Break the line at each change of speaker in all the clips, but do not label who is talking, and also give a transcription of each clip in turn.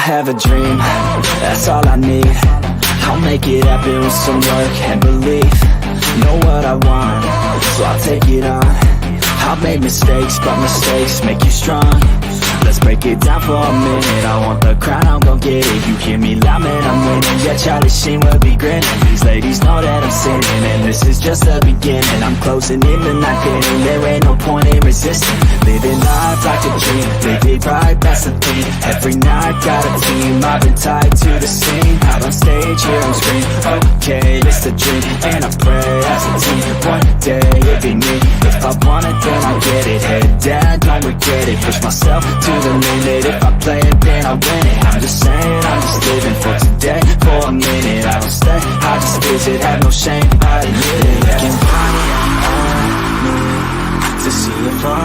have a dream, that's all I need. I'll make it happen with some work and belief. Know what I want, so I'll take it on. I've made mistakes, but mistakes make you strong. Let's break it down for a minute. I want the crown, I'm gon' get it. You hear me loud, man, I'm winning. Yeah, Charlie Sheen will be grinning. These ladies know that I'm sinning, and this is just the beginning. I'm closing in the night inning. There ain't no point in resisting. Living life like a dream, live it right, that's the thing. Every night got a team, I've been tied to the scene. Out on stage, hear them scream, okay, it's a dream. And I pray as a team, one day it'll be me. If I want it, then I get it. Head down, don't regret it. Push myself to the limit. If I play it, then I win it. I'm just saying, I'm just living for today. For a minute, I don't stay, I just visit. Have no shame, I admit it. Looking on me to see if I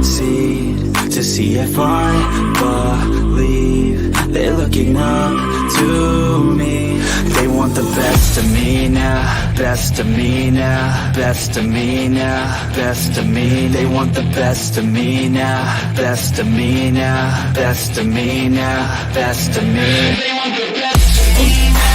succeed, to see if I believe. They're looking up to me. They want the best of me now, best of me now, best of me now, best of me. They want the best of me now, best of me now, best of me now, best of me. They want the best of me now.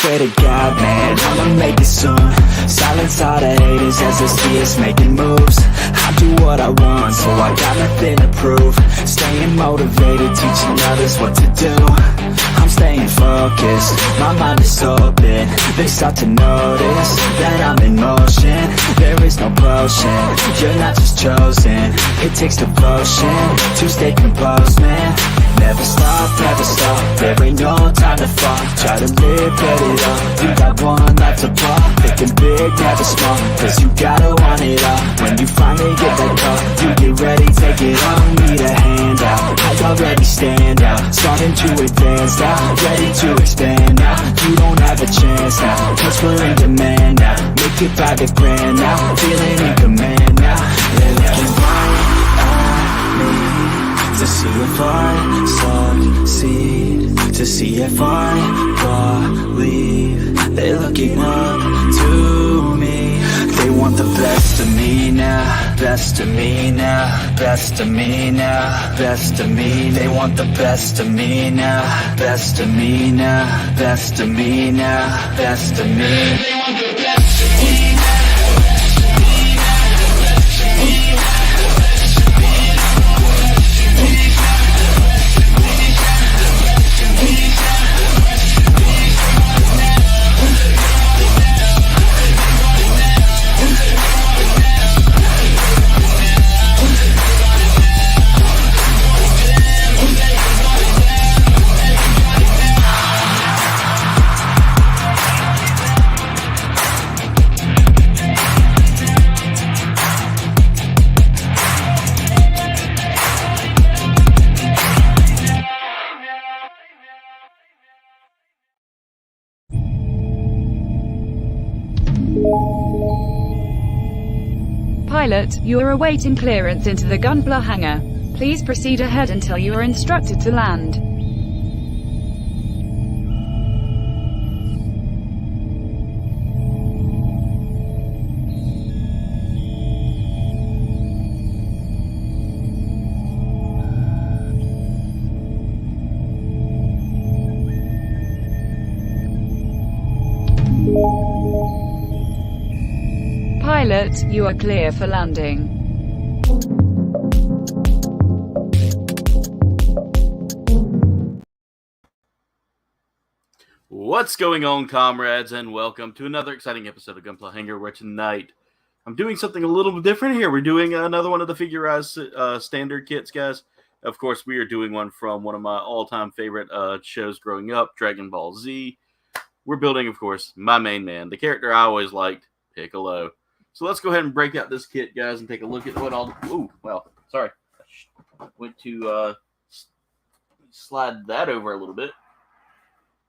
Swear to God, man, I'ma make it soon. Silence all the haters as they see us making moves. I do what I want, so I got nothing to prove. Staying motivated, teaching others what to do. I'm staying focused, my mind is open. They start to notice that I'm in motion. There is no potion, you're not just chosen. It takes devotion to stay composed, man. Never stop, never stop, there ain't no time to fall. Try to live, get it up, you got one life to pop. Thinking big, never small, cause you gotta want it all. When you finally get that call, you get ready, take it on. Need a handout, I already stand out. Starting to advance now, ready to expand now. You don't have a chance now, cause we're in demand now. Make it 5 grand now, feeling in command now. They're looking right at me to see if I succeed, to see if I believe. They're looking up to me. They want the best of me now, best of me now, best of me now, best of me. They want the best of me now, best of me now, best of me now, best of me. They want the best of me now.
Pilot, you are awaiting clearance into the Gunpla Hangar. Please proceed ahead until you are instructed to land. Pilot, you are clear for landing.
What's going on, comrades, and welcome to another exciting episode of Gunpla Hangar, where tonight I'm doing something a little bit different here. We're doing another one of the Figure-rise Standard kits, guys. Of course, we are doing one from one of my all-time favorite shows growing up, Dragon Ball Z. We're building, of course, my main man, the character I always liked, Piccolo. So let's go ahead and break out this kit, guys, and take a look at what all... Ooh, well, sorry. I went to slide that over a little bit.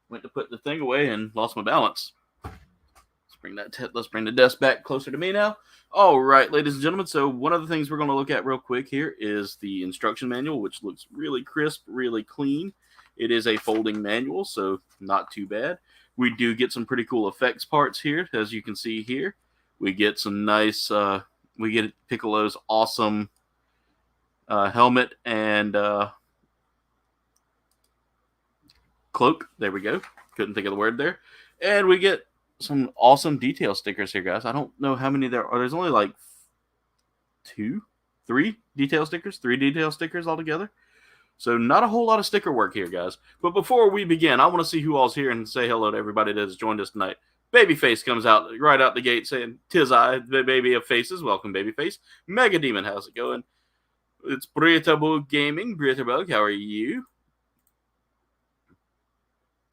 Went to put the thing away and lost my balance. Let's bring the desk back closer to me now. All right, ladies and gentlemen. So one of the things we're going to look at real quick here is the instruction manual, which looks really crisp, really clean. It is a folding manual, so not too bad. We do get some pretty cool effects parts here, as you can see here. We get some nice, we get Piccolo's awesome helmet and cloak. There we go. Couldn't think of the word there. And we get some awesome detail stickers here, guys. I don't know how many there are. There's only like three detail stickers altogether. So not a whole lot of sticker work here, guys. But before we begin, I want to see who all's here and say hello to everybody that has joined us tonight. Babyface comes out right out the gate saying, "'Tis I, the baby of faces." Welcome, Babyface. Mega Demon, how's it going? It's Breatable Gaming. Breatherbug, how are you?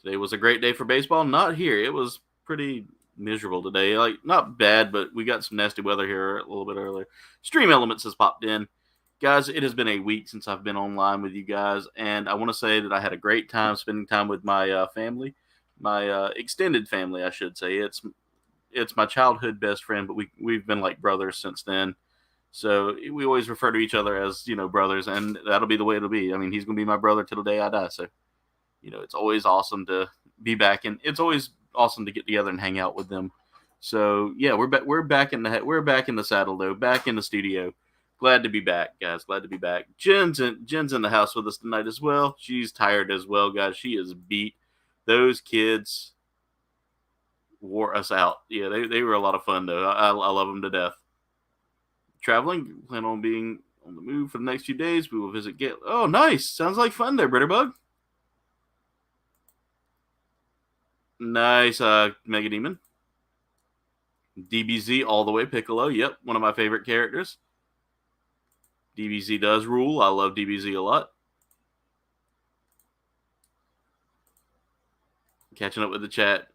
Today was a great day for baseball. Not here. It was pretty miserable today. Like, not bad, but we got some nasty weather here a little bit earlier. Stream Elements has popped in. Guys, it has been a week since I've been online with you guys, and I want to say that I had a great time spending time with my family, my extended family, I should say. It's my childhood best friend, but we've been like brothers since then. So we always refer to each other as, brothers, and that'll be the way it'll be. I mean, he's going to be my brother till the day I die, so, it's always awesome to be back, and it's always awesome to get together and hang out with them. So, yeah, we're back in the saddle, though, back in the studio. Glad to be back, guys. Glad to be back. Jen's in the house with us tonight as well. She's tired as well, guys. She is beat. Those kids wore us out. Yeah, they were a lot of fun, though. I love them to death. Traveling, plan on being on the move for the next few days. We will visit Oh, nice. Sounds like fun there, Britterbug. Nice, Mega Demon. DBZ all the way Piccolo. Yep, one of my favorite characters. DBZ does rule. I love DBZ a lot. Catching up with the chat.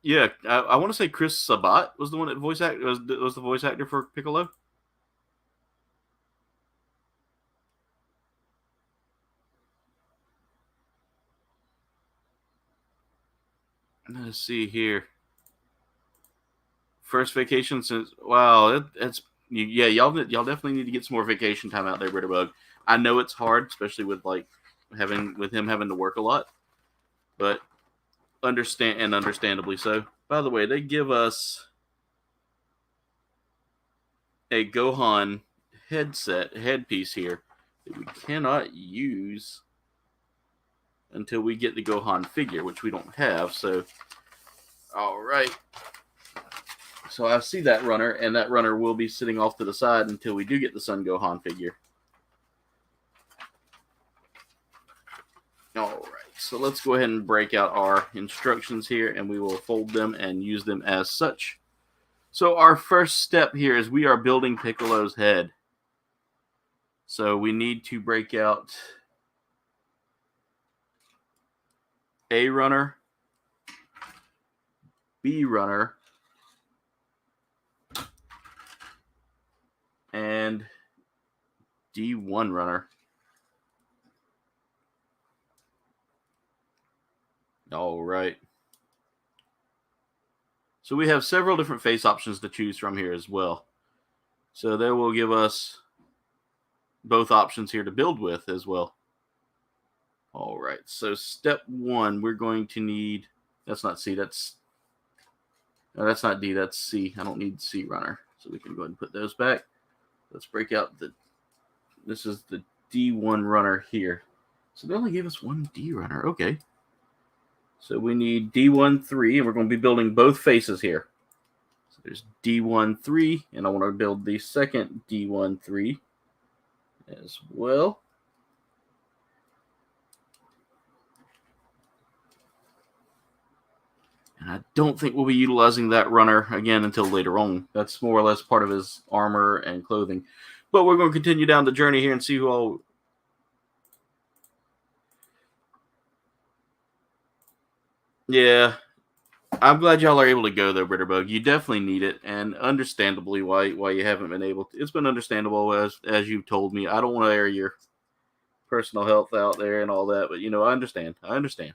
Yeah, I want to say Chris Sabat was the one that was the voice actor for Piccolo. Let's see here. First vacation since that's y'all definitely need to get some more vacation time out there, Britterbug. I know it's hard, especially with him having to work a lot, but understandably so. By the way, they give us a Gohan headpiece here that we cannot use until we get the Gohan figure, which we don't have. So, all right. So I see that runner, and that runner will be sitting off to the side until we do get the Son Gohan figure. All right. So let's go ahead and break out our instructions here, and we will fold them and use them as such. So our first step here is we are building Piccolo's head. So we need to break out A runner, B runner, and D1 runner. All right. So we have several different face options to choose from here as well. So they will give us both options here to build with as well. All right. So step one, we're going to need, that's not C, that's not D, that's C. I don't need C runner. So we can go ahead and put those back. Let's break out this is the D1 runner here. So they only gave us one D runner. Okay. So we need D1-3, and we're going to be building both faces here. So there's D1-3, and I want to build the second D1-3 as well. And I don't think we'll be utilizing that runner again until later on. That's more or less part of his armor and clothing. But we're going to continue down the journey here and see who all... Yeah, I'm glad y'all are able to go, though, Britterbug. You definitely need it, and understandably why you haven't been able to. It's been understandable, as you've told me. I don't want to air personal health out there and all that. But, you know, I understand. I understand.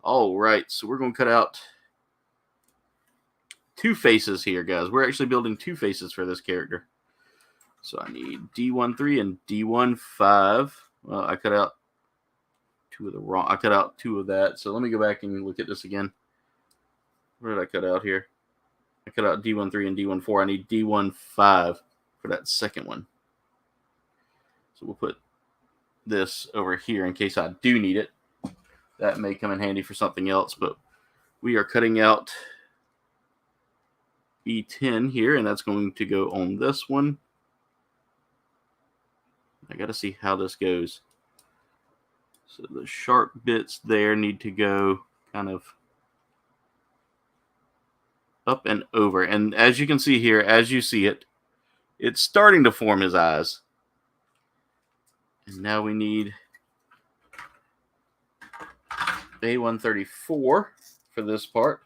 All right. So we're going to cut out 2 faces here, guys. We're actually building 2 faces for this character. So I need D13 and D15. Well, I cut out 2 of the wrong. I cut out 2 of that. So let me go back and look at this again. Where did I cut out here? I cut out D13 and D14. I need D15 for that second one. So we'll put this over here in case I do need it. That may come in handy for something else, but we are cutting out E10 here, and that's going to go on this one. I got to see how this goes. So the sharp bits there need to go kind of up and over. And as you can see here, as you see it, it's starting to form his eyes. And now we need A134 for this part.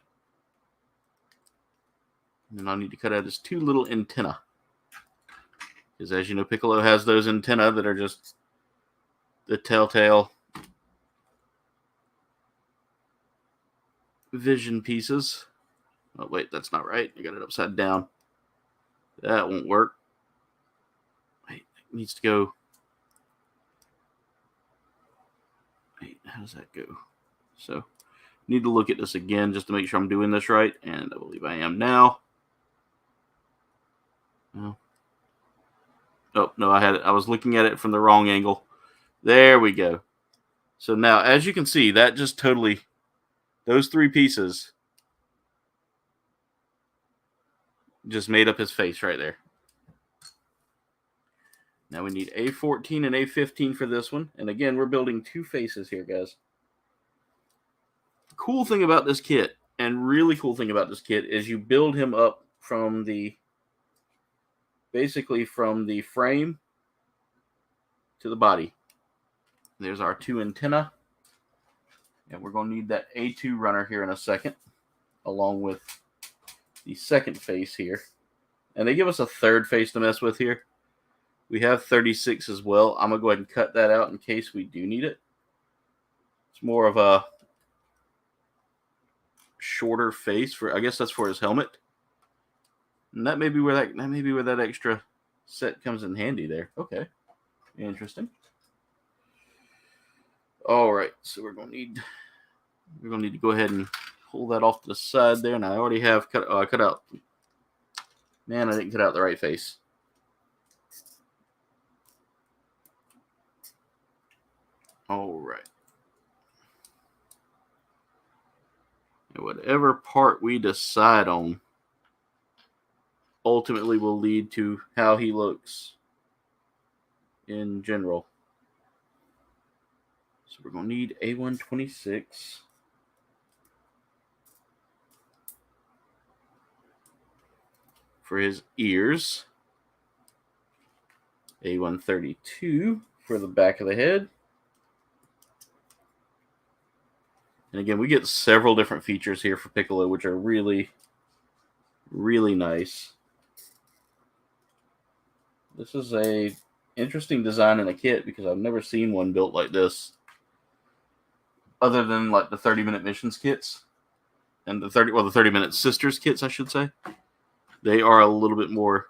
And then I'll need to cut out his 2 little antennae. Because as you know, Piccolo has those antennae that are just the telltale vision pieces. Oh, wait, that's not right. I got it upside down. That won't work. Wait, it needs to go. Wait, how does that go? So, need to look at this again just to make sure I'm doing this right. And I believe I am now. No. Oh, no, I was looking at it from the wrong angle. There we go. So now, as you can see, that just totally, those 3 pieces just made up his face right there. Now we need A14 and A15 for this one. And again, we're building 2 faces here, guys. The cool thing about this kit, and really cool thing about this kit, is you build him up from the, basically from the frame to the body. There's our 2 antennae. And we're going to need that A2 runner here in a second, along with the second face here. And they give us a 3rd face to mess with here. We have 36 as well. I'm going to go ahead and cut that out in case we do need it. It's more of a shorter face for, I guess that's for his helmet. And that may be where that extra set comes in handy there. Okay. Interesting. All right. So we're going to need to go ahead and pull that off to the side there. And I already have cut out. Man, I didn't cut out the right face. All right. And whatever part we decide on ultimately will lead to how he looks in general. So we're going to need A126. For his ears. A132 for the back of the head. And again, we get several different features here for Piccolo, which are really, really nice. This is a interesting design in a kit because I've never seen one built like this, other than like the 30-minute missions kits and the 30-minute sisters kits, I should say. They are a little bit more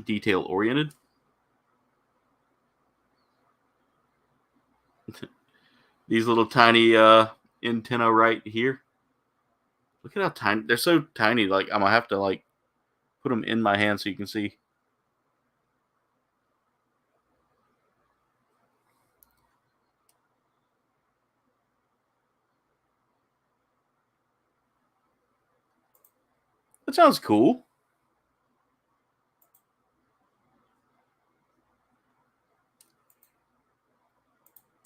detail oriented. These little tiny antenna right here. Look at how tiny. They're so tiny. Like I'm gonna have to like put them in my hand so you can see. That sounds cool.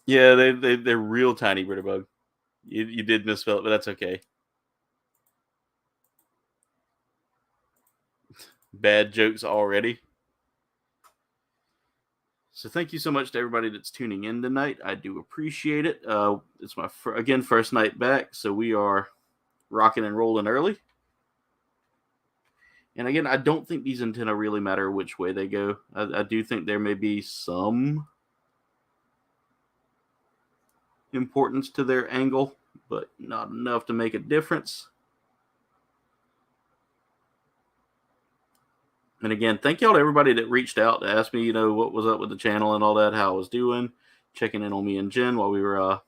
Yeah, they're real tiny, Britterbug. You did misspell it, but that's okay. Bad jokes already. So thank you so much to everybody that's tuning in tonight. I do appreciate it. It's my first night back, so we are rocking and rolling early. And again, I don't think these antennae really matter which way they go. I do think there may be some importance to their angle, but not enough to make a difference. And again, thank y'all to everybody that reached out to ask me, what was up with the channel and all that, how I was doing, checking in on me and Jen while we were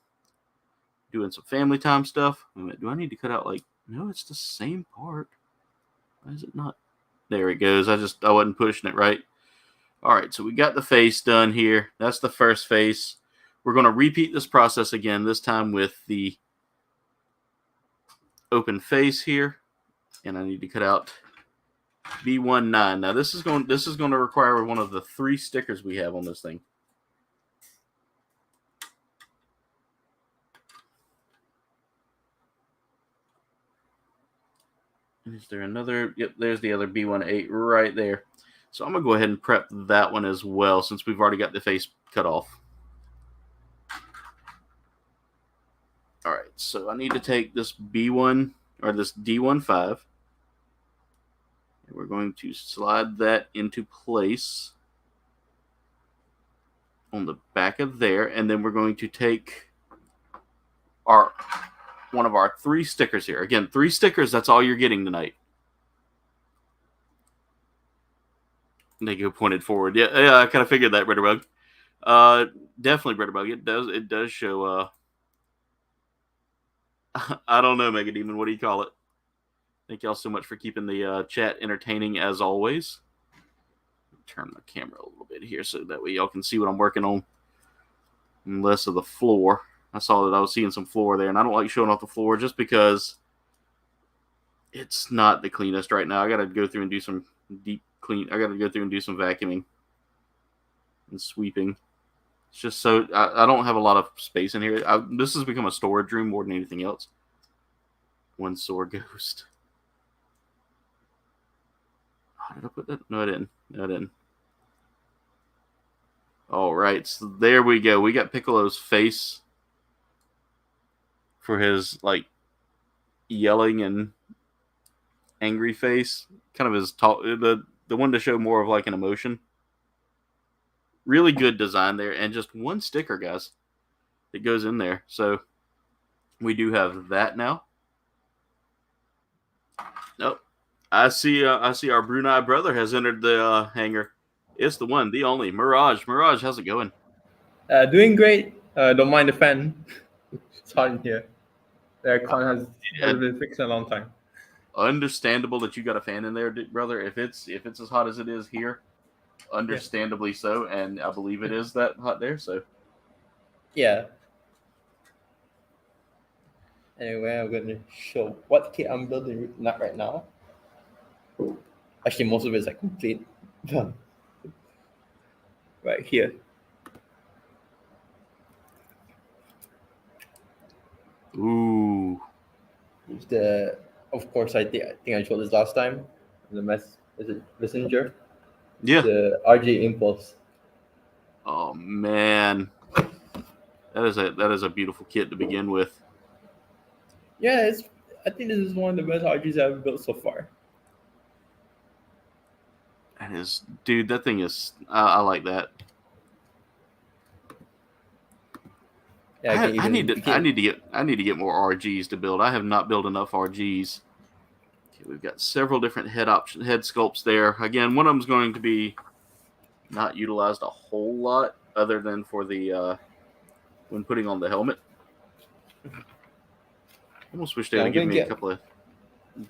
doing some family time stuff. Do I need to cut out no, it's the same part. Why is it not? There it goes. I wasn't pushing it right. All right, so we got the face done here. That's the first face. We're going to repeat this process again, this time with the open face here. And I need to cut out B19. Now this is going to require one of the 3 stickers we have on this thing. Is there another? Yep, there's the other B18 right there. So I'm going to go ahead and prep that one as well, since we've already got the face cut off. All right, so I need to take this B1 or this D15, and we're going to slide that into place on the back of there, and then we're going to take one of our 3 stickers here. Again, 3 stickers, that's all you're getting tonight. They go pointed forward. Yeah, I kind of figured that, Britterbug. Definitely Britterbug. It does show I don't know, Mega Demon, what do you call it? Thank y'all so much for keeping the chat entertaining as always. Turn the camera a little bit here so that way y'all can see what I'm working on. And less of the floor. I saw that I was seeing some floor there, and I don't like showing off the floor just because it's not the cleanest right now. I got to go through and do some deep clean. I got to go through and do some vacuuming and sweeping. It's just so I don't have a lot of space in here. This has become a storage room more than anything else. One sore ghost. Oh, did I put that? No, I didn't. All right, so there we go. We got Piccolo's face for his yelling and angry face. Kind of his talk, the one to show more of an emotion. Really good design there, and just 1 sticker, guys, that goes in there. So we do have that now. Nope. I see our Brunei brother has entered the hangar. It's the one, the only Mirage. Mirage, how's it going?
Doing great. Don't mind the fan. It's hot in here. The aircon has been fixed in a long time.
Understandable that you got a fan in there, brother. If it's as hot as it is here, understandably so, and I believe it is that hot there. So
yeah. Anyway, I'm going to show what kit I'm building not right now. Actually, most of it is complete. Right here.
Ooh.
Of course, I think I showed this last time. Is it Messenger?
Yeah.
The RG Impulse.
Oh man, that is a beautiful kit to begin with.
Yeah, I think this is one of the best RGs I've built so far.
That is, dude. That thing is. I like that.
Yeah,
I need to get more RGs to build. I have not built enough RGs. Okay, we've got several different head sculpts there. Again, one of them is going to be not utilized a whole lot, other than for the when putting on the helmet. I almost wish they would give me a couple of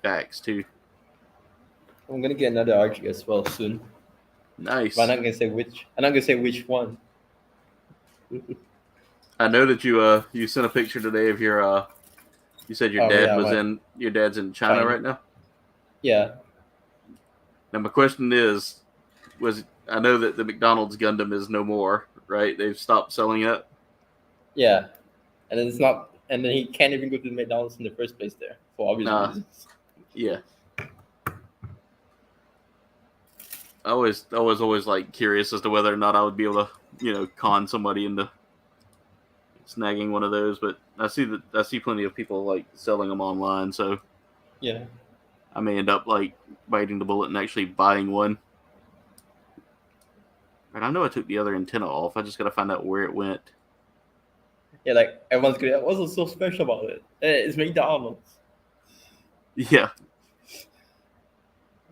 backs too.
I'm gonna get another RG as well soon.
Nice.
But I'm not gonna say which one.
I know that you sent a picture today of your you said your dad's in China right now?
Yeah.
Now my question is, I know that the McDonald's Gundam is no more, right? They've stopped selling it.
Yeah. And then and then he can't even go to the McDonald's in the first place there for obvious reasons.
Yeah. I was always curious as to whether or not I would be able to, con somebody into snagging one of those, but I see plenty of people selling them online, so
yeah,
I may end up biting the bullet and actually buying one. And I know I took the other antenna off. I just got to find out where it went.
Yeah, like everyone's going, what's so special about it? It's McDonald's.
Yeah.
It's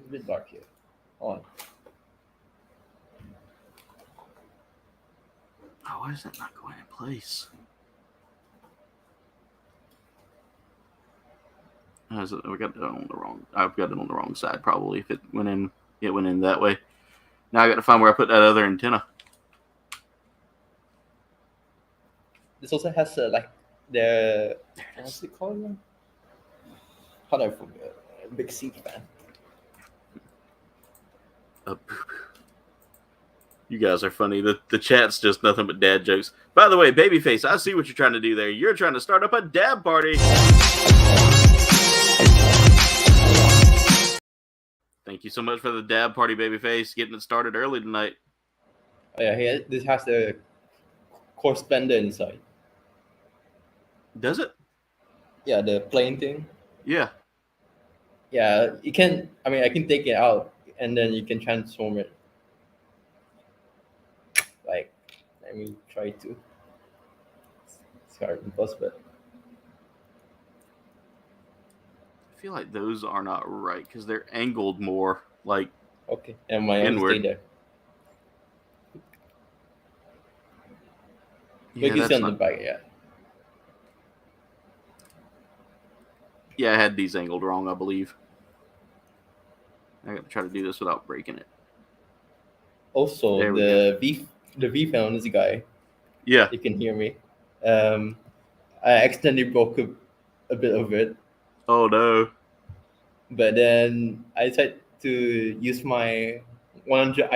a bit dark here. On.
Oh, why is that not going in place? We got it on the wrong. I've got it on the wrong side probably. If it went in that way. Now I got to find where I put that other antenna.
This also has like the what's it called again? How do I forget? Big seat fan.
You guys are funny. The chat's just nothing but dad jokes. By the way, Babyface, I see what you're trying to do there. You're trying to start up a dab party. Thank you so much for the dab party, Babyface. Getting it started early tonight.
Oh yeah, this has the core spender inside.
Does it?
Yeah, the plane thing.
Yeah.
Yeah, you can. I mean, I can take it out and then you can transform it. Like, let me try to. It's hard and but
I feel like those are not right because they're angled more like
okay, and my
inward.
stay there.
Yeah,
Look, it's on the back, yeah.
Yeah, I had these angled wrong, I believe. I got to try to do this without breaking it.
Also, the V fan on this guy.
Yeah.
You can hear me. I accidentally broke a bit of it.
Oh no.
But then I decided to use my 100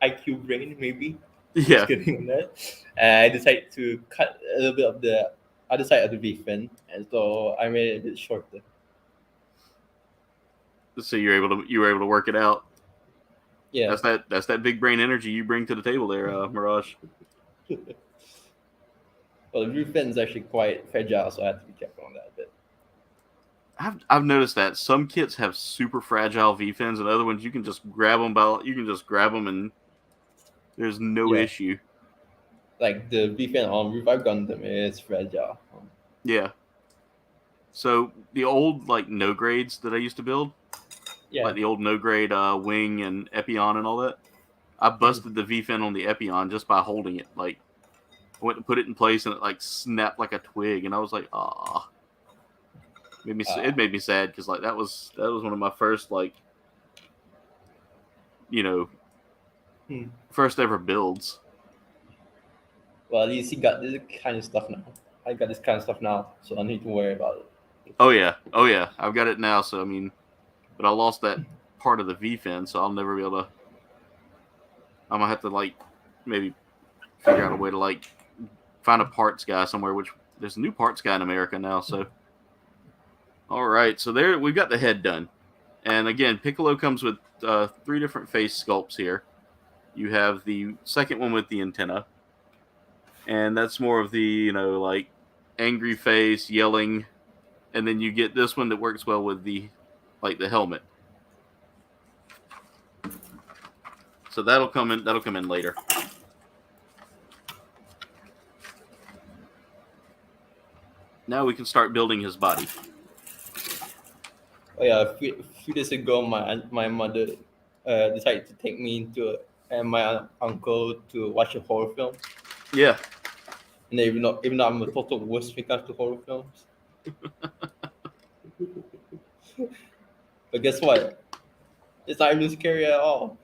IQ brain, maybe.
Yeah.
Just kidding on that. I decided to cut a little bit of the other side of the V fin, and so I made it a bit shorter.
So you were able to work it out.
Yeah.
That's that big brain energy you bring to the table there, Mirage.
Well, the V fin is actually quite fragile, so I have to be careful on that a bit.
I've noticed that some kits have super fragile V fins, and other ones you can just grab them and there's no issue.
Like the V fin on Revive Gundam is fragile.
Yeah. So the old like no grades that I used to build, like the old no grade wing and Epion and all that, I busted the V fin on the Epion just by holding it. Like I went to put it in place and it like snapped like a twig, and I was like, ah. It made me sad because like that was one of my first like first ever builds.
Well, at least you got this kind of stuff now. I got this kind of stuff now, so I don't need to worry about it.
Oh yeah, I've got it now. So I mean, but I lost that part of the V fin, so I'll never be able to. I'm gonna have to like maybe figure out a way to like find a parts guy somewhere. Which there's a new parts guy in America now, so. All right, so there we've got the head done, and again, Piccolo comes with 3 different face sculpts here. You have the second one with the antenna, and that's more of the like angry face, yelling, and then you get this one that works well with the helmet. So that'll come in later. Now we can start building his body.
Oh yeah, a few days ago, my mother decided to take me and my uncle to watch a horror film.
Yeah.
And even though I'm a total wuss when it comes to horror films. But guess what? It's not even scary at all.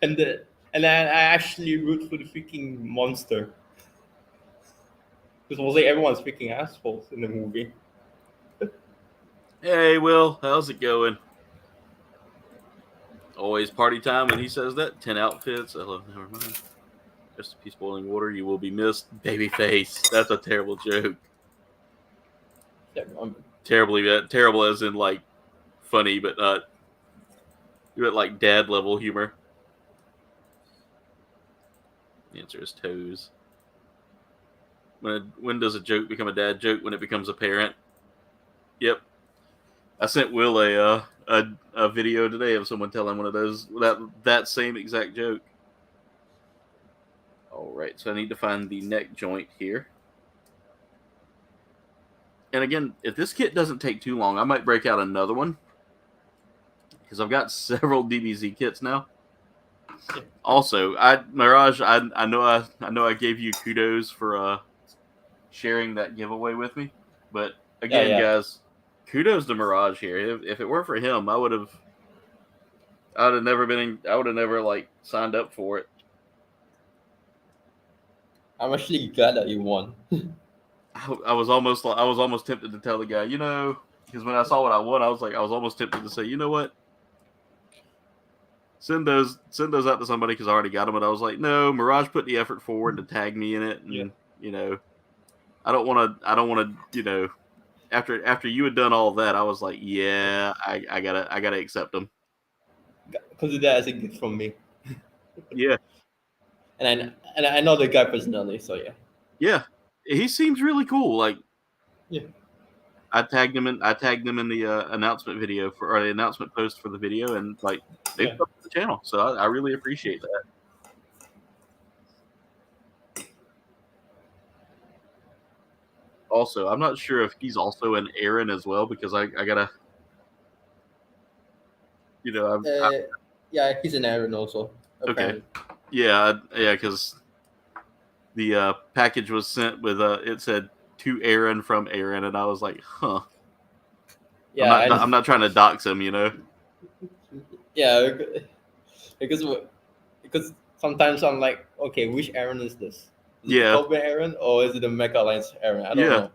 and then I actually root for the freaking monster. Because mostly everyone's freaking assholes in the movie.
Hey, Will, how's it going? Always party time when he says that. 10 outfits. Oh, never mind. Just a piece of boiling water. You will be missed. Babyface. That's a terrible joke. Terrible as in like funny, but not. You're at like dad level humor. The answer is toes. When does a joke become a dad joke? When it becomes a parent. Yep. I sent Will a video today of someone telling one of those that same exact joke. All right, so I need to find the neck joint here. And again, if this kit doesn't take too long, I might break out another one because I've got several DBZ kits now. Also, Mirage, I know I gave you kudos for sharing that giveaway with me, but again, guys, kudos to Mirage here. If it weren't for him, I would have never like signed up for it.
I'm actually glad that you won.
I was almost tempted to tell the guy, because when I saw what I won, I was almost tempted to say, you know what, send those out to somebody because I already got them. But I was like, no, Mirage put the effort forward to tag me in it, and I don't want to, after you had done all of that, I was like, yeah, I gotta accept them.
Consider that as a gift from me.
Yeah,
and I know the guy personally, so yeah.
Yeah, he seems really cool. Like,
yeah,
I tagged him in the announcement video or the announcement post for the video, and like they put up the channel, so I really appreciate that. Also, I'm not sure if he's also an Aaron as well because I gotta,
yeah, he's an Aaron also. Apparently.
Okay, yeah, because the package was sent with it said to Aaron from Aaron, and I was like, huh. Yeah, I'm not trying to dox him,
Yeah, because sometimes I'm like, okay, which Aaron is this? Is it the Cobra Aaron or is it the Mecha Alliance Aaron? I don't know.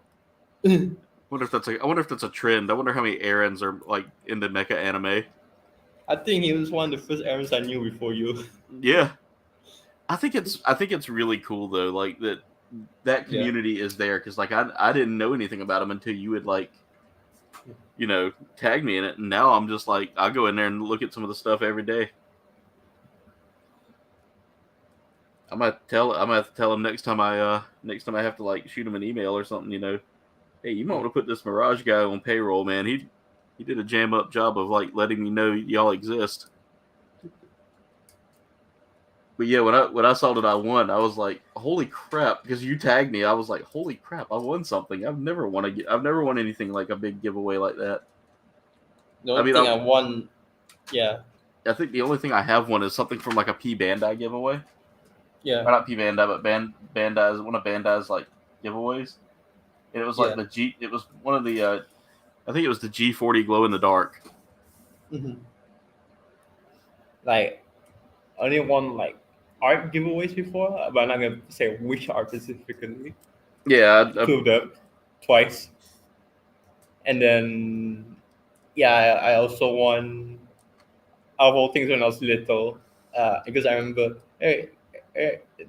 I wonder if that's a trend. I wonder how many Aarons are like in the mecha anime.
I think he was one of the first Aarons I knew before you.
Yeah, I think it's really cool though, like that community is there because like I didn't know anything about him until you had like, tag me in it, and now I'm just like I go in there and look at some of the stuff every day. I might have to tell him next time I have to like shoot him an email or something, Hey, you might want to put this Mirage guy on payroll, man. He did a jam up job of like letting me know y'all exist. But yeah, when I saw that I won, I was like, holy crap, because you tagged me. I was like, holy crap, I won something. I've never won anything like a big giveaway like that.
The only thing I won, yeah.
I think the only thing I have won is something from like a P Bandai giveaway.
Yeah.
Or not P Bandai, but Bandai's one of Bandai's like giveaways. And it was like it was one of the I think it was the G40 glow in the dark.
Mm-hmm. Like only one like art giveaways before, but I'm not gonna say which art specifically.
Yeah,
two of them twice, and then I also won of all things when I was little, because I remember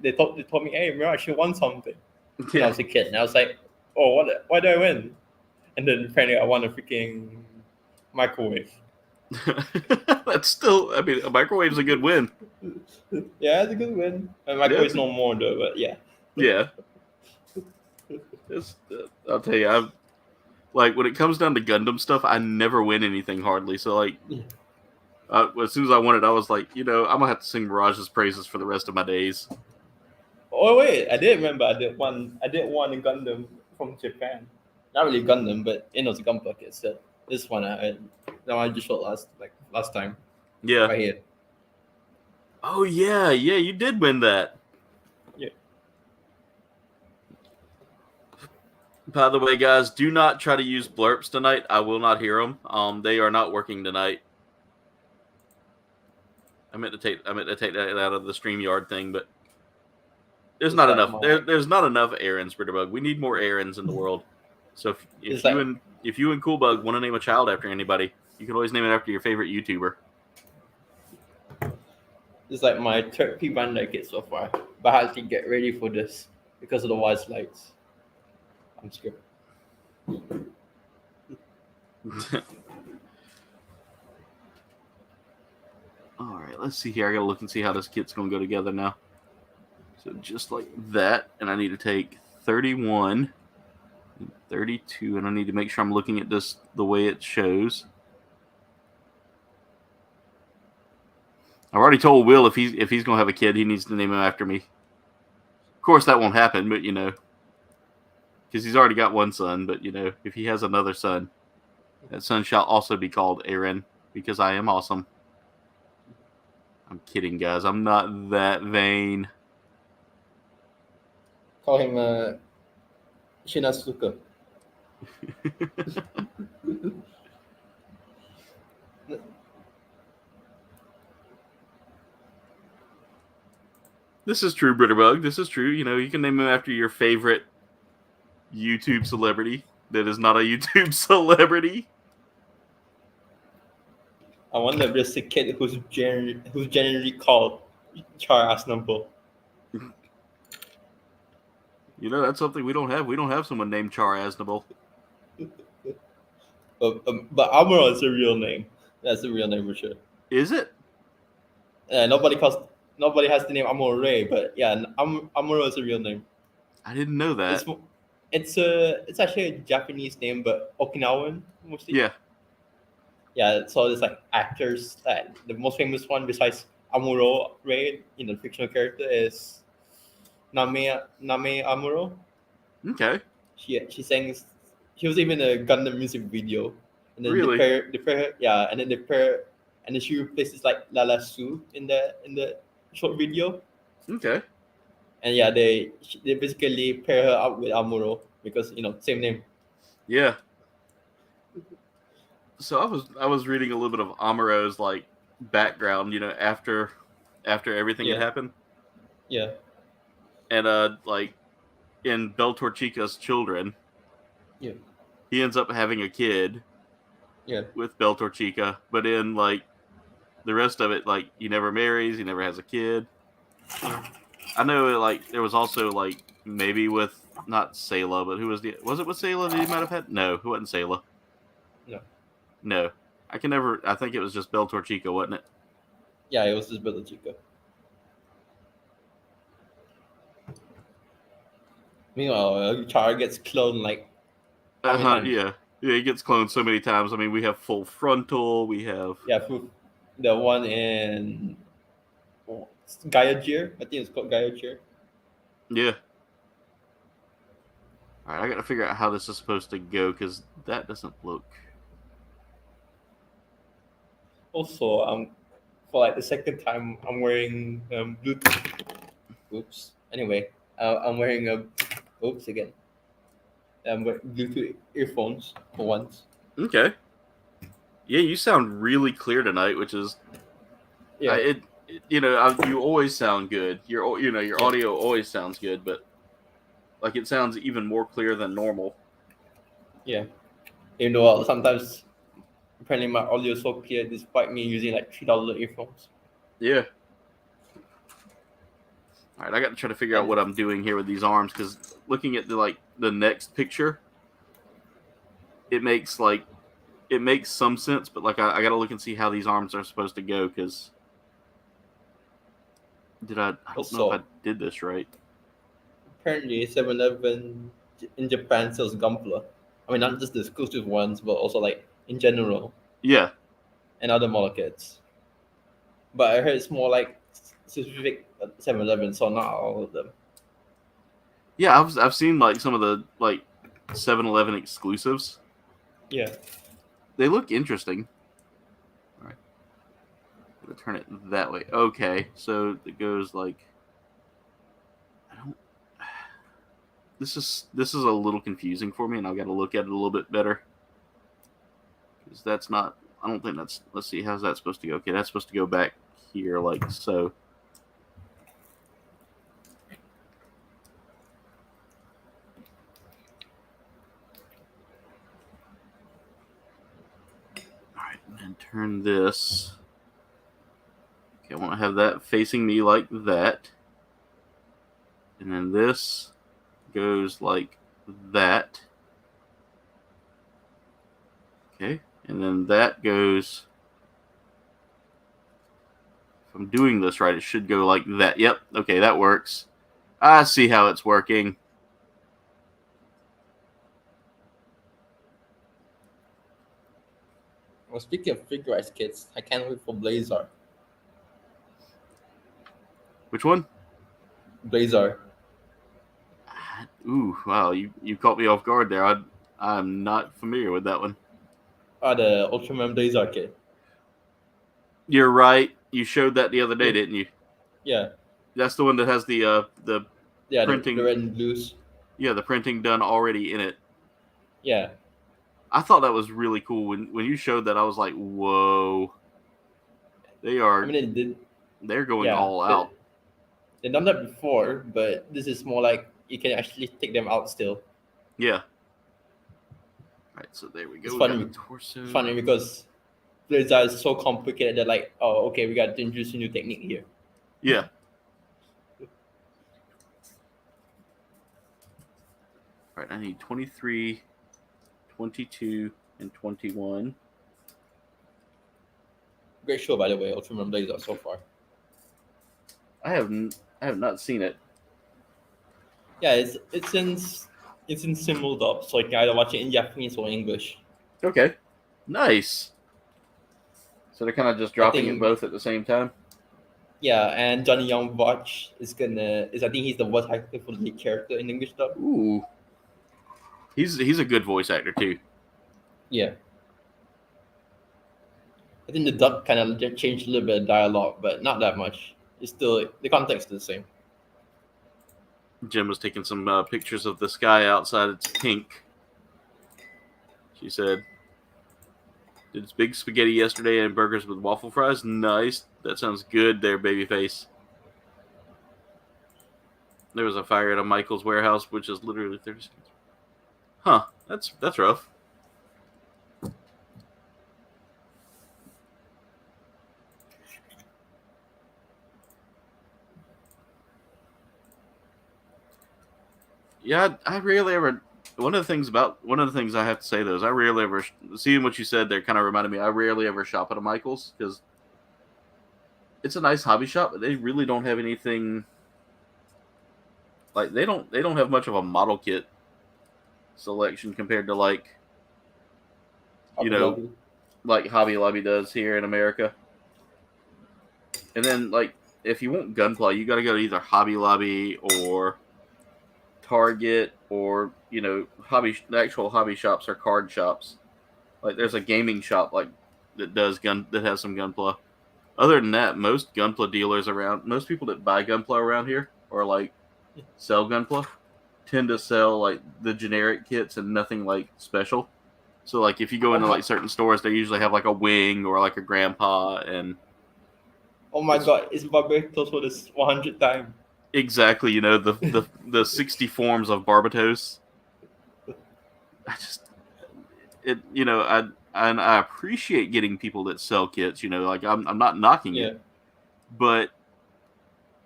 they told me, hey, Mirage, you won something. When I was a kid, and I was like, oh, why did I win? And then apparently I won a freaking microwave.
That's still, I mean, a microwave's a good win.
Yeah, it's a good win. A microwave's no more though, but yeah.
Yeah. I'll tell you, like when it comes down to Gundam stuff, I never win anything hardly. So like, as soon as I won it, I was like, I'm gonna have to sing Mirage's praises for the rest of my days.
Oh wait, I did remember I did one in Gundam from Japan. Not really Gundam, but it was a Gunpla kit. So this one I just showed last time.
Yeah.
Right here.
Oh yeah, you did win that.
Yeah.
By the way, guys, do not try to use blurps tonight. I will not hear them. They are not working tonight. I meant to take that out of the StreamYard thing, but there's not enough. There's not enough Aarons, Bitterbug. We need more Aarons in the world. So if you and Coolbug want to name a child after anybody, you can always name it after your favorite YouTuber.
It's like my third P Bandai kit so far, but I have to get ready for this because of the white lights. I'm scared.
All right, let's see here. I gotta look and see how this kit's gonna go together now. So just like that, and I need to take 31, 32, and I need to make sure I'm looking at this the way it shows. I've already told Will if he's gonna have a kid, he needs to name him after me. Of course, that won't happen, but because he's already got one son. But if he has another son, that son shall also be called Aaron, because I am awesome. I'm kidding, guys. I'm not that vain.
Call him Shinasuke.
This is true, Britterbug. This is true. You can name him after your favorite YouTube celebrity that is not a YouTube celebrity.
I wonder if there's a kid who's generally called Char Asnumble.
That's something we don't have. We don't have someone named Char Aznable.
But Amuro is a real name. That's a real name for sure.
Is it?
Nobody has the name Amore, but yeah, Amuro is a real name.
I didn't know that.
It's actually a Japanese name, but Okinawan mostly.
Yeah.
Yeah, so there's like actors. The most famous one besides Amuro Ray, the fictional character, is Name Amuro.
Okay.
She sings. She was even in a Gundam music video, and then
Really?
they pair, yeah, and then she replaces like Lala Su in the short video.
Okay.
And yeah, they basically pair her up with Amuro because same name.
Yeah. So I was reading a little bit of Amuro's like background, after everything had happened.
Yeah.
And like in Beltorchica's children,
Yeah.
he ends up having a kid.
Yeah.
With Beltorchica, but in like the rest of it, like he never marries, he never has a kid. I know, like there was also like maybe with not Sayla, but was it with Sayla that he might have had? No, it wasn't Sayla. No, I think it was just Beltorchica, wasn't it?
Yeah, it was just Beltorchica. Meanwhile, Char gets cloned like.
Yeah, he gets cloned so many times. I mean, we have Full Frontal, we have
the one in Gaia-Gear. I think it's called Gaia-Gear.
Yeah. All right, I got to figure out how this is supposed to go because that doesn't look.
Also, for like the second time, I'm wearing Bluetooth. Oops. Anyway, I'm wearing oops again. Bluetooth earphones for once.
Okay. Yeah, you sound really clear tonight, which is.
Yeah.
You always sound good. Your audio always sounds good, but like it sounds even more clear than normal.
Yeah. Even though sometimes apparently my audio is so clear despite me using like $3 earphones.
Yeah. All right, I got to try to figure out what I'm doing here with these arms because looking at the next picture, it makes some sense, but like I got to look and see how these arms are supposed to go because. I don't know if I did this right.
Apparently, 7-Eleven in Japan sells Gunpla. I mean, not just the exclusive ones, but also like in general.
Yeah.
And other markets. But I heard it's more like specific 7-Eleven, so not all of them.
Yeah, I've seen like some of the like 7-Eleven exclusives.
Yeah.
They look interesting. Turn it that way. Okay, so it goes like This is a little confusing for me, and I've got to look at it a little bit better because that's not. I don't think that's. Let's see, how's that supposed to go? Okay, that's supposed to go back here like so. All right, and then turn this. I want to have that facing me like that. And then this goes like that. Okay. And then that goes. If I'm doing this right, it should go like that. Yep. Okay, that works. I see how it's working.
Well, speaking of Figure-rise kits, I can't wait for Blazar.
Which one?
Blazar.
Ooh, wow, you caught me off guard there. I'm not familiar with that one.
The Ultraman Blazer kit.
You're right. You showed that the other day, didn't you?
Yeah,
That's the one that has the
yeah, the
printing.
red and blues.
Yeah, the printing done already in it.
Yeah,
I thought that was really cool. When you showed that, I was like, whoa, they
I
are
mean
they're going
yeah,
all out.
they've done that before, but this is more like you can actually take them out still.
Yeah. All right, so there we
It's
go. We got the
funny,
torso.
because Blizzard is so complicated. They're like, oh, okay, we got to introduce a new technique here.
Yeah. All right, I need 23, 22, and 21.
Great show, by the way, Ultraman Blazer so far.
I have not seen it.
Yeah, it's in simul-dub, so you can either watch it in Japanese or English.
Okay. Nice. So they're kind of just
I
dropping it
think
both at the same time.
yeah, and Johnny Young Watch is I think he's the voice actor for the lead character in English dub.
Ooh. He's a good voice actor too.
Yeah. I think the dub kind of changed a little bit of dialogue, but not that much. It's still the context is the same.
Jim was taking some pictures of the sky outside. It's pink. She said, "Did big spaghetti yesterday and burgers with waffle fries. Nice. That sounds good there, babyface." There was a fire at a Michael's warehouse, which is literally 30 seconds. Huh. That's rough. Yeah, I rarely ever. One of the things I have to say though is I rarely ever seeing what you said there kind of reminded me. I rarely ever shop at a Michael's because it's a nice hobby shop, but they really don't have anything. Like they don't have much of a model kit selection compared to like
Hobby Lobby.
like Hobby Lobby does here in America. And then like if you want Gunpla, you got to go to either Hobby Lobby or Target or the actual hobby shops or card shops. Like there's a gaming shop like that has some Gunpla. Other than that, most Gunpla dealers around, most people that buy Gunpla around here or like sell Gunpla tend to sell like the generic kits and nothing like special. So like if you go into like certain stores, they usually have like a wing or like a grandpa and
Oh my god, it's Barbatos for this 100th time.
exactly the 60 forms of Barbatos. I just I appreciate getting people that sell kits. Like I'm not knocking it, but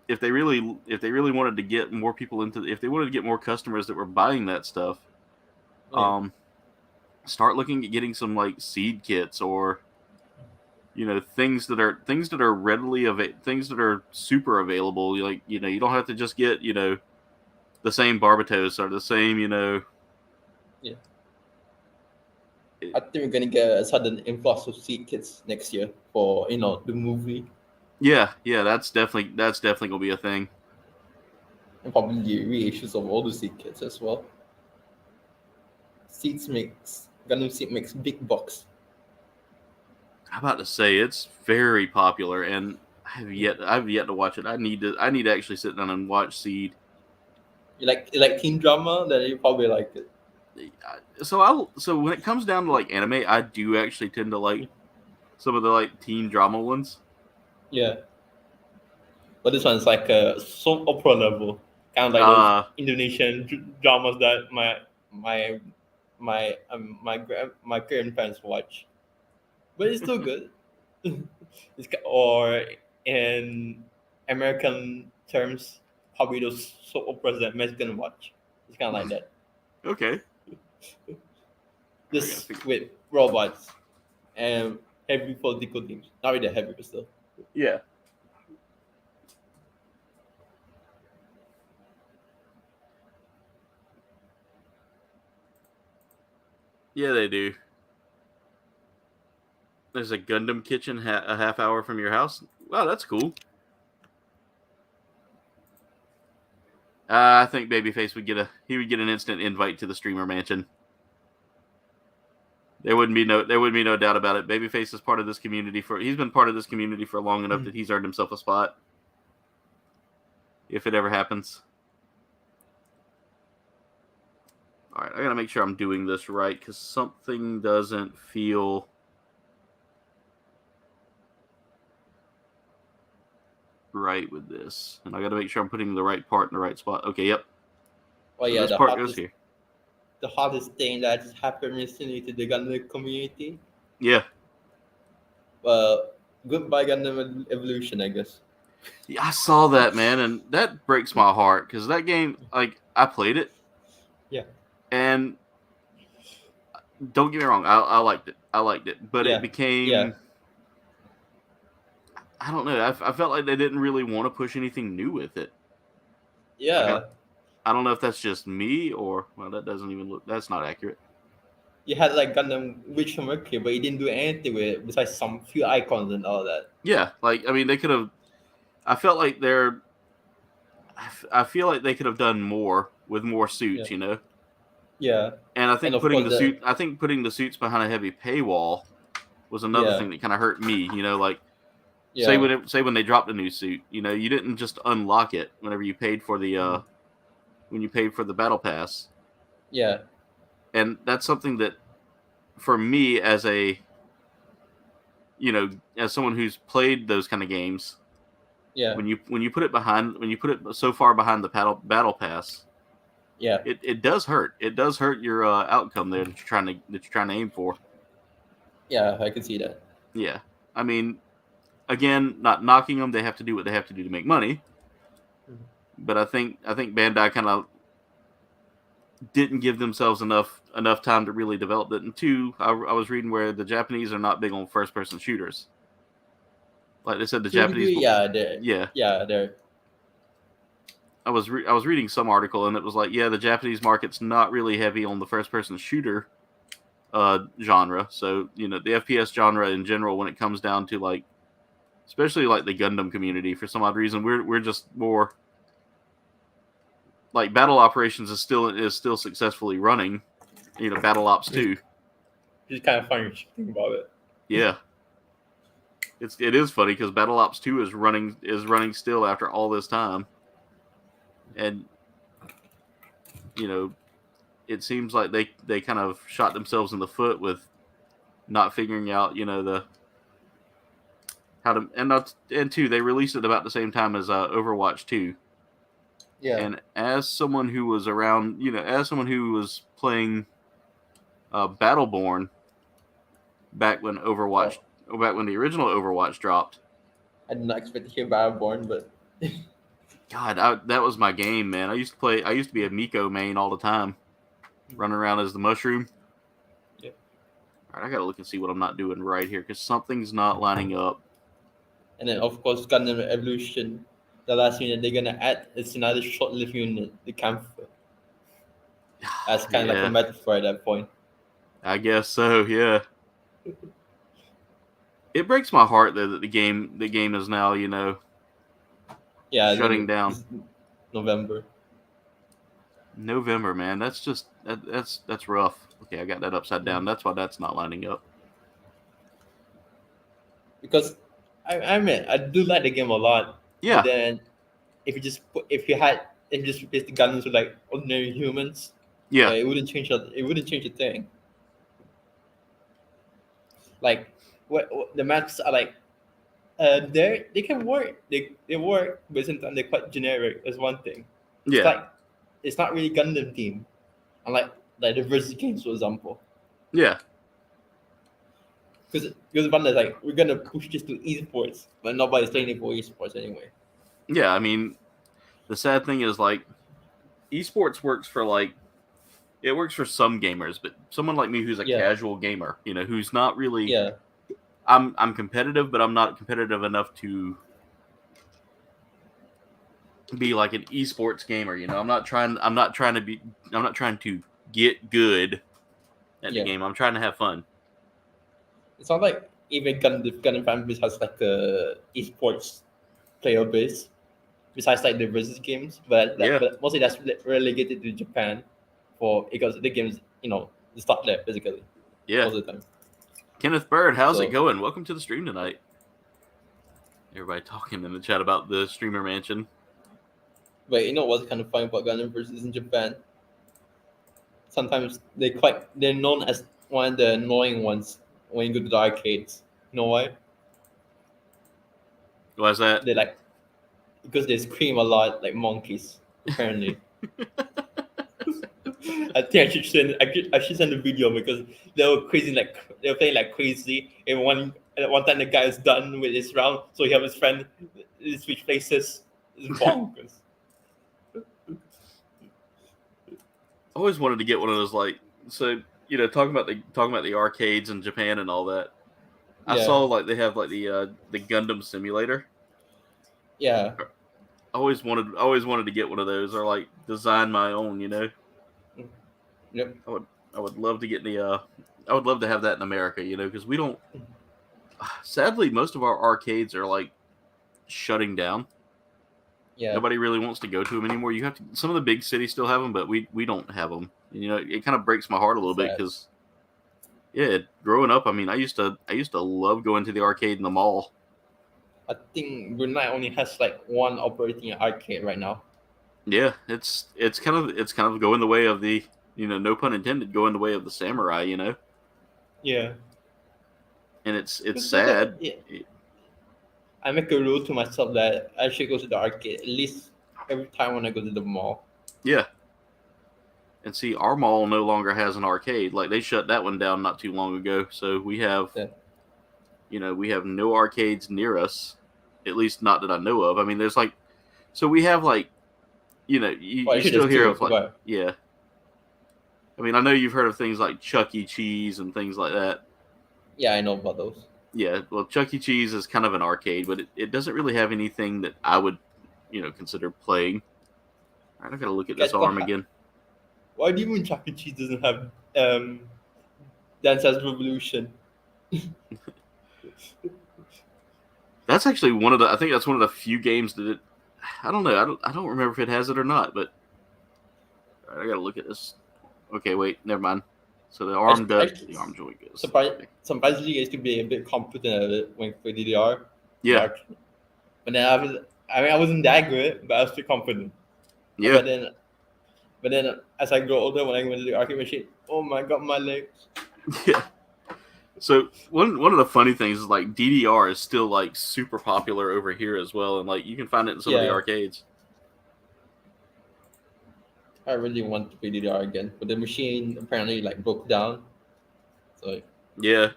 if they really wanted to get more people if they wanted to get more customers that were buying that stuff, start looking at getting some like seed kits or things that are readily things that are super available. Like you don't have to just get the same Barbatos or the same
Yeah. I think we're gonna get a sudden influx of seed kits next year for the movie.
Yeah, that's definitely gonna be a thing.
And probably reissues of all the seed kits as well. Gundam Seed makes big bucks.
I'm about to say it's very popular, and I've yet to watch it. I need to actually sit down and watch Seed.
You like teen drama? Then you probably like it.
So when it comes down to like anime, I do actually tend to like some of the like teen drama ones.
Yeah. But this one's like a soap opera level, kind of like those Indonesian dramas that my grandparents watch. But it's still good. Or in American terms, probably those soap operas that Mexican watch. It's kind of like that.
Okay.
Just with robots and heavy political themes. Not really heavy, but still.
Yeah. Yeah, they do. There's a Gundam kitchen a half hour from your house. Wow, that's cool. I think Babyface would get an instant invite to the streamer mansion. There wouldn't be no doubt about it. Babyface is part of this community he's been part of this community for long enough that he's earned himself a spot. If it ever happens. All right, I gotta make sure I'm doing this right because something doesn't feel right with this, and I gotta make sure I'm putting the right part in the right spot. Okay, yep.
Oh yeah,
so this part goes here.
The hottest thing that has happened recently to the Gundam community.
Yeah.
Goodbye Gundam Evolution, I guess.
Yeah, I saw that, man, and that breaks my heart because that game, like, I played it.
Yeah.
And don't get me wrong, I liked it, but it became.
Yeah.
I don't know. I felt like they didn't really want to push anything new with it.
Yeah.
Like, I don't know if that's just me or that doesn't even look. That's not accurate.
You had like Gundam Witch Mercury, but you didn't do anything with it besides some few icons and all that.
Yeah, like I mean, they could have. I felt like I feel like they could have done more with more suits, you know.
Yeah.
And I think putting the suits behind a heavy paywall was another thing that kind of hurt me, you know, like.
Yeah.
Say when they dropped a new suit, you know, you didn't just unlock it whenever you paid for the when you paid for the battle pass.
Yeah.
And that's something that for me as as someone who's played those kind of games, when you put it so far behind the battle pass, it does hurt. It does hurt your outcome there that you're trying to aim for.
Yeah, I can see that.
Yeah. I mean, again, not knocking them. They have to do what they have to do to make money. But I think Bandai kind of didn't give themselves enough time to really develop it. And two, I was reading where the Japanese are not big on first-person shooters. Like they said, the Japanese.
They're.
I was reading some article and it was like, the Japanese market's not really heavy on the first-person shooter genre. So the FPS genre in general, when it comes down to like. Especially like the Gundam community, for some odd reason, we're just more like Battle Operations is still successfully running. Battle Ops 2.
It's kind of funny to think about it.
Yeah, it is funny because Battle Ops 2 is running still after all this time, and it seems like they kind of shot themselves in the foot with not figuring out how to and two, they released it about the same time as Overwatch 2.
Yeah.
And as someone who was around, as someone who was playing Battleborn back when the original Overwatch dropped.
I did not expect to hear Battleborn, but
God, that was my game, man. I used to be a Miko main all the time, running around as the mushroom.
Yeah.
All right, I gotta look and see what I'm not doing right here because something's not lining up.
And then, of course, Gundam Evolution, the last unit they're going to add is another short-lived unit, the Camphor. That's kind of like a metaphor at that point.
I guess so, yeah. It breaks my heart, though, that the game is now, shutting down.
November,
man. That's just, that's rough. Okay, I got that upside down. That's why that's not lining up.
Because... I mean, I do like the game a lot.
Yeah.
But then, if you just replace the Gundams with like ordinary humans, it wouldn't change a thing. Like, what the maps are like, they can work. They work, but at the same time they're quite generic. That's one thing.
Yeah.
It's not really Gundam themed, unlike like the versus games, for example.
Yeah.
Because Bandai's like, we're gonna push this to esports, but nobody's training for esports anyway.
Yeah, I mean, the sad thing is like, esports works for some gamers, but someone like me who's a casual gamer, who's not really.
Yeah.
I'm competitive, but I'm not competitive enough to be like an esports gamer. I'm not trying to get good at the game. I'm trying to have fun.
It's not like even Gundam fan base has like a esports player base. besides like the versus games, but
Yeah.
but mostly that's relegated to Japan because the games start there basically
Yeah.
most of the time.
Kenneth Bird, how's it
So
going? Welcome to the stream tonight. Everybody talking in the chat about the streamer mansion.
but what's kind of funny about Gundam versus in Japan? Sometimes they're known as one of the annoying ones when you go to the arcades. You know why?
Why is that?
They like because they scream a lot like monkeys. Apparently, I think I should send a video because they were crazy like they were playing like crazy. And at one time the guy is done with his round, so he have his friend switch places. It's bonkers.
I always wanted to get one of those, like, so talking about the arcades in Japan and all that. I
Yeah.
saw like they have like the Gundam simulator.
Yeah.
I always wanted to get one of those or like design my own.
Yep.
I would love to get I would love to have that in America. Because we don't. Sadly, most of our arcades are like shutting down.
Yeah.
Nobody really wants to go to them anymore. You have to. Some of the big cities still have them, but we don't have them. It kind of breaks my heart a little bit because, yeah, growing up, I mean, I used to love going to the arcade in the mall.
I think Brunei only has like one operating arcade right now.
Yeah, it's kind of going the way of the no pun intended, going the way of the samurai.
Yeah.
And it's sad.
Yeah. I make a rule to myself that I should go to the arcade at least every time when I go to the mall.
Yeah. And see, our mall no longer has an arcade. Like they shut that one down not too long ago. So we have, we have no arcades near us. At least not that I know of. I mean, there's like, so we have like, you still hear of like, yeah. I mean, I know you've heard of things like Chuck E. Cheese and things like that.
Yeah, I know about those.
Yeah, well, Chuck E. Cheese is kind of an arcade, but it doesn't really have anything that I would, consider playing. All right, I gotta look at this arm again.
Why do you mean Chuck E. Cheese doesn't have Dance Dance Revolution?
That's actually I think that's one of the few games that I don't know. I don't remember if it has it or not, but all right, I gotta look at this. Okay, wait, never mind. So the arm joint goes.
Surprisingly, I used to be a bit competent at it when for DDR.
Yeah.
But then I wasn't that good, but I was still confident.
Yeah.
But then as I grow older, when I went to the arcade machine, oh my god, my legs.
Yeah. So one of the funny things is like DDR is still like super popular over here as well, and like you can find it in some of the arcades.
I really want to play DDR again, but the machine apparently like broke down. So
yeah.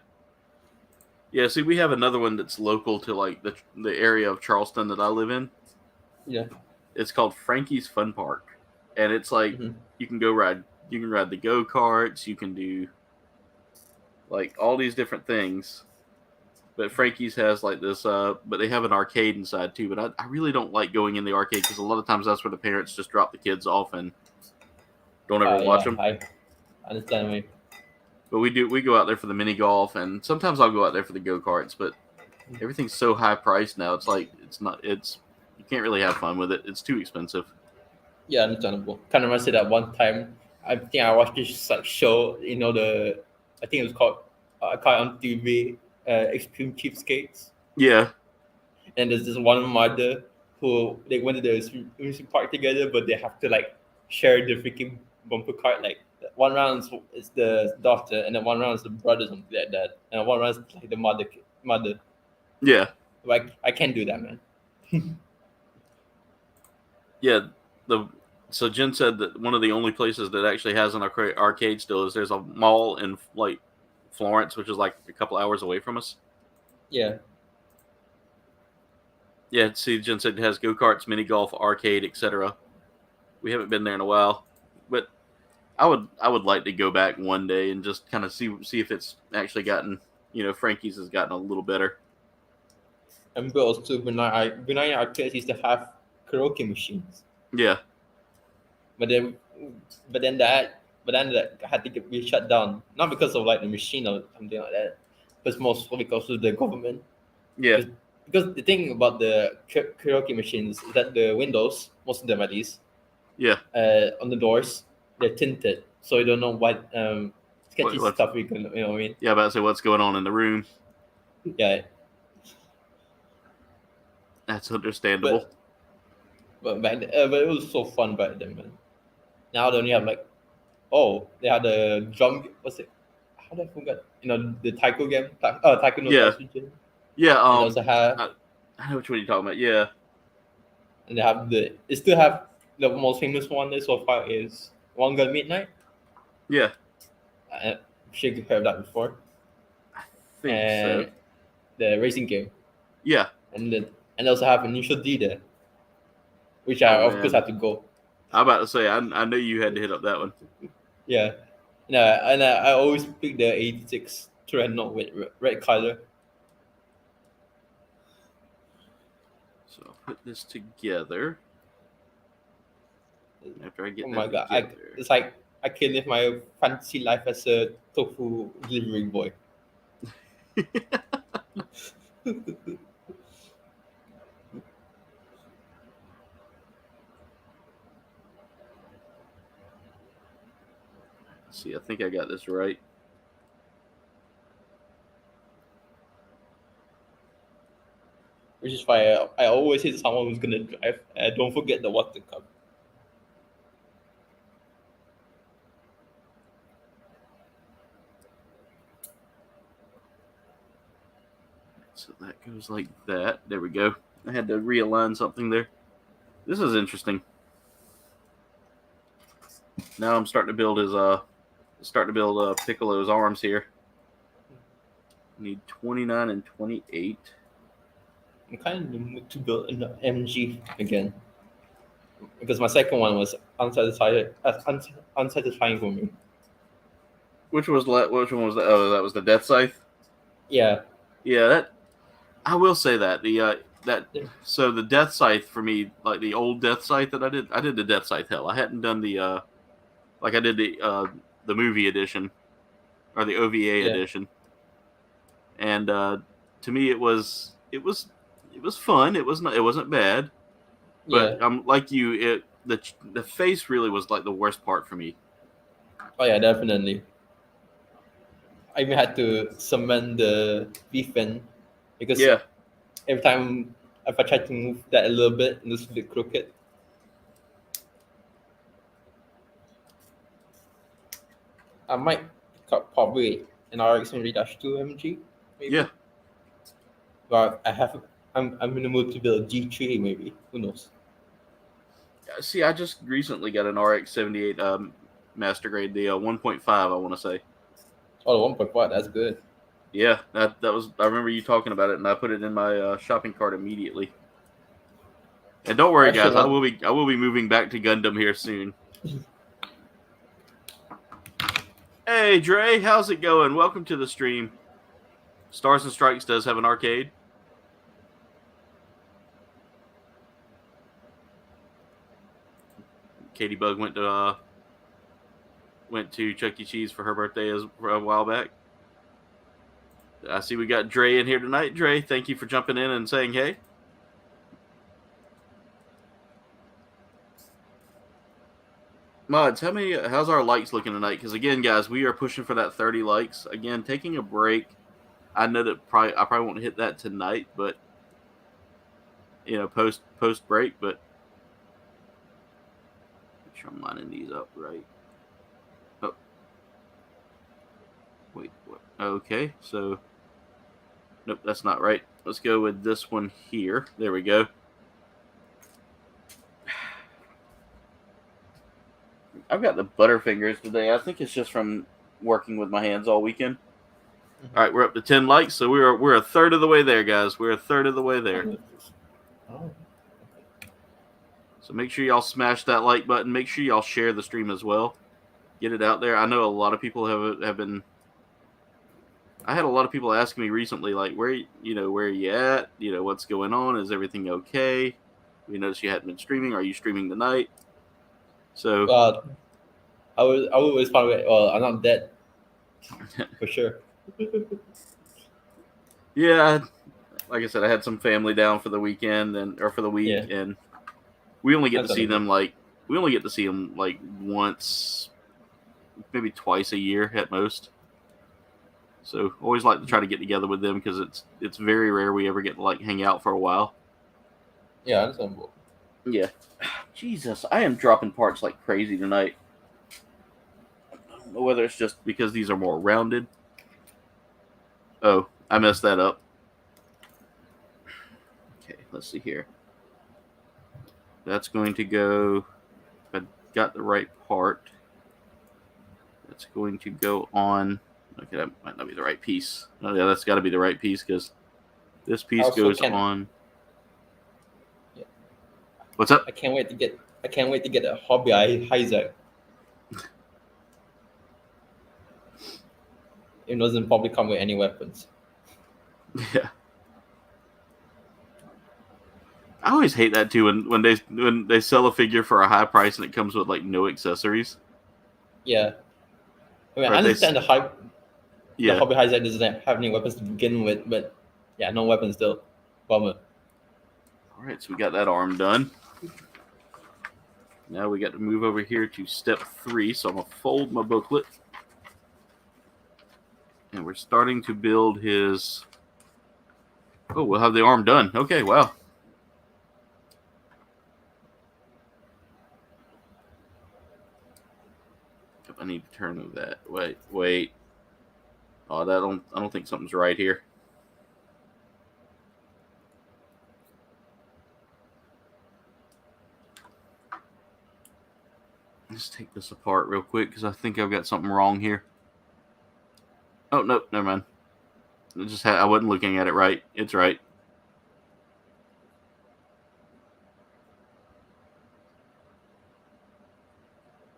See, we have another one that's local to like the area of Charleston that I live in.
Yeah.
It's called Frankie's Fun Park, and it's like you can ride the go-karts, you can do like all these different things. But Frankie's has like this, but they have an arcade inside too. But I really don't like going in the arcade because a lot of times that's where the parents just drop the kids off and don't ever watch them.
I understand me.
But we go out there for the mini golf, and sometimes I'll go out there for the go-karts. But everything's so high priced now. It's like you can't really have fun with it. It's too expensive.
Yeah, understandable. Kind of reminds me that one time I think I watched this like show. I think it was called on TV, Extreme Cheapskates.
Yeah.
And there's this one mother who they went to the amusement park together, but they have to like share the freaking bumper cart. Like one round is the daughter, and then one round is the brother, something like that, and one round is like the mother.
Yeah.
Like I can't do that, man.
Yeah. So Jen said that one of the only places that actually has an arcade still is there's a mall in like Florence, which is like a couple hours away from us.
Yeah.
Yeah. See, Jen said it has go-karts, mini golf, arcade, etc. We haven't been there in a while, but I would like to go back one day and just kind of see if it's actually gotten, Frankie's has gotten a little better.
And also Brunei arcades used to have karaoke machines.
Yeah.
But then that had to be shut down, not because of like the machine or something like that, but mostly because of the government.
Yeah.
because the thing about the karaoke machines is that the windows, most of them at least,
Yeah.
on the doors, they're tinted, so you don't know what sketchy
What?
stuff you can, you know what I mean?
Yeah, about to say what's going on in the room.
Yeah,
That's understandable.
but it was so fun back then, man. Now they only have like, oh, they had a drum. What's it? How did I forget? You know the taiko game, taiko no
Yeah.
Tatsujin.
Yeah.
And they also have,
I know which one you're talking about. Yeah.
and they have they still have the most famous one there so far is One Gun Midnight.
Yeah.
I'm sure you've heard that before.
Think so.
And the racing game,
Yeah.
and then and they also have Initial D there, which I
Oh,
of course
man.
had to go.
I'm about to say I knew you had to hit up that one.
Yeah, no, and I always pick the 86 Torrent with red color.
So I'll put this together. After I get
Oh
that
my god,
together.
it's like I can live my fantasy life as a tofu delivery boy.
See, I think I got this right.
Which is why I always hit someone who's gonna drive. Don't forget the water cup.
So that goes like that. There we go. I had to realign something there. This is interesting. Now I'm starting to build Piccolo's arms here. Need 29 and 28.
I'm kind of in the mood to build an MG again because my second one was unsatisfying for me.
Which one was that? Oh, that was the Death Scythe.
Yeah,
Yeah, that I will say that so the Death Scythe for me, like the old Death Scythe that I did the Death Scythe hell. I hadn't done the like I did the movie edition or the OVA
yeah,
edition, and to me it was fun. It wasn't bad,
yeah.
but like you, the face really was like the worst part for me.
Oh yeah, definitely. I even had to summon the V-fin because
Yeah,
every time if I tried to move that a little bit, it was a bit crooked. I might pick up probably an RX 3-2 MG, maybe.
yeah.
But I'm in the mood to build G3 maybe. Who knows?
See, I just recently got an RX 78 master grade, the 1.5. I want to say.
Oh, the 1.5, that's good.
Yeah, that was. I remember you talking about it, and I put it in my shopping cart immediately. And don't worry, guys, I will be moving back to Gundam here soon. Hey, Dre, how's it going? Welcome to the stream. Stars and Strikes does have an arcade. Katie Bug went to Chuck E. Cheese for her birthday for a while back. I see we got Dre in here tonight. Dre, thank you for jumping in and saying hey. Mods, how's our likes looking tonight? Because again, guys, we are pushing for that 30 likes. Again, taking a break. I know that I probably won't hit that tonight, but post break. But make sure I'm lining these up right. Oh, wait, what? Okay, so nope, that's not right. Let's go with this one here. There we go. I've got the butterfingers today. I think it's just from working with my hands all weekend. Mm-hmm. All right, we're up to 10 likes, so we're a third of the way there, guys. We're a third of the way there.
Oh.
So make sure y'all smash that like button. Make sure y'all share the stream as well. Get it out there. I know a lot of people have been. I had a lot of people asking me recently, like, where are you at? What's going on? Is everything okay? We noticed you hadn't been streaming. Are you streaming tonight? So
I will respond with, well, I'm not dead. For sure.
Yeah, like I said, I had some family down for the weekend or for the week,
Yeah.
and we only get
That's
to see them
understandable.
like once, maybe twice a year at most. So always like to try to get together with them because it's very rare we ever get to like hang out for a while.
Yeah, understandable.
Yeah. Jesus, I am dropping parts like crazy tonight. I don't know whether it's just because these are more rounded. Oh, I messed that up. Okay, let's see here. That's going to go, if I got the right part, that's going to go on. Okay, that might not be the right piece. Oh, yeah, that's got to be the right piece because this piece
Also
goes
can
on.
Yeah.
What's up?
I can't wait to get a hobby hijack. It doesn't probably come with any weapons.
Yeah. I always hate that too when they sell a figure for a high price and it comes with like no accessories.
Yeah. I mean, I
Right?
understand the hype. The
Yeah.
hobby hijack doesn't have any weapons to begin with, but yeah, no weapons still. Bummer.
All right, so we got that arm done. Now we got to move over here to step 3. So I'm gonna fold my booklet, and we're starting to build his. Oh, we'll have the arm done. Okay, wow. I need to turn that. Wait. Oh, I don't think something's right here. Let's take this apart real quick because I think I've got something wrong here. Oh, no, never mind. I wasn't looking at it right. It's right.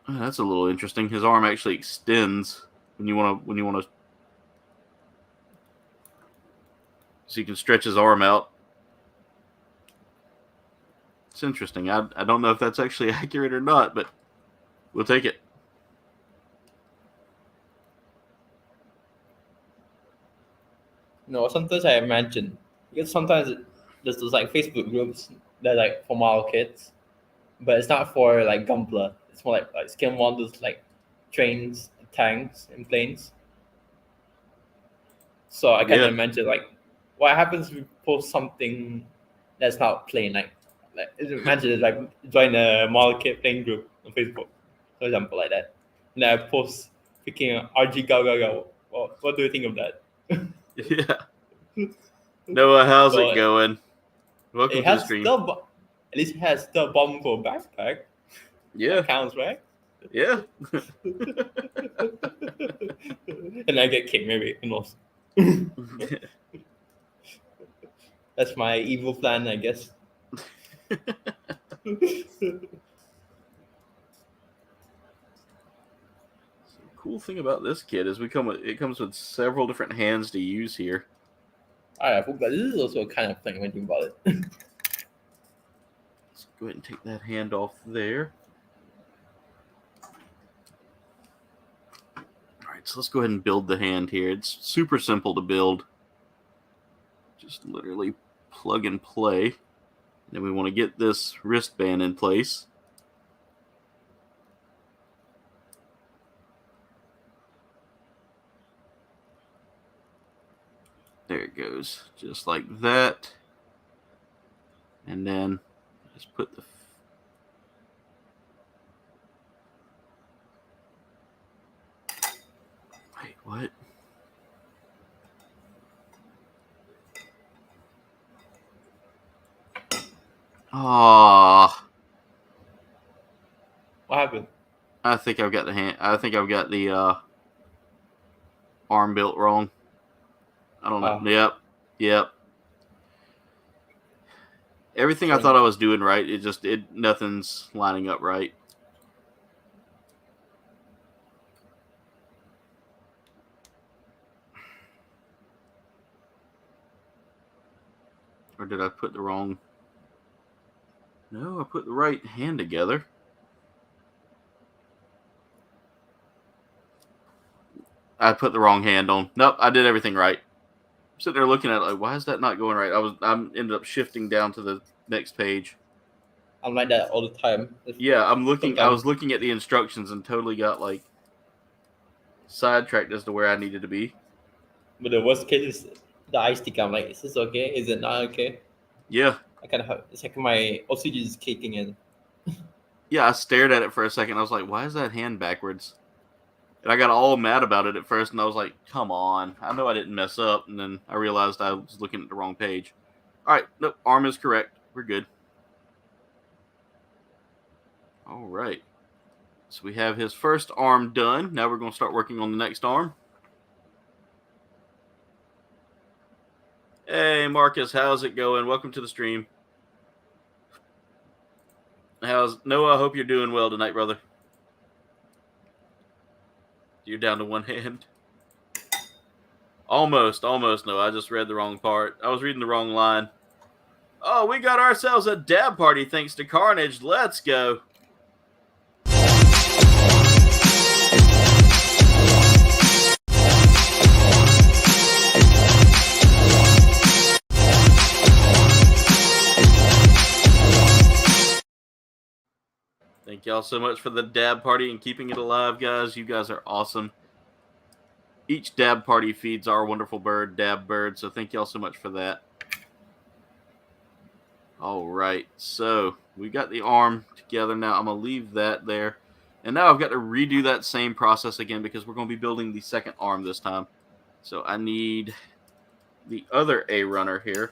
Oh, that's a little interesting. His arm actually extends when you want to, so you can stretch his arm out. It's interesting. I don't know if that's actually accurate or not, but we'll take it.
No, sometimes I imagine because sometimes there's those like Facebook groups that like for model kits, but it's not for like Gunpla. It's more like scale models like trains, tanks, and planes. So I kind
Yeah,
of imagine like what happens if we post something that's not plain. Like imagine it's like join a model kit plane group on Facebook, for example, like that. And I post freaking RG go go go. What do you think of that?
yeah. Noah, how's it
Well,
going? Welcome
it
to the
has
stream.
at least it has the bomb for backpack.
Yeah,
That counts, right?
yeah.
And I get kicked, maybe. Who knows? That's my evil plan, I guess.
Cool thing about this kit is it comes with several different hands to use here.
Alright, but this is also a kind of thing when you think about it.
Let's go ahead and take that hand off there. Alright, so let's go ahead and build the hand here. It's super simple to build. Just literally plug and play. And then we want to get this wristband in place. There it goes, just like that. And then just put the wait, what? Ah,
What happened?
I think I've got the hand. I think I've got the arm built wrong. I don't know. Yep. Everything I thought I was doing right, nothing's lining up right. Or did I put the wrong? No, I put the right hand together. I put the wrong hand on. Nope, I did everything right. sitting there looking at it like, why is that not going right? I'm ended up shifting down to the next page.
I'm like that all the time.
Yeah, I was
Sometimes.
looking at the instructions and totally got like sidetracked as to where I needed to be.
But the worst case is the eye stick. I'm like, is this okay? Is it not okay?
Yeah.
I kind of have, it's like my OCD is kicking in.
Yeah, I stared at it for a second. I was like, why is that hand backwards? And I got all mad about it at first, and I was like, come on. I know I didn't mess up. And then I realized I was looking at the wrong page. All right. Nope. Arm is correct. We're good. All right. So we have his first arm done. Now we're going to start working on the next arm. Hey, Marcus. How's it going? Welcome to the stream. Noah? I hope you're doing well tonight, brother. You're down to one hand. Almost, no. I just read the wrong part. I was reading the wrong line. Oh, we got ourselves a dab party thanks to Carnage. Let's go. Thank y'all so much for the dab party and keeping it alive, guys. You guys are awesome. Each dab party feeds our wonderful bird, Dab Bird, so thank y'all so much for that. All right, so we got the arm together now. I'm going to leave that there. And now I've got to redo that same process again because we're going to be building the second arm this time. So I need the other A runner here.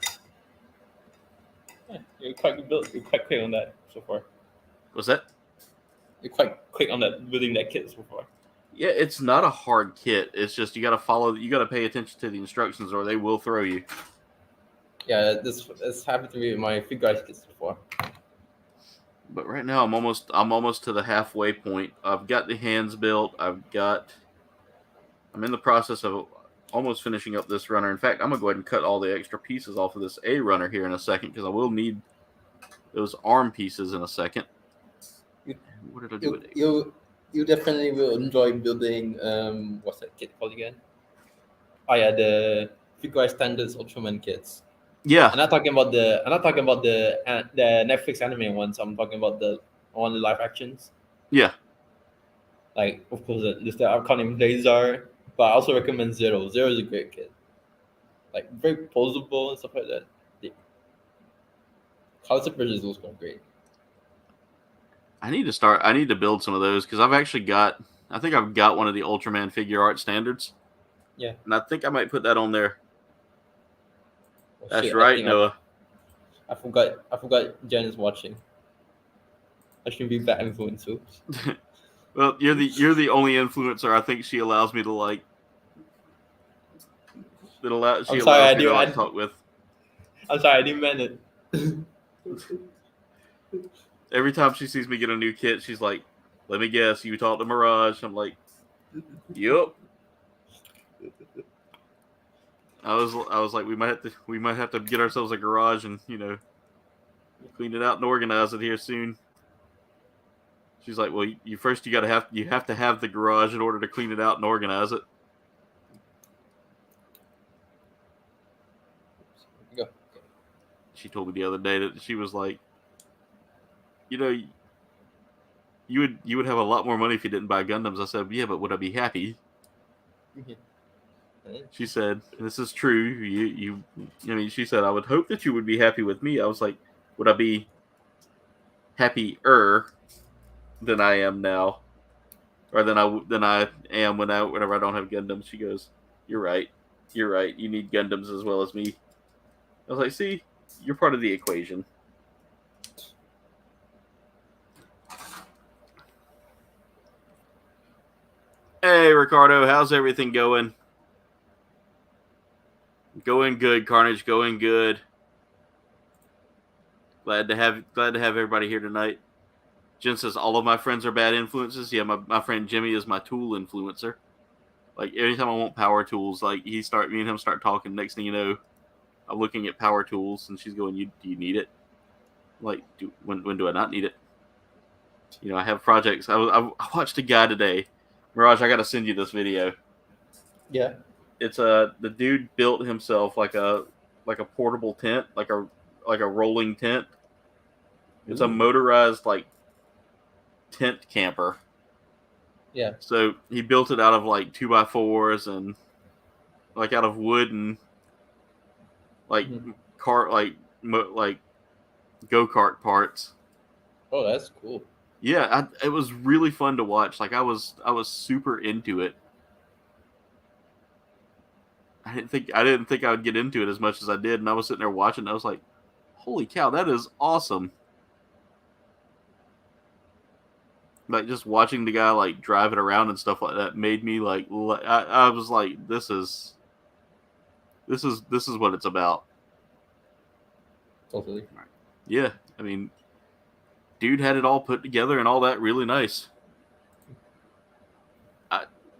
Yeah, you're quite quick on that so far.
What's that?
You're quite quick on that building that kit so far.
Yeah, it's not a hard kit. It's just you got to pay attention to the instructions or they will throw you.
Yeah, this happened to me with my Figure-rise kits before.
But right now I'm almost to the halfway point. I've got the hands built. I'm in the process of almost finishing up this runner. In fact, I'm gonna go ahead and cut all the extra pieces off of this A runner here in a second because I will need those arm pieces in a second. What did I do with it?
You definitely will enjoy building what's that kit called again? Oh yeah, the Figure-rise Standards Ultraman kits.
Yeah.
I'm not talking about the Netflix anime ones. I'm talking about the live actions.
Yeah.
Like of course there's the upcoming Blazar, but I also recommend Zero. Zero is a great kit. Like very posable and stuff like that. The color separation is quite great.
I need to build some of those because I think I've got one of the Ultraman figure art standards.
Yeah.
And I think I might put that on there.
Oh,
That's
shit,
right, Noah.
I forgot Jen is watching. I shouldn't be bad influencer.
Well, you're the only influencer I think she allows me to like. Allows me to talk with.
I'm sorry, I didn't mean it.
Every time she sees me get a new kit, she's like, "Let me guess, you talked to Mirage." I'm like, "Yup." I was like, we might have to get ourselves a garage and clean it out and organize it here soon. She's like, well, you have to have the garage in order to clean it out and organize it.
Go.
She told me the other day that she was like, you would have a lot more money if you didn't buy Gundams. I said, yeah, but would I be happy? She said, this is true. She said, I would hope that you would be happy with me. I was like, would I be happier than I am now? Or than I am whenever I don't have Gundams? She goes, you're right. You need Gundams as well as me. I was like, see, you're part of the equation. Hey, Ricardo, how's everything going? Going good, Carnage. Going good. Glad to have everybody here tonight. Jen says all of my friends are bad influences. Yeah, my friend Jimmy is my tool influencer. Like anytime I want power tools, like me and him start talking. Next thing you know, I'm looking at power tools, and she's going, "Do you need it? Like, when do I not need it? I have projects. I watched a guy today. Mirage, I got to send you this video.
Yeah.
it's a the dude built himself like a portable tent, like a rolling tent. It's a
Ooh.
motorized like tent camper.
Yeah.
So he built it out of like 2x4s and like out of wood and like
Mhm.
cart like go kart parts.
Oh, that's cool.
Yeah, it was really fun to watch. Like I was super into it. I didn't think I would get into it as much as I did, and I was sitting there watching. And I was like, "Holy cow, that is awesome!" Like just watching the guy like drive it around and stuff like that made me like I was like, this is what it's about.
Totally.
Yeah, I mean, dude had it all put together and all that really nice.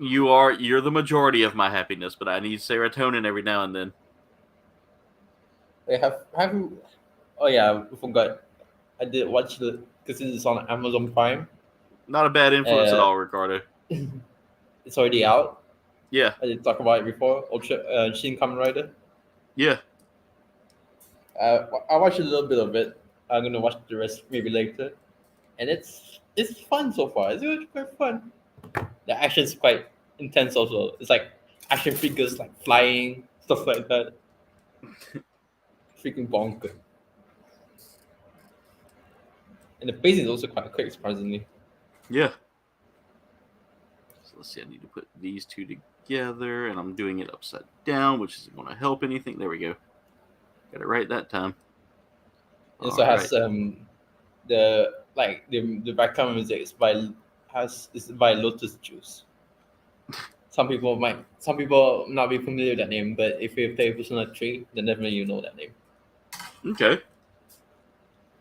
You're the majority of my happiness, but I need serotonin every now and then.
They have you? Oh yeah, I forgot. I did watch the because it's on Amazon Prime.
Not a bad influence at
Uh,
all, Ricardo.
it's already out.
Yeah,
I did talk about it before. Shin Kamen Rider.
yeah.
I watched a little bit of it. I'm gonna watch the rest maybe later, and it's fun so far. It's really quite fun. The action's quite intense also. It's like action figures like flying stuff like that. Freaking bonkers. And the pacing is also quite quick, surprisingly.
Yeah. So let's see, I need to put these two together, and I'm doing it upside down, which isn't going to help anything. There we go. Got it right that time.
It also has the background music is by Lotus Juice. Some people not be familiar with that name, but if you play Persona 3, then definitely you know that name.
Okay.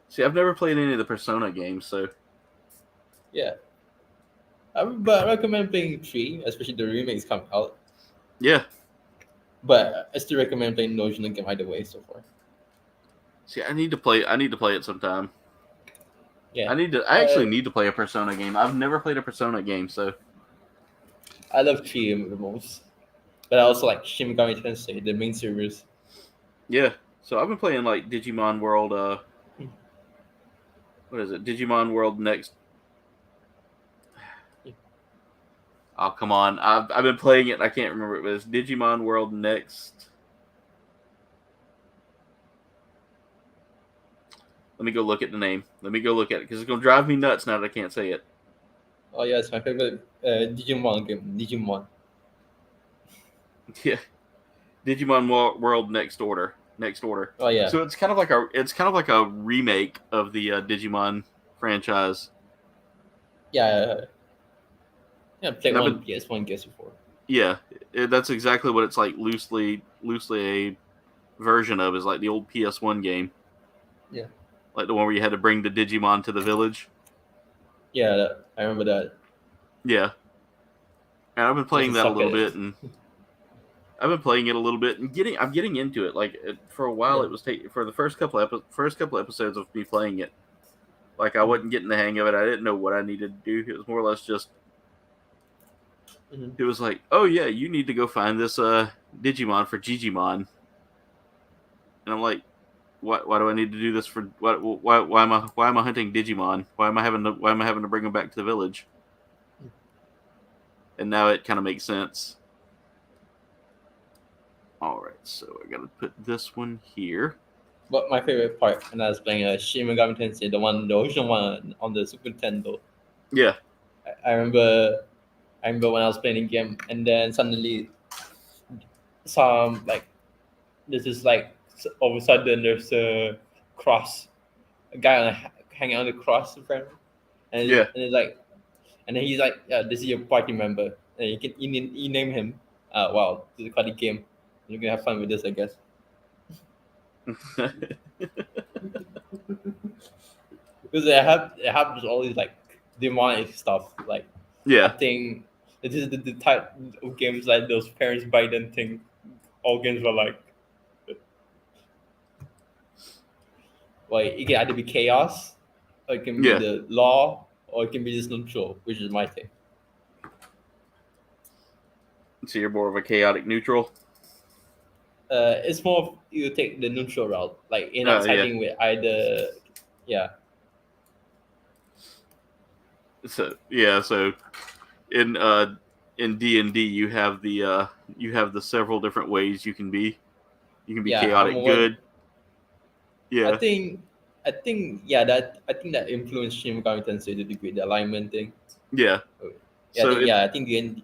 See, I've never played any of the Persona games, so
Yeah. But I recommend playing 3, especially the remakes come out.
yeah.
But I still recommend playing the original game either way so far.
See, I need to play it sometime.
Yeah.
I actually need to play a Persona game. I've never played a Persona game, so
I love 3 the most. But I also like Shin Megami Tensei, the main series.
yeah. So I've been playing like Digimon World. What is it? Digimon World Next. Oh come on! I've been playing it. And I can't remember it was Digimon World Next. Let me go look at the name. Let me go look at it because it's gonna drive me nuts now that I can't say it.
Oh yeah, it's my favorite Digimon game. Digimon.
Yeah, Digimon World Next Order. Next Order.
Oh yeah.
So it's kind of like a remake of the Digimon franchise.
Yeah. Yeah, played
And I've
one
been-
PS1 PS4.
Yeah, that's exactly what it's like. Loosely a version of is like the old PS1 game.
Yeah.
Like the one where you had to bring the Digimon to the village.
Yeah, I remember that.
Yeah. And I've been playing
Just
that a
suck
little
at it.
bit, and I've been playing it a little bit, and I'm getting into it. Like for a while,
Yeah.
it was for the first couple episodes of me playing it. Like I wasn't getting the hang of it. I didn't know what I needed to do. It was more or less just.
Mhm.
It was like, oh yeah, you need to go find this Digimon for Gigimon, and I'm like, why do I need to do this for why am I hunting Digimon? Why am I having to bring them back to the village? And now it kind of makes sense. All right, so I gotta put this one here.
But my favorite part when I was playing Shin Megami Tensei, the original one on the Super Nintendo.
Yeah,
I remember when I was playing the game, and then suddenly some like this is like all of a sudden there's a cross, a guy hanging on the cross in front of him, and
Yeah.
and it's like, and then he's like, yeah, this is your party member, and you name him. Wow, this is quite a game. You're gonna have fun with this, I guess. Because they have just all these like demonic stuff. Like I
yeah,
think this is the type of games like those parents Biden think all games are like. Like it can either be chaos, or it can be
Yeah.
the law, or it can be just neutral, which is my thing.
So you're more of a chaotic neutral.
It's more of you take the neutral route, like you're not
Yeah.
siding with either. Yeah,
So yeah. So in D&D, you have the several different ways you can be. You can be
yeah. I'm
chaotic
one.
good. Yeah.
I think yeah that I think that influenced Shin Megami Tensei to a degree, the alignment thing.
Yeah.
Yeah,
So it,
I think D&D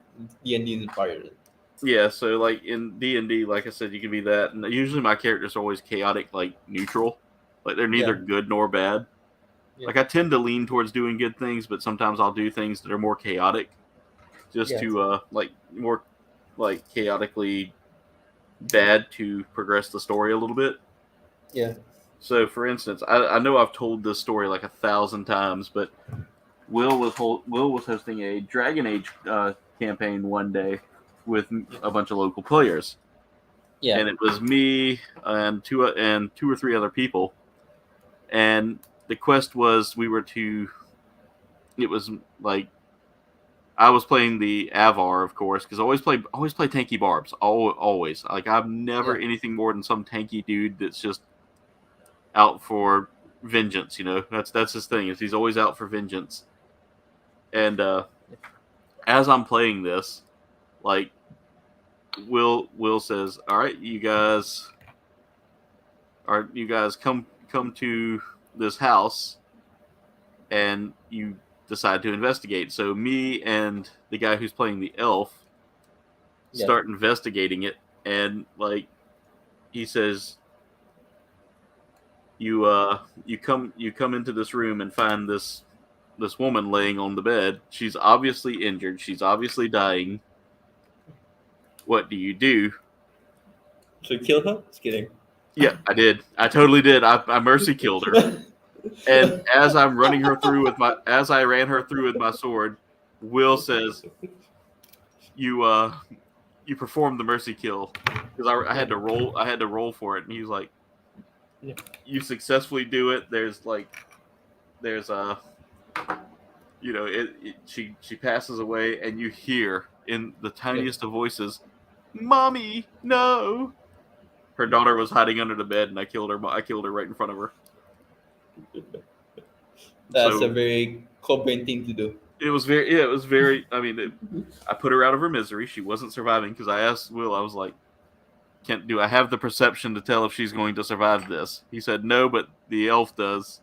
inspired it.
yeah. So like in D&D, like I said, you can be that. And usually my characters are always chaotic, like neutral. Like they're neither
Yeah,
good nor bad.
yeah,
Like I tend to lean towards doing good things, but sometimes I'll do things that are more chaotic, just
yeah,
to like more like chaotically bad to progress the story a little bit.
yeah,
So, for instance, I know I've told this story like 1,000 times, but Will was hosting a Dragon Age campaign one day with a bunch of local players,
yeah,
and it was me and two or three other people, and the quest was we were to. It was like I was playing the Avar, of course, because I always play tanky barbs. Always. Like I'm never
yeah,
anything more than some tanky dude that's just out for vengeance. You know, that's his thing. Is he's always out for vengeance. And as I'm playing this, like Will says, "All right, you guys come to this house, and you decide to investigate." So me and the guy who's playing the elf
yeah,
start investigating it, and like he says, you come into this room and find this woman laying on the bed. She's obviously injured. She's obviously dying. What do you do?
So you kill her? Just kidding.
Yeah, I did. I totally did. I mercy killed her. And as I'm running her through as I ran her through with my sword, Will says, you performed the mercy kill, because I had to roll for it, and he was like,
Yeah.
you successfully do it. There's she passes away, and you hear in the tiniest of voices, "Mommy, no!" Her daughter was hiding under the bed, and I killed her. I killed her right in front of her.
That's a
So
very Cobain thing to do.
it was very, yeah, it was very. I mean, I put her out of her misery. She wasn't surviving, because I asked Will. I was like, do I have the perception to tell if she's going to survive this?" He said no, but the elf does,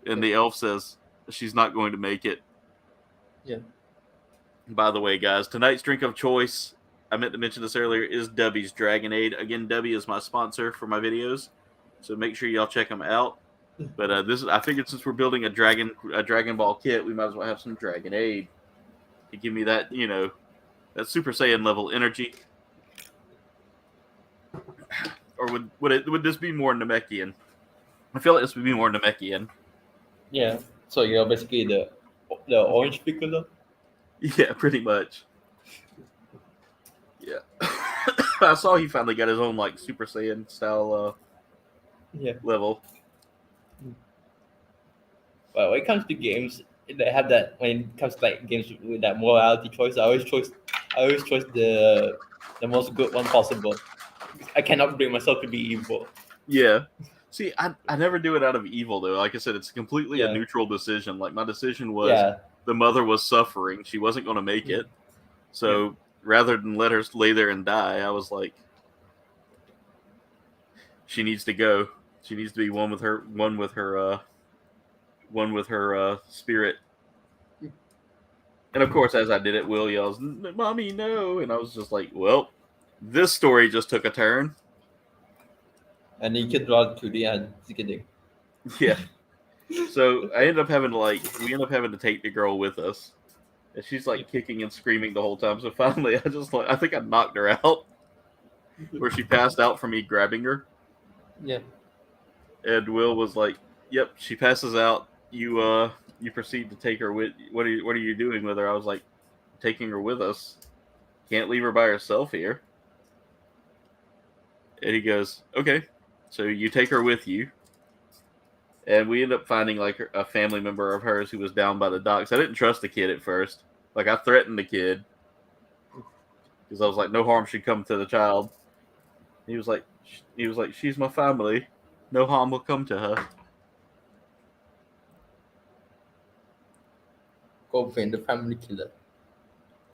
and the elf says she's not going to make it.
Yeah.
By the way, guys, tonight's drink of choice, I meant to mention this earlier, is Dubby's Dragonade. Again, Dubby is my sponsor for my videos, so make sure y'all check them out. But I figured since we're building a Dragon Ball kit, we might as well have some Dragonade to give me that, that Super Saiyan level energy. Or would this be more Namekian? I feel like this would be more Namekian.
Yeah. So you're basically the orange Piccolo.
Yeah, pretty much. Yeah. I saw he finally got his own like Super Saiyan style
Yeah.
level.
But when it comes to games, they have that. When it comes to like games with that morality choice, I always choose the most good one possible. I cannot bring myself to be evil.
Yeah. See, I never do it out of evil though. Like I said, it's completely a
Yeah.
neutral decision. Like my decision was
Yeah.
the mother was suffering; she wasn't going to make it. So rather than let her lay there and die, I was like, she needs to go. She needs to be one with her spirit. And of course, as I did it, Will yells, "Mommy, no!" And I was just like, well, this story just took a turn.
And you can draw to the end. Just kidding.
Yeah. So we end up having to take the girl with us. And she's like kicking and screaming the whole time. So finally, I think I knocked her out, where she passed out from me grabbing her.
Yeah.
And Will was like, "Yep, she passes out. You proceed to take her with. What are you doing with her?" I was like, "Taking her with us. Can't leave her by herself here." And he goes, "Okay, so you take her with you." And we end up finding like a family member of hers who was down by the docks. I didn't trust the kid at first. Like I threatened the kid because I was like, no harm should come to the child. He was like, she's my family. No harm will come to her.
Go find the family killer.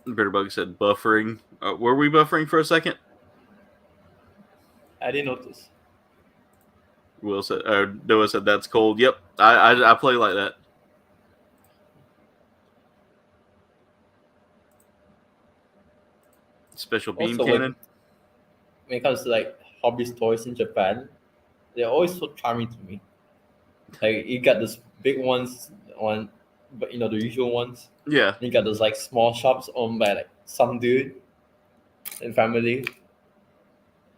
Bitterbug said buffering. Were we buffering for a second?
I didn't notice.
Will said, Noah said that's cold. Yep, I play like that. Special beam
Also,
cannon.
When it comes to like hobby stores in Japan, they're always so charming to me. Like you got those big ones on, but the usual ones.
Yeah,
You got those like small shops owned by like some dude and family.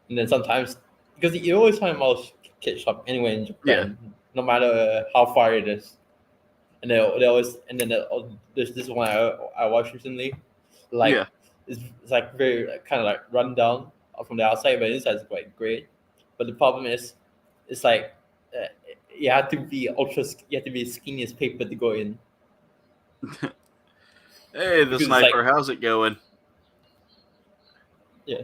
And then sometimes, because you always find a small kid shop anywhere in Japan, no matter how far it is. And they always, and then there's this one I watched recently, like
yeah.
it's like very kind of like run down from the outside, but inside is quite great. But the problem is, it's like you have to be skinny as paper to go in.
Hey, the
Because it's
sniper,
like-
how's it going?
Yeah.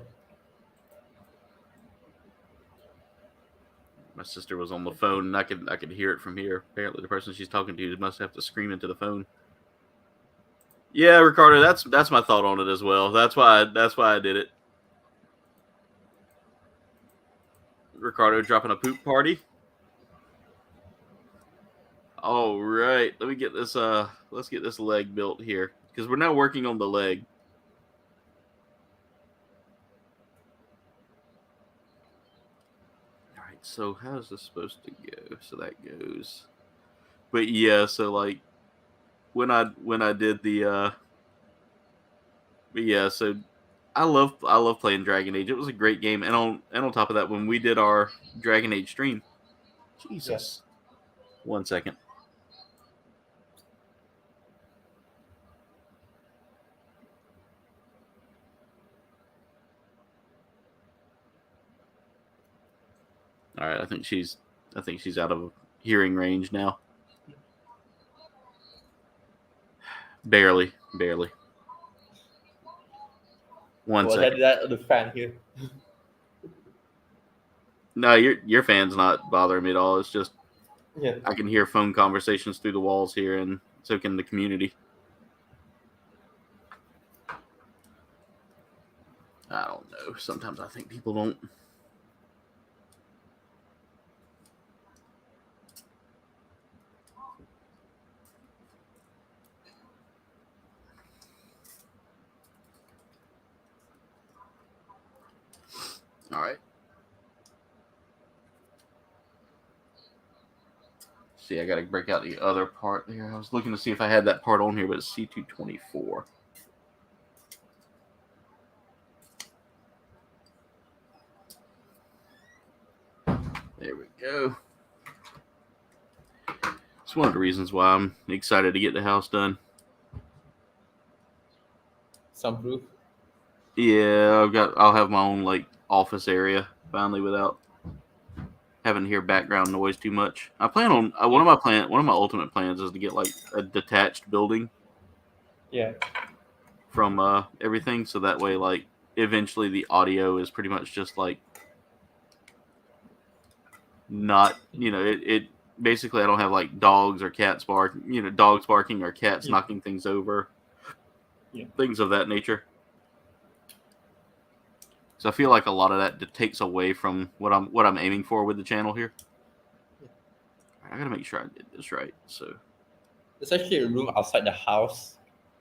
My sister was on the phone, and I could hear it from here. Apparently, the person she's talking to must have to scream into the phone. Yeah, Ricardo, that's my thought on it as well. That's why I did it. Ricardo dropping a poop party. All right, let me get this. Let's get this leg built here because we're now working on the leg. All right, so how's this supposed to go? So that goes. But yeah, so like when I did the. But yeah, so I love playing Dragon Age. It was a great game, and on top of that, when we did our Dragon Age stream, Jesus, 1 second. All right, I think she's out of hearing range now. Barely. 1 second.
That the fan here.
No, your fan's not bothering me at all. It's just
Yeah.
I can hear phone conversations through the walls here, and so can the community. I don't know. Sometimes I think people don't. All right. See, I got to break out the other part there. I was looking to see if I had that part on here, but it's C224. There we go. It's one of the reasons why I'm excited to get the house done.
Soundproof.
Yeah, I'll have my own like office area finally without having to hear background noise too much. I plan on one of my ultimate plans is to get like a detached building.
Yeah.
From everything, so that way like eventually the audio is pretty much just like not, it basically I don't have like dogs or cats dogs barking or cats knocking things over.
Yeah.
Things of that nature. So I feel like a lot of that takes away from what I'm aiming for with the channel here. I gotta make sure I did this right. So
There's actually a room outside the house.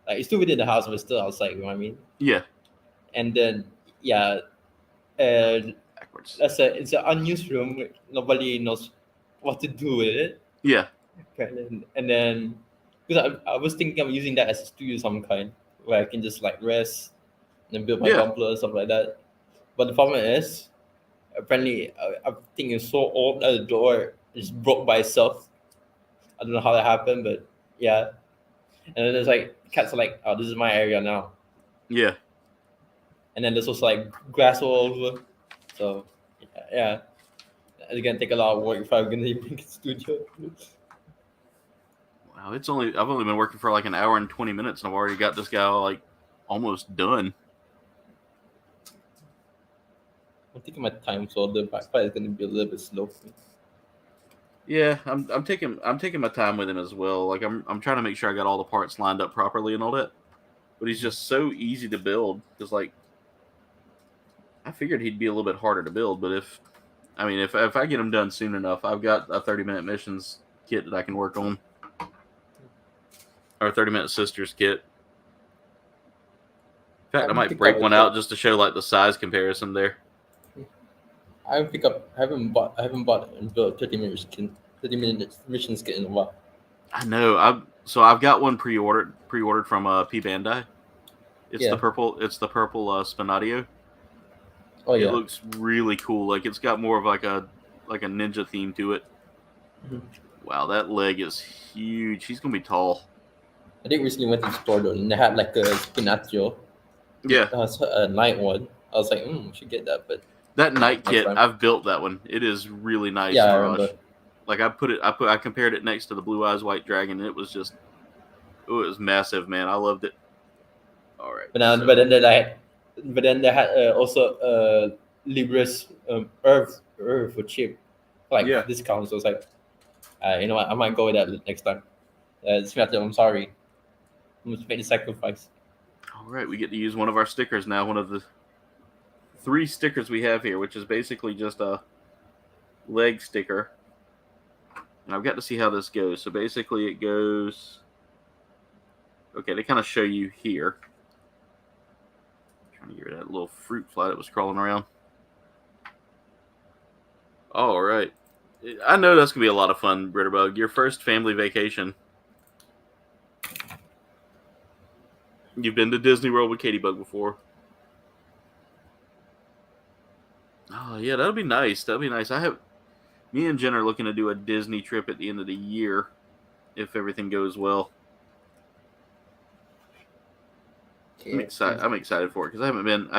Like it's still within the house, but it's still outside. You know what I mean?
yeah,
And then
backwards.
it's an unused room. Nobody knows what to do with it.
Yeah,
And then because I was thinking of using that as a studio of some kind, where I can just like rest and build my
Yeah.
Gunpla and stuff like that. But the problem is, apparently, I think it's so old that the door just broke by itself. I don't know how that happened, but yeah. And then there's like cats are like, oh, this is my area now.
yeah.
And then there's also like grass all over. So yeah, it's gonna take a lot of work if I'm gonna make a studio.
Wow, I've only been working for like an hour and 20 minutes, and I've already got this guy like almost done.
I'm taking my time, so the fight is gonna be a little bit slow for me.
Yeah, I'm taking my time with him as well. Like I'm trying to make sure I got all the parts lined up properly and all that. But he's just so easy to build because like I figured he'd be a little bit harder to build, but if I get him done soon enough, I've got a 30-minute missions kit that I can work on, or a 30-minute sisters kit. In fact, I might break one out just to show like the size comparison there.
I haven't bought and built 30-minute mission kit in a while.
I know. I've got one pre-ordered from P Bandai. It's the purple Spinadio.
Oh yeah.
It looks really cool. Like it's got more of like a ninja theme to it.
Mm-hmm.
Wow, that leg is huge. He's gonna be tall.
I think recently went to the store though, and they had like a Spinaccio.
Yeah.
A night one. I was like, we should get that, but
that night kit, I've built that one. It is really nice.
Yeah, I remember.
Like I compared it next to the Blue Eyes White Dragon, and it was massive, man. I loved it. All right.
But then they had also Libris Earth for cheap, like discounts. So I was like, you know what, I might go with that next time. I'm sorry. I must make the sacrifice.
All right, we get to use one of our stickers now. One of the 3 stickers we have here, which is basically just a leg sticker. And I've got to see how this goes. So basically it goes... Okay, they kind of show you here. I'm trying to get rid of that little fruit fly that was crawling around. All right. I know that's going to be a lot of fun, Britterbug. Your first family vacation. You've been to Disney World with Katybug before. Oh, yeah, that'll be nice. That'll be nice. Me and Jen are looking to do a Disney trip at the end of the year, if everything goes well. I'm excited for it because I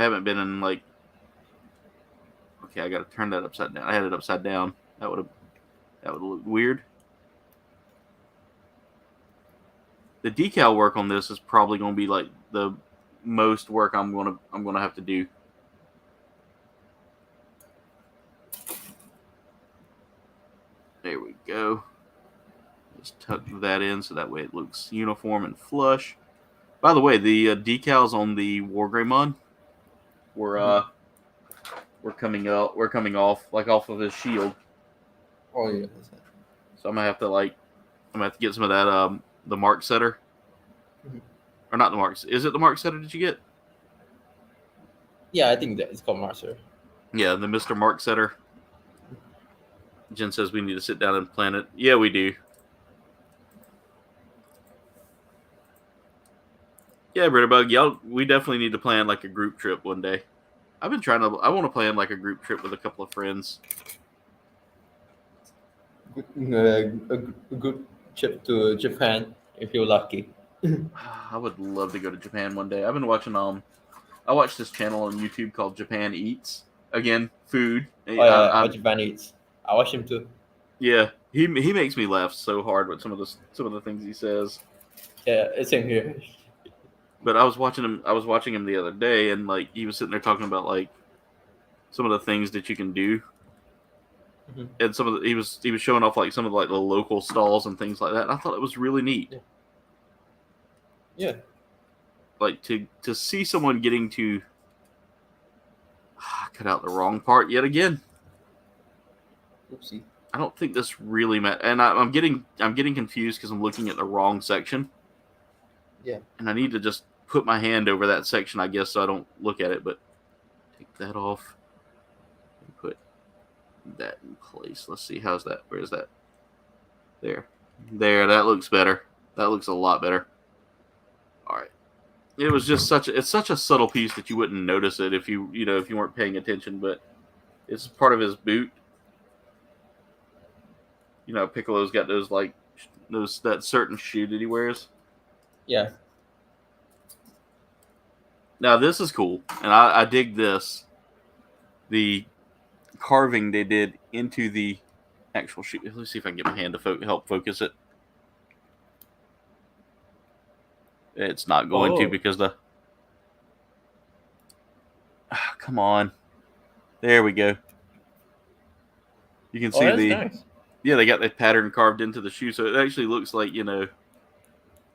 haven't been in like. Okay, I got to turn that upside down. I had it upside down. That would look weird. The decal work on this is probably going to be like the most work I'm gonna have to do. There we go. Just tuck that in so that way it looks uniform and flush. By the way, the decals on the Wargreymon were coming out. We're coming off of his shield.
Oh yeah.
So I'm gonna have to get some of that the Mark Setter. Mm-hmm. Or not the Mark. Is it the Mark Setter? Did you get?
Yeah, I think that it's called Mark Setter.
Yeah, the Mr. Mark Setter. Jen says we need to sit down and plan it. Yeah, we do. Yeah, Britterbug, we definitely need to plan like a group trip one day. I want to plan like a group trip with a couple of friends.
A good trip to Japan if you're lucky.
I would love to go to Japan one day. I've been watching I watched this channel on YouTube called Japan Eats. Again, food.
Oh yeah, Japan Eats. I watch him too.
Yeah, he makes me laugh so hard with some of the things he says.
Yeah, it's same here.
But I was watching him the other day, and like he was sitting there talking about like some of the things that you can do, and he was showing off like some of like the local stalls and things like that. And I thought it was really neat.
Yeah.
Like to see someone getting to cut out the wrong part yet again.
Oopsie.
I don't think this really matters, and I'm getting confused because I'm looking at the wrong section.
Yeah.
And I need to just put my hand over that section, I guess, so I don't look at it. But take that off and put that in place. Let's see, how's that? Where is that? There. That looks better. That looks a lot better. All right. It was just such a subtle piece that you wouldn't notice it if you weren't paying attention. But it's part of his boot. You know, Piccolo's got that certain shoe that he wears.
Yeah.
Now this is cool, and I dig this. The carving they did into the actual shoe. Let's see if I can get my hand to help focus it. It's not going to because come on. There we go. You can
Oh,
see
that's nice.
they got the pattern carved into the shoe, so it actually looks like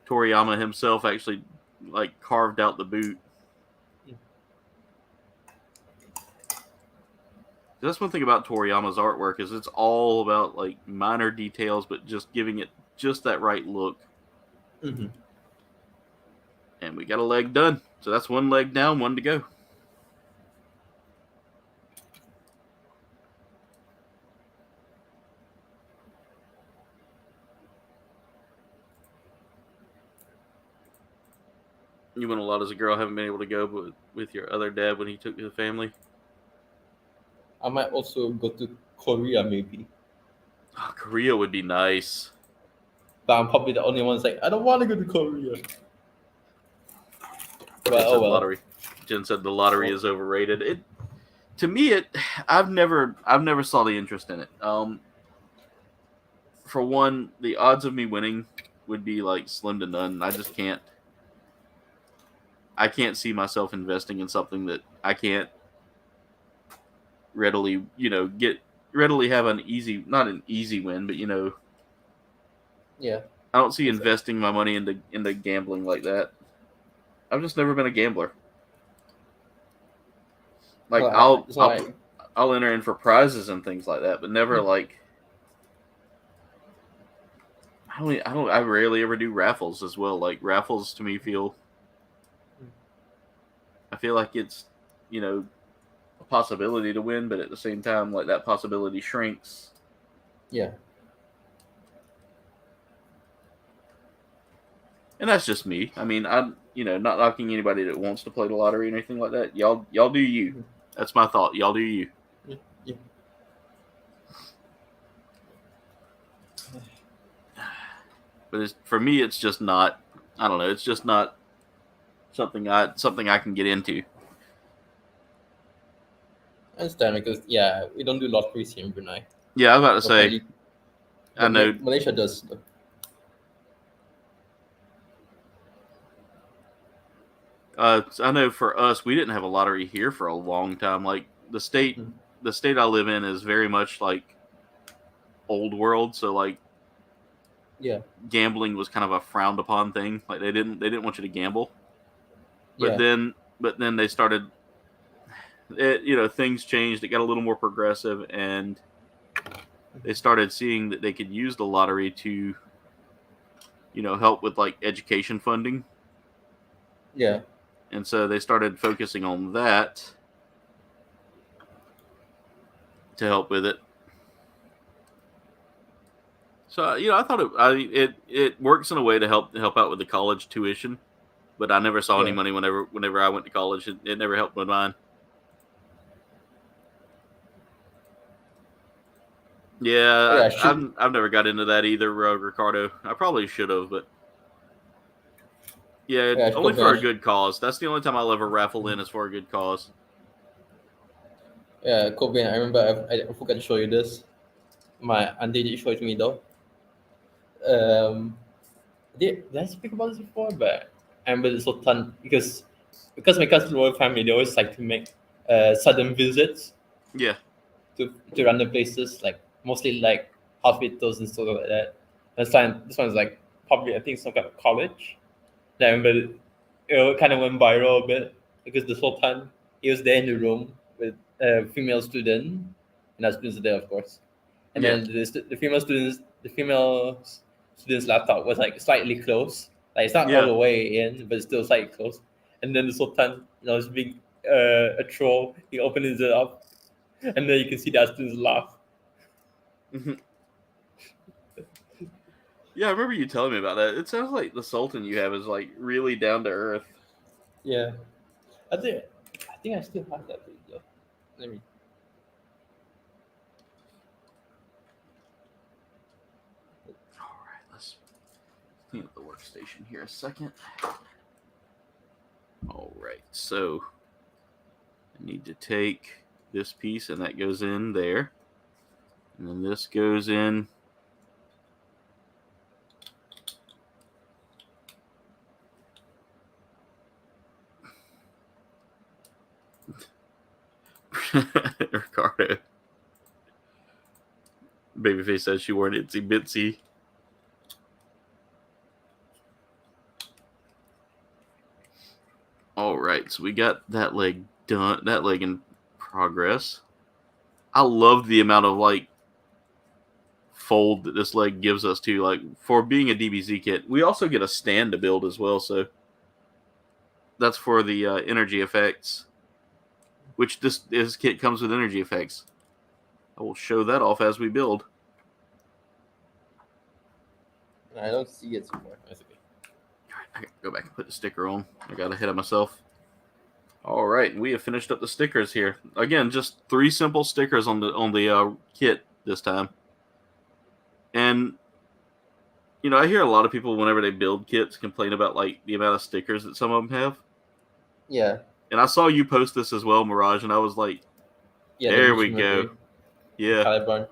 Toriyama himself actually like carved out the boot. That's one thing about Toriyama's artwork is it's all about like minor details, but just giving it just that right look.
Mm-hmm.
And we got a leg done, so that's one leg down, one to go. You went a lot as a girl, haven't been able to go, but with your other dad when he took the family.
I might also go to Korea maybe,
Oh, Korea would be nice.
but I'm probably the only one that's like, I don't want to go to Korea. But
Jen
oh
said
well.
lottery. Jen said the lottery is overrated. I've never saw the interest in it. For one, the odds of me winning would be like slim to none. I can't see myself investing in something that I can't readily, readily have not an easy win, but
Yeah.
I don't see investing my money into gambling like that. I've just never been a gambler. Like I'll enter in for prizes and things like that, but never like I rarely ever do raffles as well. Like raffles to me I feel like it's, a possibility to win, but at the same time, like that possibility shrinks.
Yeah.
And that's just me. I mean, I'm, not knocking anybody that wants to play the lottery or anything like that. Y'all do you. That's my thought. Y'all do you.
Yeah.
But for me, it's just not. I don't know. It's just not something I can get into.
I understand because we don't do lotteries here in Brunei.
Yeah, I was about to say. I know
Malaysia does.
I know for us, we didn't have a lottery here for a long time. Like the state I live in is very much like old world. So like, gambling was kind of a frowned upon thing. Like they didn't want you to gamble. But then they started. Things changed. It got a little more progressive, and they started seeing that they could use the lottery to, help with like education funding.
Yeah.
And so they started focusing on that to help with it. So I thought it works in a way to help out with the college tuition, but I never saw any money whenever I went to college. It never helped with mine. Yeah, I've never got into that either, Ricardo. I probably should have, but only for a good cause. That's the only time I'll ever raffle in is for a good cause.
Yeah, Cobain. I remember I forgot to show you this. My auntie did show it to me though. Did I speak about this before? But I remember the Sultan because my cousin royal family, they always like to make sudden visits.
Yeah.
To random places, like mostly like hospitals and stuff like that. This one's like probably I think some kind of college. And I remember it kind of went viral a bit because the Sultan, he was there in the room with a female student, and our students are there of course. And then the female student's laptop was like slightly closed. Like it's not all the way in, but it's still slightly closed. And then the Sultan, was being a troll. He opens it up, and then you can see that students laugh.
Mm-hmm. Yeah, I remember you telling me about that. It sounds like the Sultan you have is like really down to earth.
Yeah, I think I still have that video. Let me.
All right, let's clean up the workstation here a second. All right, so I need to take this piece, and that goes in there, and then this goes in. Babyface says she wore an itsy bitsy. All right, so we got that leg done. That leg in progress. I love the amount of like fold that this leg gives us too. Like for being a DBZ kit, we also get a stand to build as well. So that's for the energy effects, which this kit comes with energy effects. I will show that off as we build.
I don't see it so far. That's okay.
All right, I gotta go back and put the sticker on. I got ahead of myself. All right, we have finished up the stickers here. Again, just 3 simple stickers on the kit this time. And you know, I hear a lot of people whenever they build kits complain about like the amount of stickers that some of them have.
Yeah.
And I saw you post this as well, Mirage, and I was like,
Yeah.
there we go. Yeah.
Caliburn.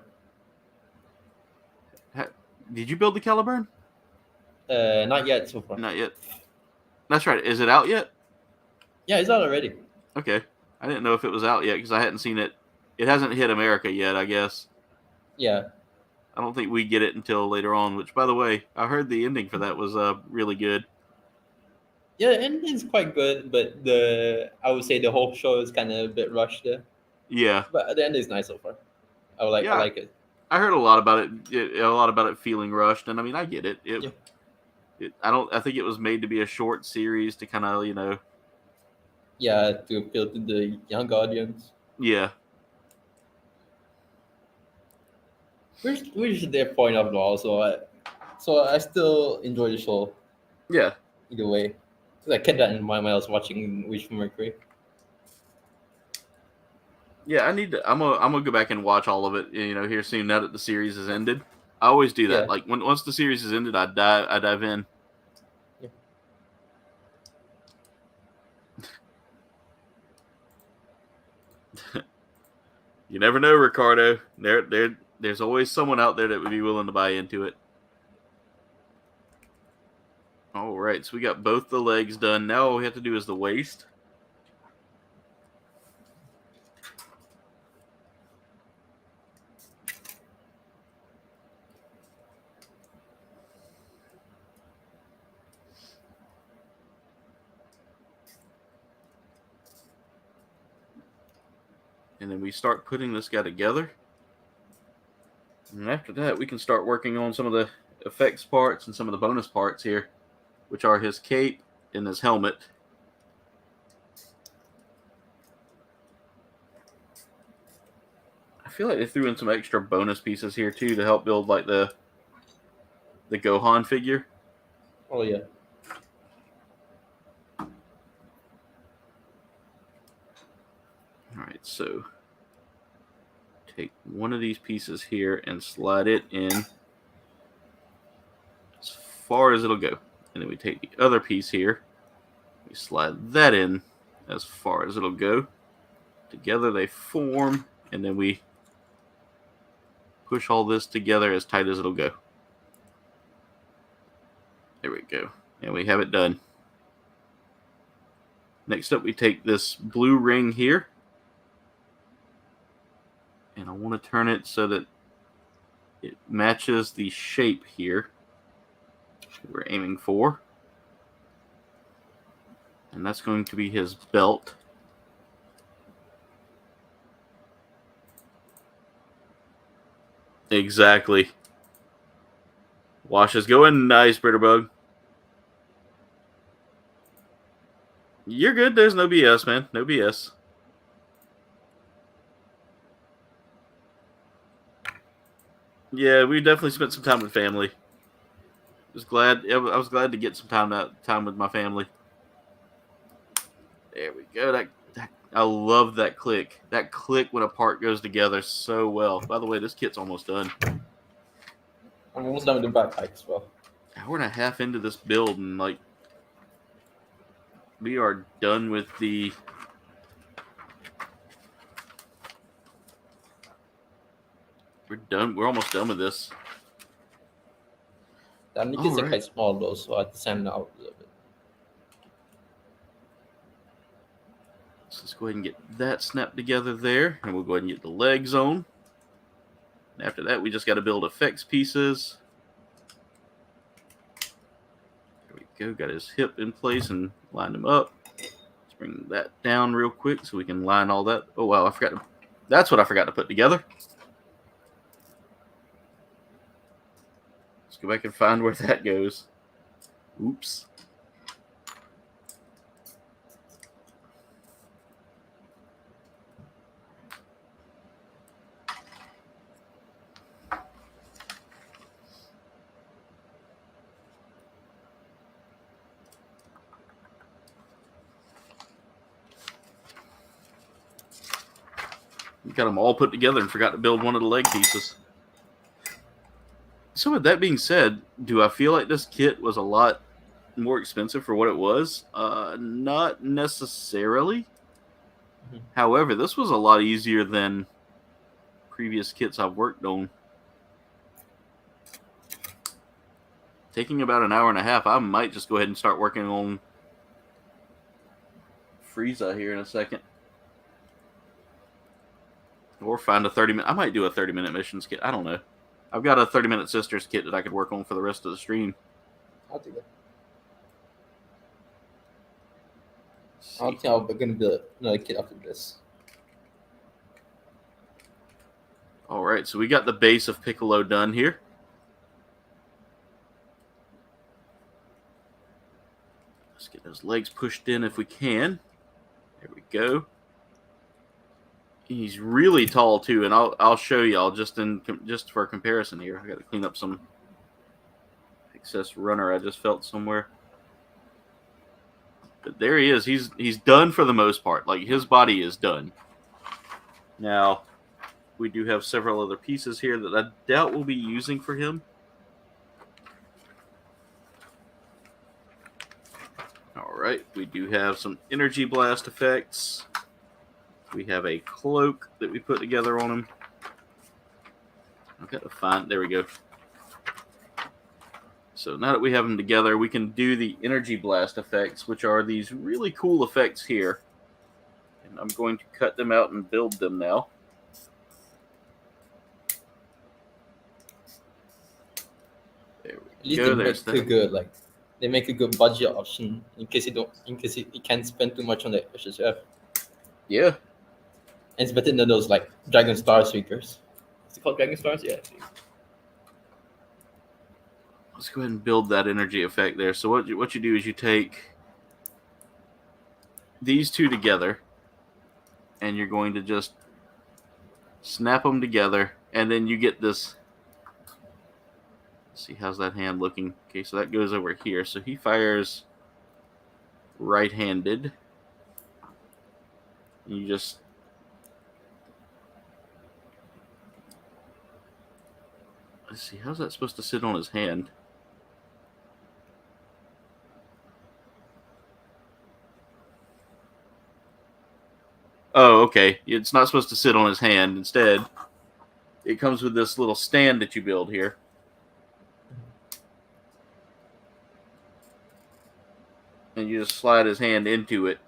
Did you build the Caliburn?
Not yet so far.
Not yet. That's right. Is it out yet?
Yeah, it's out already.
Okay. I didn't know if it was out yet because I hadn't seen it. It hasn't hit America yet, I guess.
Yeah.
I don't think we get it until later on, which, by the way, I heard the ending for that was really good.
Yeah, the ending's quite good, but I would say the whole show is kind of a bit rushed there.
Yeah.
But the ending is nice so far. I like it.
I heard a lot about it feeling rushed, and I mean, I get it. I think it was made to be a short series to kind of, you know.
Yeah, to appeal to the young audience.
Yeah.
Which is their point of it all, so I still enjoy the show.
Yeah.
Either way. I kept that in mind when I was watching Wish for Mercury.
Yeah, I'm gonna go back and watch all of it, you know, here soon now that the series has ended. I always do that.
Yeah.
Like once the series is ended, I dive in.
Yeah.
You never know, Ricardo. There's always someone out there that would be willing to buy into it. All right, so we got both the legs done. Now all we have to do is the waist. And then we start putting this guy together. And after that, we can start working on some of the effects parts and some of the bonus parts here, which are his cape and his helmet. I feel like they threw in some extra bonus pieces here too to help build like the Gohan figure.
Oh yeah.
All right, so take one of these pieces here and slide it in as far as it'll go. And then we take the other piece here, we slide that in as far as it'll go. Together they form, and then we push all this together as tight as it'll go. There we go. And we have it done. Next up, we take this blue ring here. And I want to turn it so that it matches the shape here we're aiming for. And that's going to be his belt. Exactly. Wash is going nice, Bitterbug. You're good. There's no BS, man. No BS. Yeah, we definitely spent some time with family. I was glad to get some time with my family. There we go. I love that click. That click when a part goes together so well. By the way, this kit's almost done.
I'm almost done with the backpack as well.
Hour and a half into this build, and like we are done with the. We're done. We're almost done with this.
The knickers are quite small though, so I have to sand it out a little bit.
So let's go ahead and get that snapped together there, and we'll go ahead and get the legs on. And after that, we just got to build effects pieces. There we go. Got his hip in place and lined him up. Let's bring that down real quick so we can line all that. Oh, wow. I forgot. That's what I forgot to put together. Let's go back and find where that goes. Oops. We got them all put together and forgot to build one of the leg pieces. So with that being said, do I feel like this kit was a lot more expensive for what it was? Not necessarily. However, this was a lot easier than previous kits I've worked on. Taking about an hour and a half, I might just go ahead and start working on Frieza here in a second. Or find a 30-minute... I might do a 30-minute missions kit. I don't know. I've got a 30-minute Sisters kit that I could work on for the rest of the stream.
I'll do that. I don't think I'm going to build another kit after this.
Alright, so we got the base of Piccolo done here. Let's get those legs pushed in if we can. There we go. He's really tall too, and I'll show y'all just for comparison here. I got to clean up some excess runner I just felt somewhere. But there he is. He's done for the most part. Like, his body is done. Now, we do have several other pieces here that I doubt we'll be using for him. All right, we do have some energy blast effects. We have a cloak that we put together on him. I've got to find... There we go. So now that we have them together, we can do the energy blast effects, which are these really cool effects here. And I'm going to cut them out and build them now. There we go. There's that.
Good, like they make a good budget option in case you can't spend too much on the HSF.
Yeah.
And it's better than those like Dragon Star Seekers. Is it called Dragon Stars? Yeah.
Let's go ahead and build that energy effect there. So what you do is you take these two together, and you're going to just snap them together, and then you get this. Let's see, how's that hand looking? Okay, so that goes over here. So he fires right-handed. You just let's see, how's that supposed to sit on his hand? Oh, okay. It's not supposed to sit on his hand. Instead, it comes with this little stand that you build here. And you just slide his hand into it.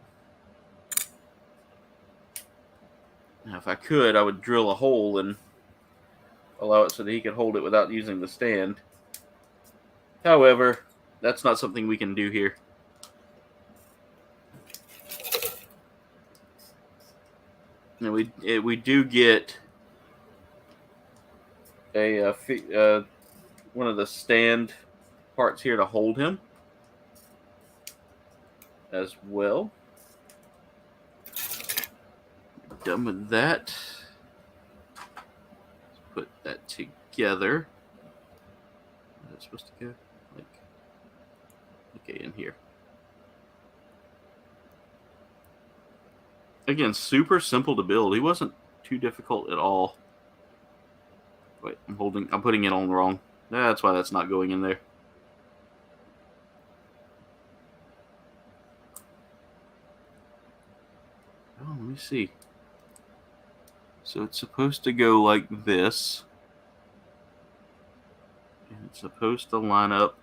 Now, if I could, I would drill a hole and allow it so that he could hold it without using the stand. However, that's not something we can do here. Now we do get a one of the stand parts here to hold him as well. Done with that. Let's put that together. Is that supposed to go? Like, okay, in here. Again, super simple to build. He wasn't too difficult at all. Wait, I'm putting it on wrong. That's why that's not going in there. Oh, let me see. So it's supposed to go like this. And it's supposed to line up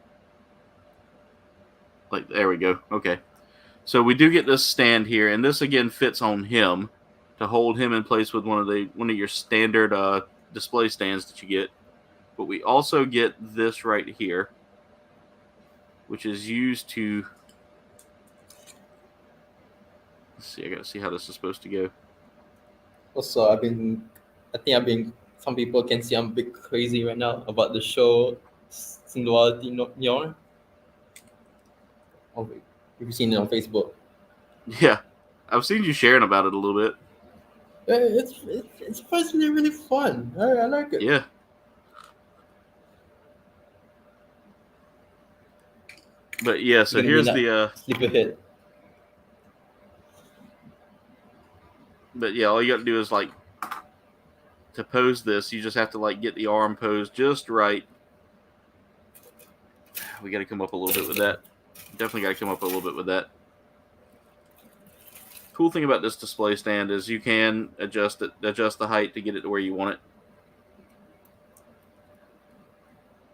like, there we go. Okay. So we do get this stand here, and this again fits on him to hold him in place with one of your standard display stands that you get, but we also get this right here, which is used to. Let's see, I gotta see how this is supposed to go.
Also, some people can see I'm a bit crazy right now about the show Sinduality Neon. If you've seen it on Facebook.
Yeah, I've seen you sharing about it a little bit.
It's personally really fun. I like it.
Yeah. But yeah, so here's the
sleep ahead.
But yeah, all you got to do is like to pose this, you just have to like get the arm posed just right. We got to come up a little bit with that. Definitely got to come up a little bit with that. Cool thing about this display stand is you can adjust the height to get it to where you want it.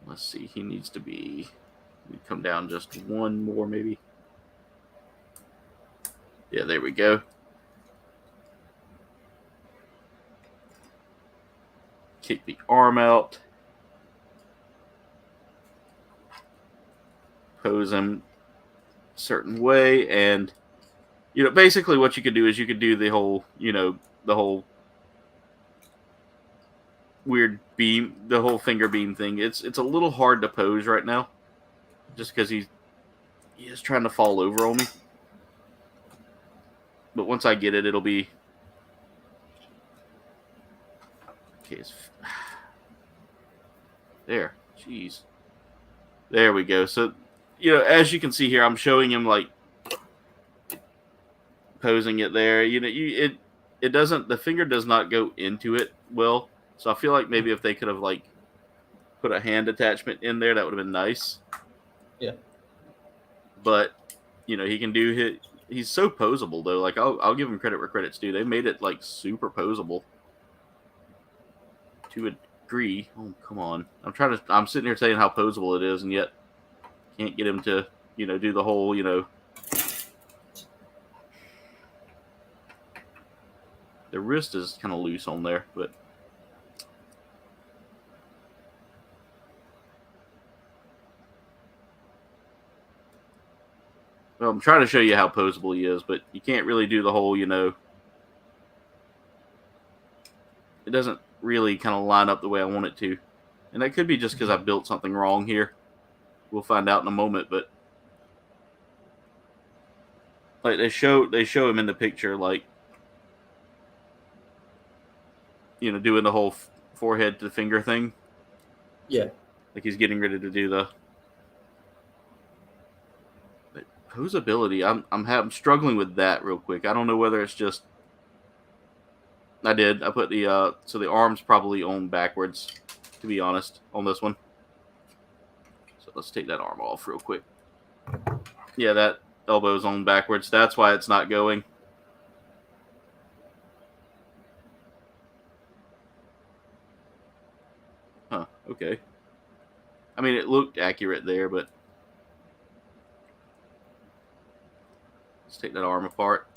Let's see, he needs to be. We come down just one more, maybe. Yeah, there we go. Kick the arm out. Pose him a certain way, and basically what you could do is you could do the whole, the whole weird beam, the whole finger beam thing. It's a little hard to pose right now, just because he is trying to fall over on me. But once I get it, it'll be okay. There, jeez, there we go. So, as you can see here, I'm showing him like posing it there. It doesn't. The finger does not go into it well. So I feel like maybe if they could have like put a hand attachment in there, that would have been nice.
Yeah.
But he can do it. He's so posable though. Like I'll give him credit where credit's due. They made it like super posable to a degree. Oh come on! I'm sitting here saying how posable it is, and yet can't get him to do the whole The wrist is kind of loose on there, but. Well, I'm trying to show you how posable he is, but you can't really do the whole, it doesn't really kind of line up the way I want it to. And that could be just because I built something wrong here. We'll find out in a moment, but like they show him in the picture, like, doing the whole forehead to finger thing.
Yeah.
Like he's getting ready to do the posability. I'm struggling with that real quick. I don't know whether it's just I put the so the arm's probably on backwards, to be honest, on this one. So let's take that arm off real quick. Yeah, that elbow's on backwards. That's why it's not going. Huh, okay. I mean, it looked accurate there, but let's take that arm apart.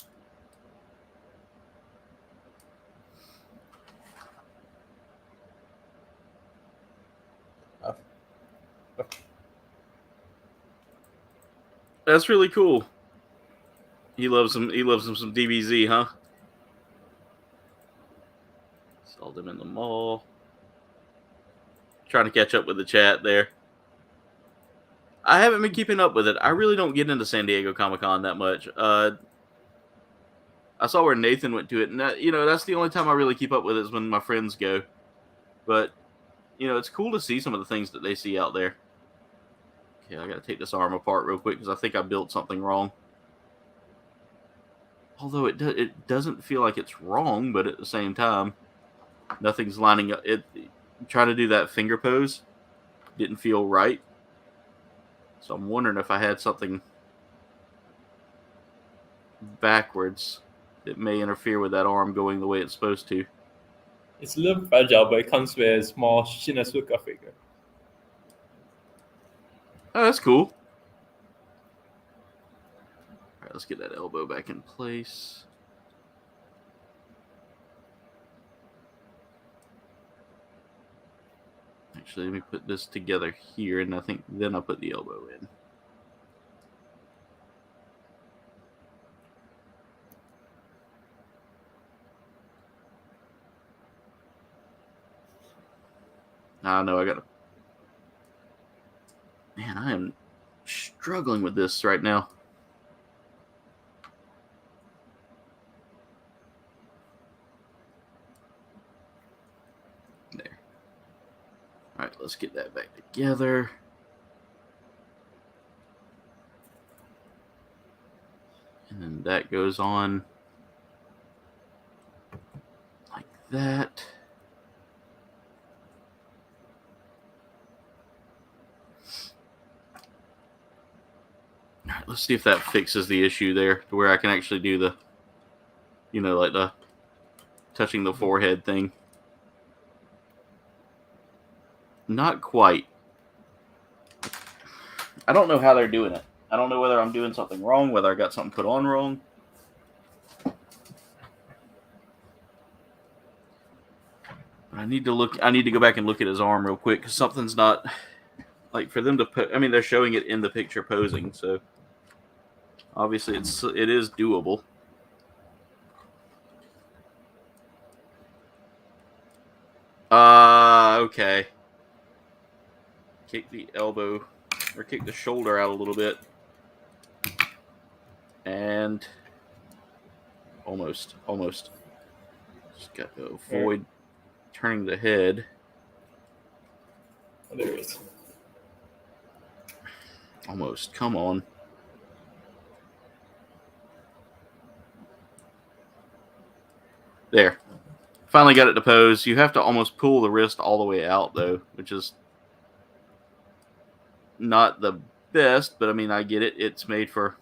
That's really cool. He loves him some DBZ, huh? Sold him in the mall. Trying to catch up with the chat there. I haven't been keeping up with it. I really don't get into San Diego Comic-Con that much. I saw where Nathan went to it, and that, that's the only time I really keep up with it is when my friends go. But, it's cool to see some of the things that they see out there. Okay, I got to take this arm apart real quick because I think I built something wrong. Although it doesn't feel like it's wrong, but at the same time, nothing's lining up. Trying to do that finger pose didn't feel right. So I'm wondering if I had something backwards that may interfere with that arm going the way it's supposed to.
It's a little fragile, but it comes with a small Shinasuka figure.
Oh, that's cool. All right, let's get that elbow back in place. Actually, let me put this together here, and I think then I'll put the elbow in. I know I got to... Man, I am struggling with this right now. There. All right, let's get that back together. And then that goes on like that. All right, let's see if that fixes the issue there to where I can actually do the, like the touching the forehead thing. Not quite. I don't know how they're doing it. I don't know whether I'm doing something wrong, whether I got something put on wrong. I need to go back and look at his arm real quick because something's not, like, for them to put. I mean, they're showing it in the picture posing, so obviously it is doable. Okay. Kick the elbow, or kick the shoulder out a little bit. And almost. Just got to avoid turning the head.
Oh, there it is.
Almost. Come on. There. Finally got it to pose. You have to almost pull the wrist all the way out, though, which is not the best, but I mean, I get it. It's made for...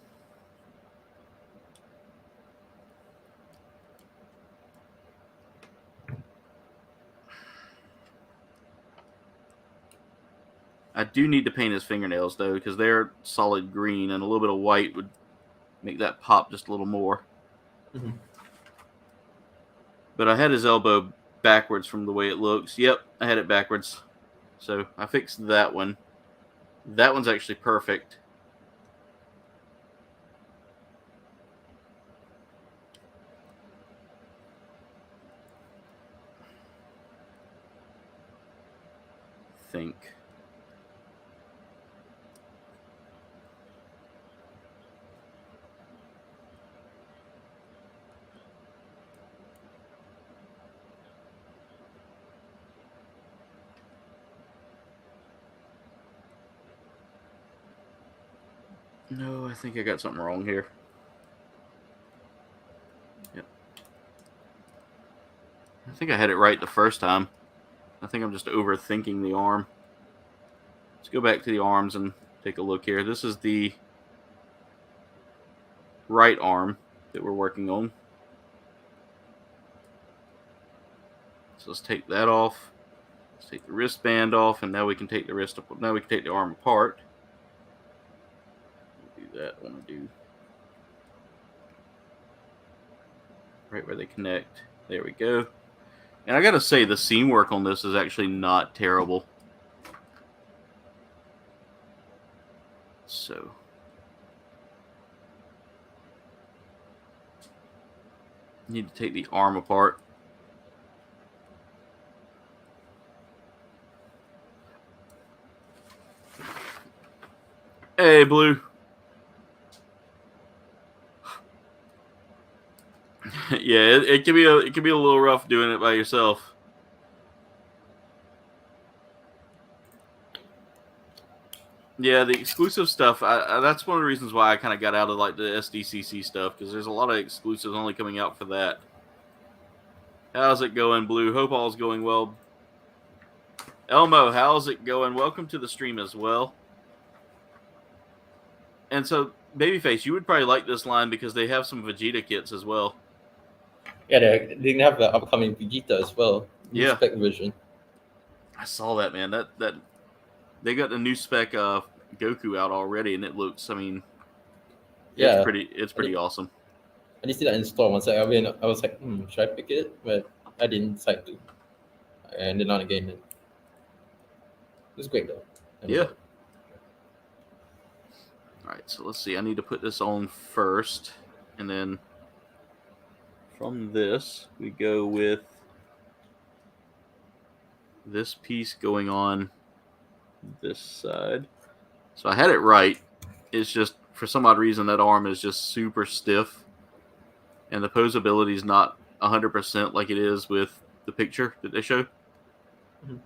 I do need to paint his fingernails, though, because they're solid green, and a little bit of white would make that pop just a little more.
Mm-hmm.
But I had his elbow backwards from the way it looks. Yep, I had it backwards. So I fixed that one. That one's actually perfect. Think. No, I think I got something wrong here. Yep. I think I had it right the first time. I think I'm just overthinking the arm. Let's go back to the arms and take a look here. This is the right arm that we're working on. So let's take that off. Let's take the wristband off, and now we can take the wrist up. Now we can take the arm apart. That I want to do right where they connect. There we go. And I gotta say, the seam work on this is actually not terrible. So need to take the arm apart. Hey, Blue. Yeah, it can be a little rough doing it by yourself. Yeah, the exclusive stuff. That's one of the reasons why I kind of got out of like the SDCC stuff, because there's a lot of exclusives only coming out for that. How's it going, Blue? Hope all's going well. Elmo, how's it going? Welcome to the stream as well. And so, Babyface, you would probably like this line because they have some Vegeta kits as well.
Yeah, they didn't have the upcoming Vegeta as well.
Yeah.
Spec version.
I saw that, man. That they got the new spec Goku out already, and it looks. I mean,
yeah,
it's pretty awesome.
I did see that in store once. I was like, should I pick it? But I didn't decide to. And then on again. It's great though.
Yeah. All right, so let's see. I need to put this on first, and then from this we go with this piece going on this side. So I had it right. It's just for some odd reason that arm is just super stiff, and the posability is not 100% like it is with the picture that they show.
Mhm.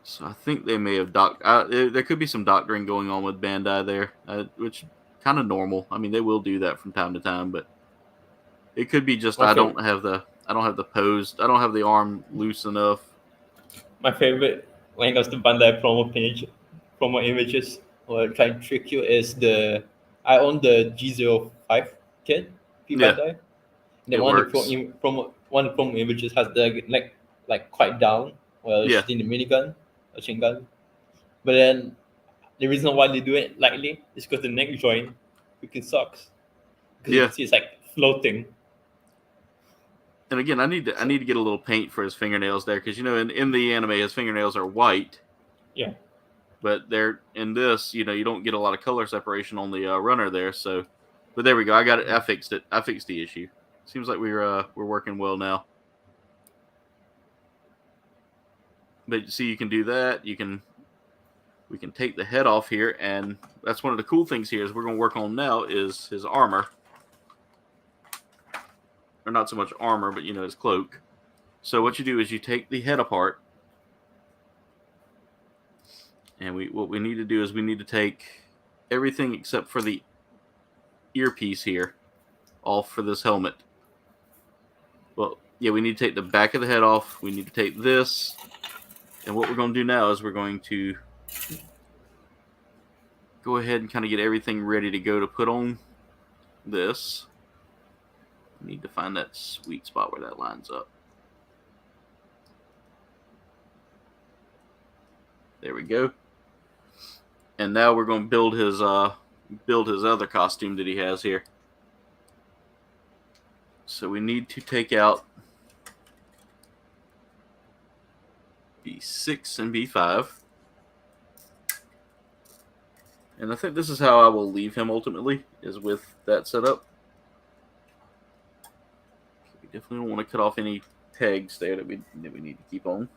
So I think they may have there could be some doctoring going on with Bandai there, which kind of normal. I mean, they will do that from time to time, but it could be just I don't have the pose. I don't have the arm loose enough.
My favorite when it comes to Bandai promo images or trying to trick you is I own the G05 kit,
Yeah,
Bandai. The
it
one
works.
one of the promo images has the neck like quite down while
Yeah.
shooting the minigun, a chain gun. But then the reason why they do it lightly is because the neck joint freaking sucks. Because you
Yeah.
can see it's like floating.
And again, I need to get a little paint for his fingernails there, because in the anime his fingernails are white.
Yeah.
But they're in this, you don't get a lot of color separation on the runner there. So, but there we go. I got it. I fixed it. I fixed the issue. Seems like we're working well now. But see, you can do that. We can take the head off here, and that's one of the cool things here is we're going to work on now is his armor. Or not so much armor, but his cloak. So what you do is you take the head apart, and what we need to do is we need to take everything except for the earpiece here off for this helmet. Well, yeah, we need to take the back of the head off. We need to take this, and what we're going to do now is we're going to go ahead and kind of get everything ready to go to put on this. We need to find that sweet spot where that lines up. There we go. And now we're going to build his other costume that he has here. So we need to take out B6 and B5. And I think this is how I will leave him ultimately, is with that setup. We definitely don't want to cut off any pegs there that we need to keep on.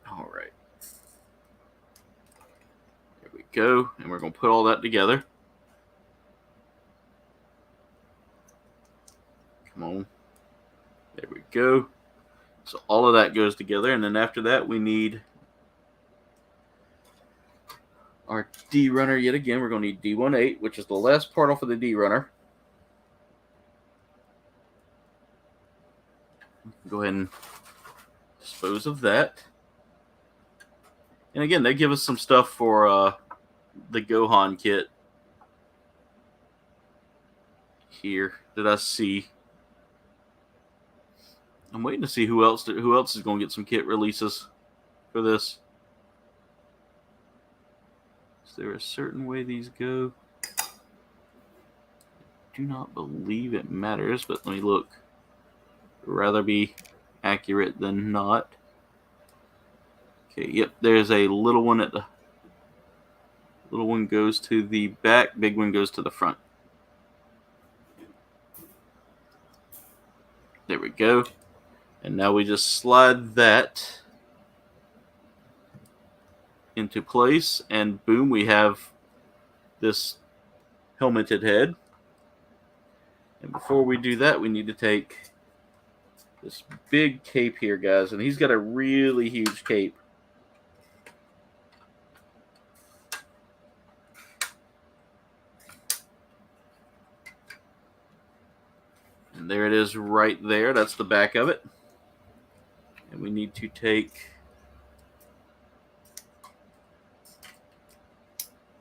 All right. There we go. And we're going to put all that together. Come on. There we go. So all of that goes together. And then after that, we need our D runner yet again. We're going to need D18, which is the last part off of the D runner. Go ahead and dispose of that. And again, they give us some stuff for the Gohan kit here that I see. I'm waiting to see who else is going to get some kit releases for this. Is there a certain way these go? I do not believe it matters, but let me look. I'd rather be accurate than not. Okay, yep, there's a little one at the... Little one goes to the back, big one goes to the front. There we go. And now we just slide that into place, and boom, we have this helmeted head. And before we do that, we need to take this big cape here, guys, and he's got a really huge cape. And there it is right there. That's the back of it. And we need to take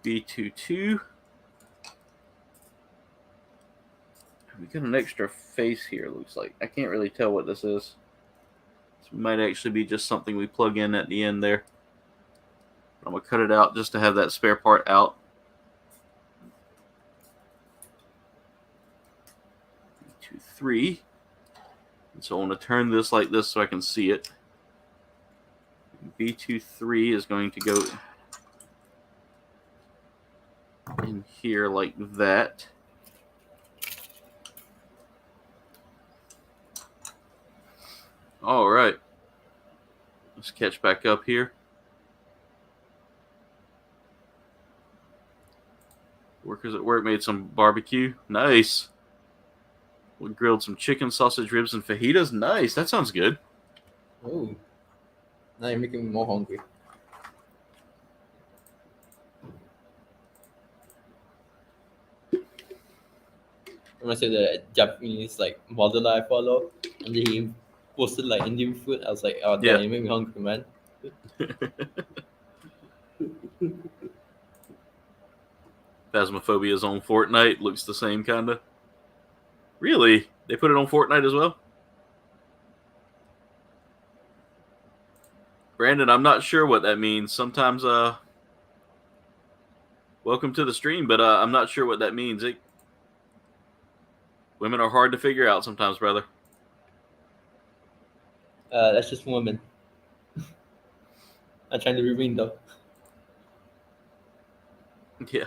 B22. We got an extra face here, looks like. I can't really tell what this is. This might actually be just something we plug in at the end there. I'm going to cut it out just to have that spare part out. B23. And so I want to turn this like this so I can see it. B23 is going to go in here like that. All right. Let's catch back up here. Workers at work made some barbecue. Nice. We grilled some chicken, sausage, ribs, and fajitas. Nice. That sounds good.
Oh, now you're making me more hungry. I'm gonna say the Japanese like model that I follow, and he posted like Indian food. I was like, oh damn,
Yeah.
you make me hungry, man.
Phasmophobia's on Fortnite. Looks the same, kind of. Really? They put it on Fortnite as well? Brandon, I'm not sure what that means. Sometimes, welcome to the stream, but I'm not sure what that means. Women are hard to figure out sometimes, brother.
That's just women. I'm trying to be mean though.
Yeah.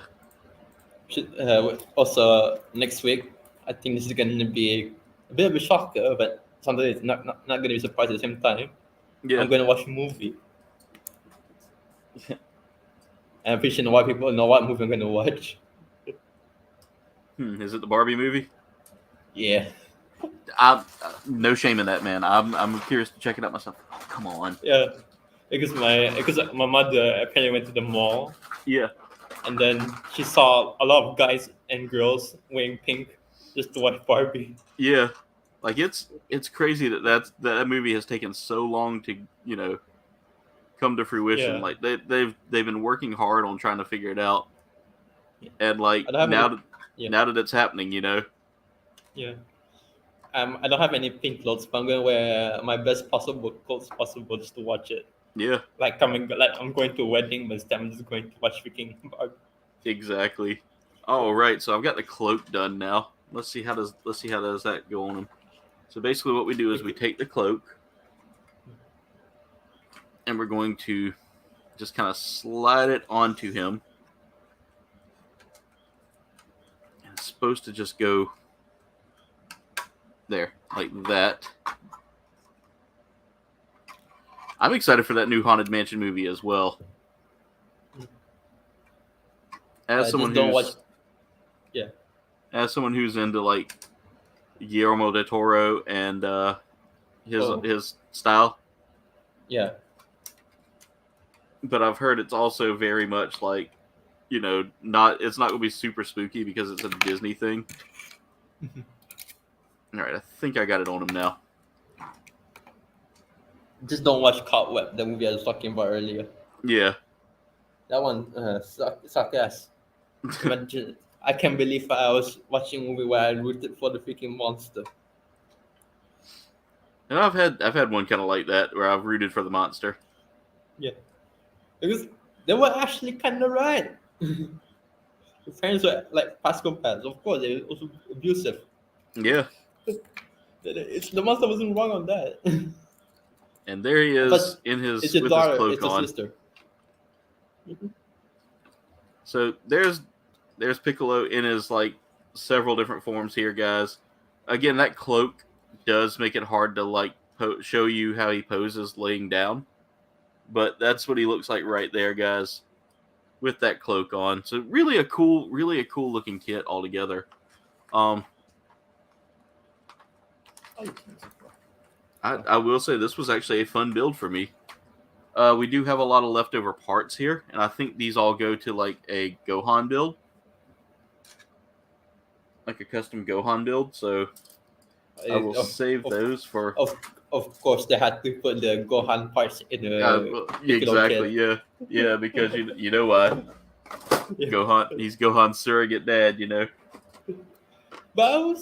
Also, next week, I think this is going to be a bit of a shocker, but something it's not going to be surprised at the same time.
Yeah.
I'm going to watch a movie. And I'm pretty sure white people know what movie I'm going to watch.
Is it the Barbie movie?
Yeah.
No shame in that, man. I'm curious to check it out myself. Come on.
Yeah. Because my mother apparently went to the mall,
Yeah.
and then she saw a lot of guys and girls wearing pink just to watch Barbie.
Yeah. Like it's crazy that movie has taken so long to, come to fruition.
Yeah.
Like they've been working hard on trying to figure it out. And like
I don't have
now that it's happening,
Yeah. I don't have any pink clothes, but I'm gonna wear my best possible clothes possible just to watch it.
Yeah.
Like I'm going to a wedding, but instead I'm just going to watch freaking Barbie.
Exactly. All right, so I've got the cloak done now. Let's see how does that go on him. So basically, what we do is we take the cloak, and we're going to just kind of slide it onto him. And it's supposed to just go there, like that. I'm excited for that new Haunted Mansion movie as well. As someone who's into like Guillermo del Toro and his style.
Yeah.
But I've heard it's also very much like, it's not going to be super spooky because it's a Disney thing. All right, I think I got it on him now.
Just don't watch Cobweb, the movie I was talking about earlier.
Yeah.
That one suck ass. Imagine, I can't believe I was watching a movie where I rooted for the freaking monster.
And I've had one kind of like that where I've rooted for the monster.
Yeah. Because they were actually kind of right. The parents were like psychopaths. Of course, they were also abusive.
Yeah.
The monster wasn't wrong on that.
And there he is with his cloak
it's
on.
His sister.
So there's Piccolo in his like several different forms here, guys. Again, that cloak does make it hard to like show you how he poses laying down, but that's what he looks like right there, guys, with that cloak on. So really a cool looking kit altogether. I will say this was actually a fun build for me. We do have a lot of leftover parts here, and I think these all go to like a Gohan build. Like a custom Gohan build, so I will save those for...
Of course, they had to put the Gohan parts in the...
exactly, kit. Yeah, because you know why. Yeah. He's Gohan's surrogate dad,
But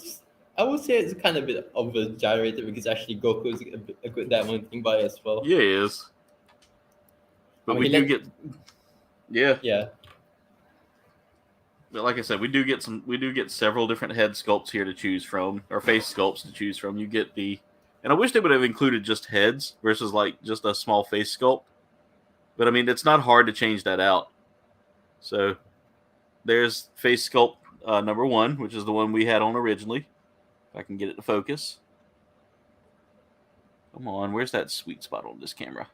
I would say it's kind of a bit of a gyrator because actually Goku is a good diamond by as well.
Yeah, he is. But we do get... Yeah.
Yeah.
But like I said, we do get several different head sculpts here to choose from, or face sculpts to choose from. You get and I wish they would have included just heads versus like just a small face sculpt. But I mean, it's not hard to change that out. So there's face sculpt number 1, which is the one we had on originally. If I can get it to focus. Come on, where's that sweet spot on this camera?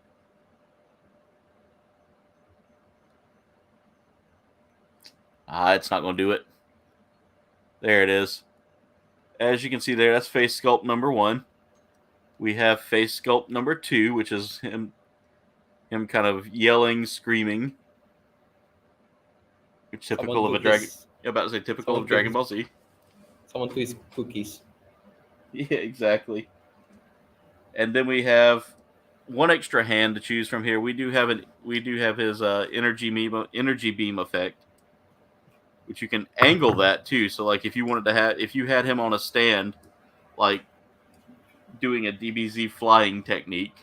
It's not going to do it. There it is. As you can see there, that's face sculpt number 1. We have face sculpt number 2, which is him kind of yelling, screaming. It's typical of a dragon. About to say typical of Dragon Ball Z.
Someone who is cookies.
Yeah, exactly. And then we have one extra hand to choose from here. We do have his energy beam effect, which you can angle that too. So like if you had him on a stand, like doing a DBZ flying technique,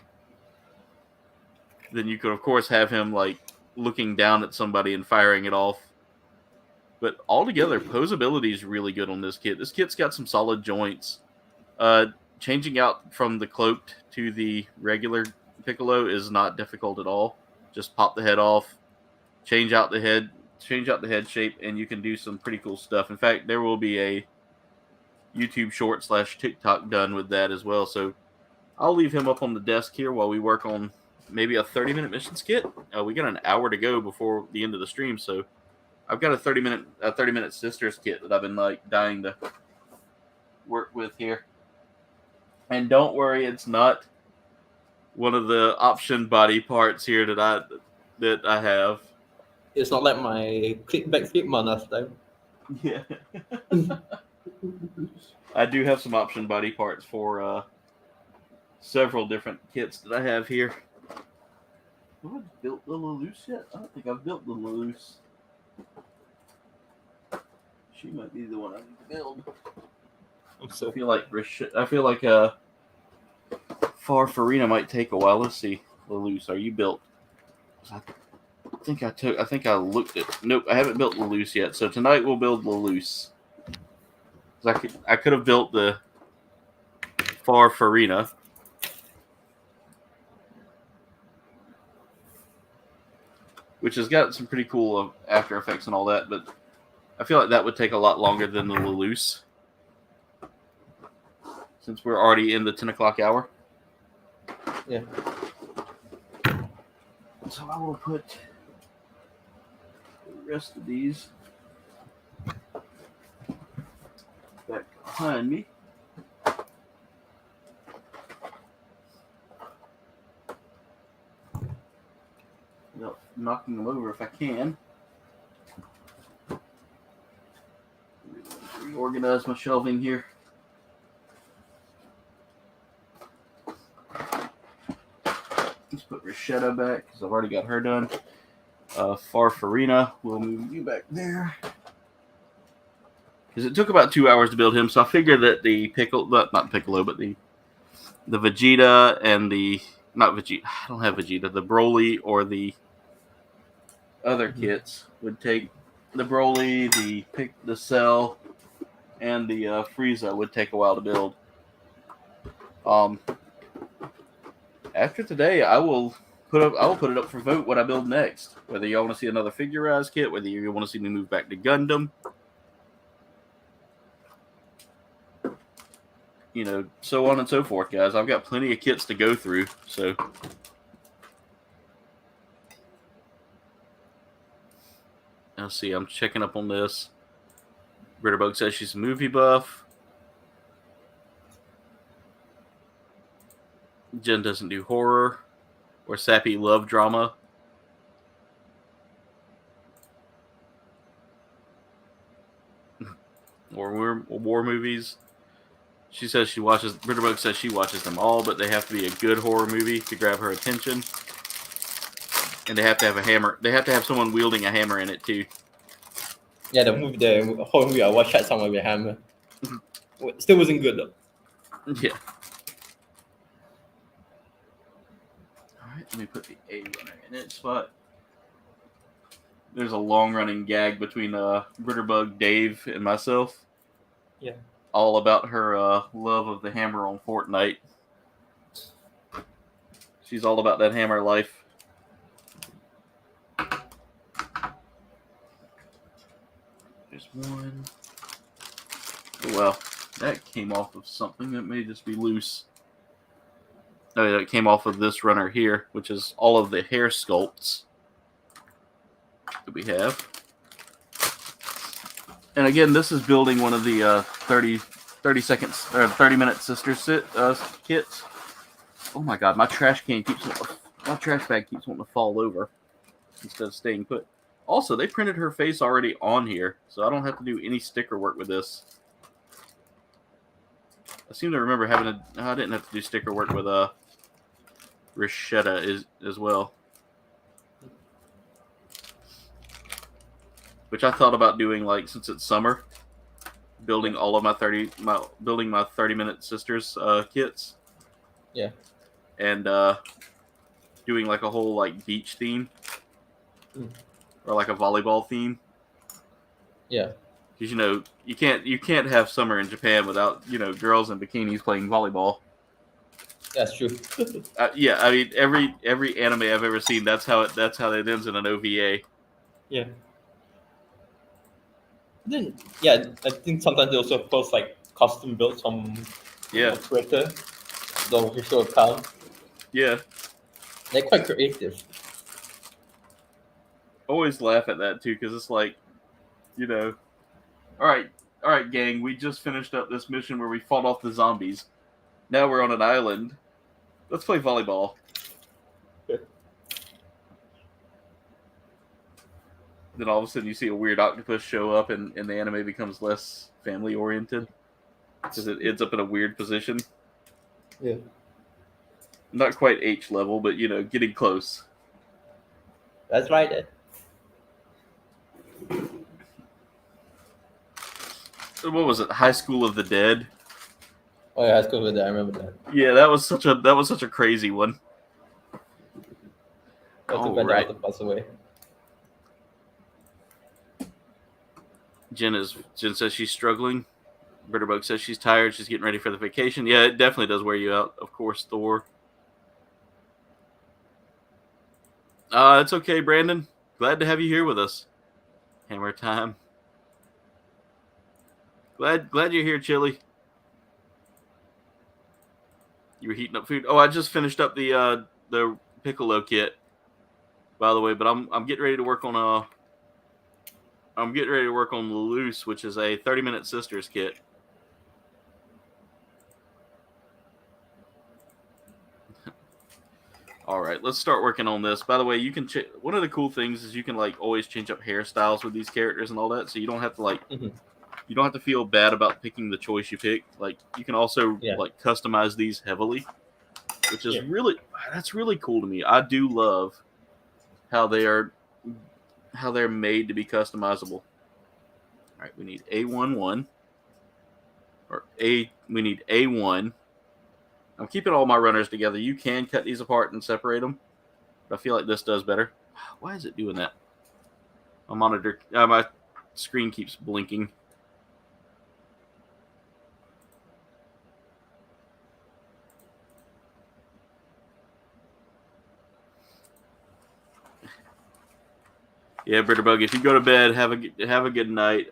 then you could of course have him like looking down at somebody and firing it off. But altogether, posability is really good on this kit. This kit's got some solid joints. Changing out from the cloaked to the regular Piccolo is not difficult at all. Just pop the head off, change out the head shape, and you can do some pretty cool stuff. In fact, there will be a YouTube short / TikTok done with that as well. So I'll leave him up on the desk here while we work on maybe a 30-minute mission skit. We got an hour to go before the end of the stream, so I've got a 30-minute sisters kit that I've been like dying to work with here. And don't worry, it's not one of the option body parts here that I have.
It's not like my backflip man last time.
Yeah. I do have some option body parts for several different kits that I have here. Have I built the Lelouch yet? I don't think I've built the Lelouch. She might be the one I need to build. I feel like Farfarina might take a while. Let's see. Lelouch, are you built? I think I looked at. Nope, I haven't built Lelouch yet. So tonight we'll build Lelouch. I could have built the Farfarina. Which has got some pretty cool After Effects and all that, but I feel like that would take a lot longer than the Lelouch. Since we're already in the 10 o'clock hour.
Yeah.
So I will put the rest of these back behind me. Without knocking them over if I can. Reorganize my shelving here. Let's put Rashetta back because I've already got her done. Farfarina, we'll move you back there. Because it took about 2 hours to build him, so I figured that the not Piccolo, but the Vegeta and not Vegeta, I don't have Vegeta, the Broly or the other kits would take the Broly, the Cell, and the Frieza would take a while to build. After today, I will put it up for vote what I build next. Whether y'all want to see another Figure-rise kit, whether you want to see me move back to Gundam, so on and so forth, guys. I've got plenty of kits to go through, so. Let's see, I'm checking up on this. Ritterbug says she's a movie buff. Jen doesn't do horror or sappy love drama. Or war movies. She says Ritterbug says she watches them all, but they have to be a good horror movie to grab her attention. And they have to have a hammer. They have to have someone wielding a hammer in it too.
Yeah, the whole movie I watched had someone with a hammer. Still wasn't good though.
Yeah. Alright, let me put the A runner in its spot. there's a long running gag between Britterbug, Dave, and myself.
Yeah.
All about her love of the hammer on Fortnite. She's all about that hammer life. There's one. Oh, well, that came off of something. That may just be loose. Oh, yeah, it came off of this runner here, which is all of the hair sculpts that we have. And again, this is building one of the 30 seconds or 30-minute sister kits. Oh my god, my trash bag keeps wanting to fall over instead of staying put. Also, they printed her face already on here, so I don't have to do any sticker work with this. I seem to remember I didn't have to do sticker work with Rashetta as well. Which I thought about doing, like, since it's summer, building all of my 30-minute sisters kits.
Yeah.
And doing like a whole like beach theme. Or like a volleyball theme.
Yeah.
Because you can't have summer in Japan without girls in bikinis playing volleyball.
That's true.
Yeah, I mean every anime I've ever seen, that's how it ends in an OVA.
Yeah. Then I think sometimes they also post like custom builds on Twitter, the official account.
Yeah.
They're quite creative.
Always laugh at that too, because it's like, all right, gang, we just finished up this mission where we fought off the zombies. Now we're on an island. Let's play volleyball. Then all of a sudden you see a weird octopus show up and the anime becomes less family oriented because it ends up in a weird position.
Yeah.
Not quite H level, but getting close.
That's right.
What was it? High School of the Dead.
Oh yeah, High School of the Dead. I remember that.
Yeah, that was such a crazy one.
Too bad the octopus away.
Jen says she's struggling. Britterbug says she's tired. She's getting ready for the vacation. Yeah, it definitely does wear you out. Of course, Thor. It's okay, Brandon. Glad to have you here with us. Hammer time. Glad you're here, Chili. You were heating up food. Oh, I just finished up the Piccolo kit, by the way. But I'm getting ready to work on the Loose, which is a 30-minute sisters kit. All right, let's start working on this. By the way, you can one of the cool things is you can like always change up hairstyles with these characters and all that, so you don't have to you don't have to feel bad about picking the choice you pick. Like you can also like customize these heavily, which is that's really cool to me. I do love how they're made to be customizable. All right, we need A11 we need A1. I'm keeping all my runners together. You can cut these apart and separate them, but I feel like this does better. Why is it doing that? My screen keeps blinking. Yeah, Britterbug, if you go to bed, have a good night.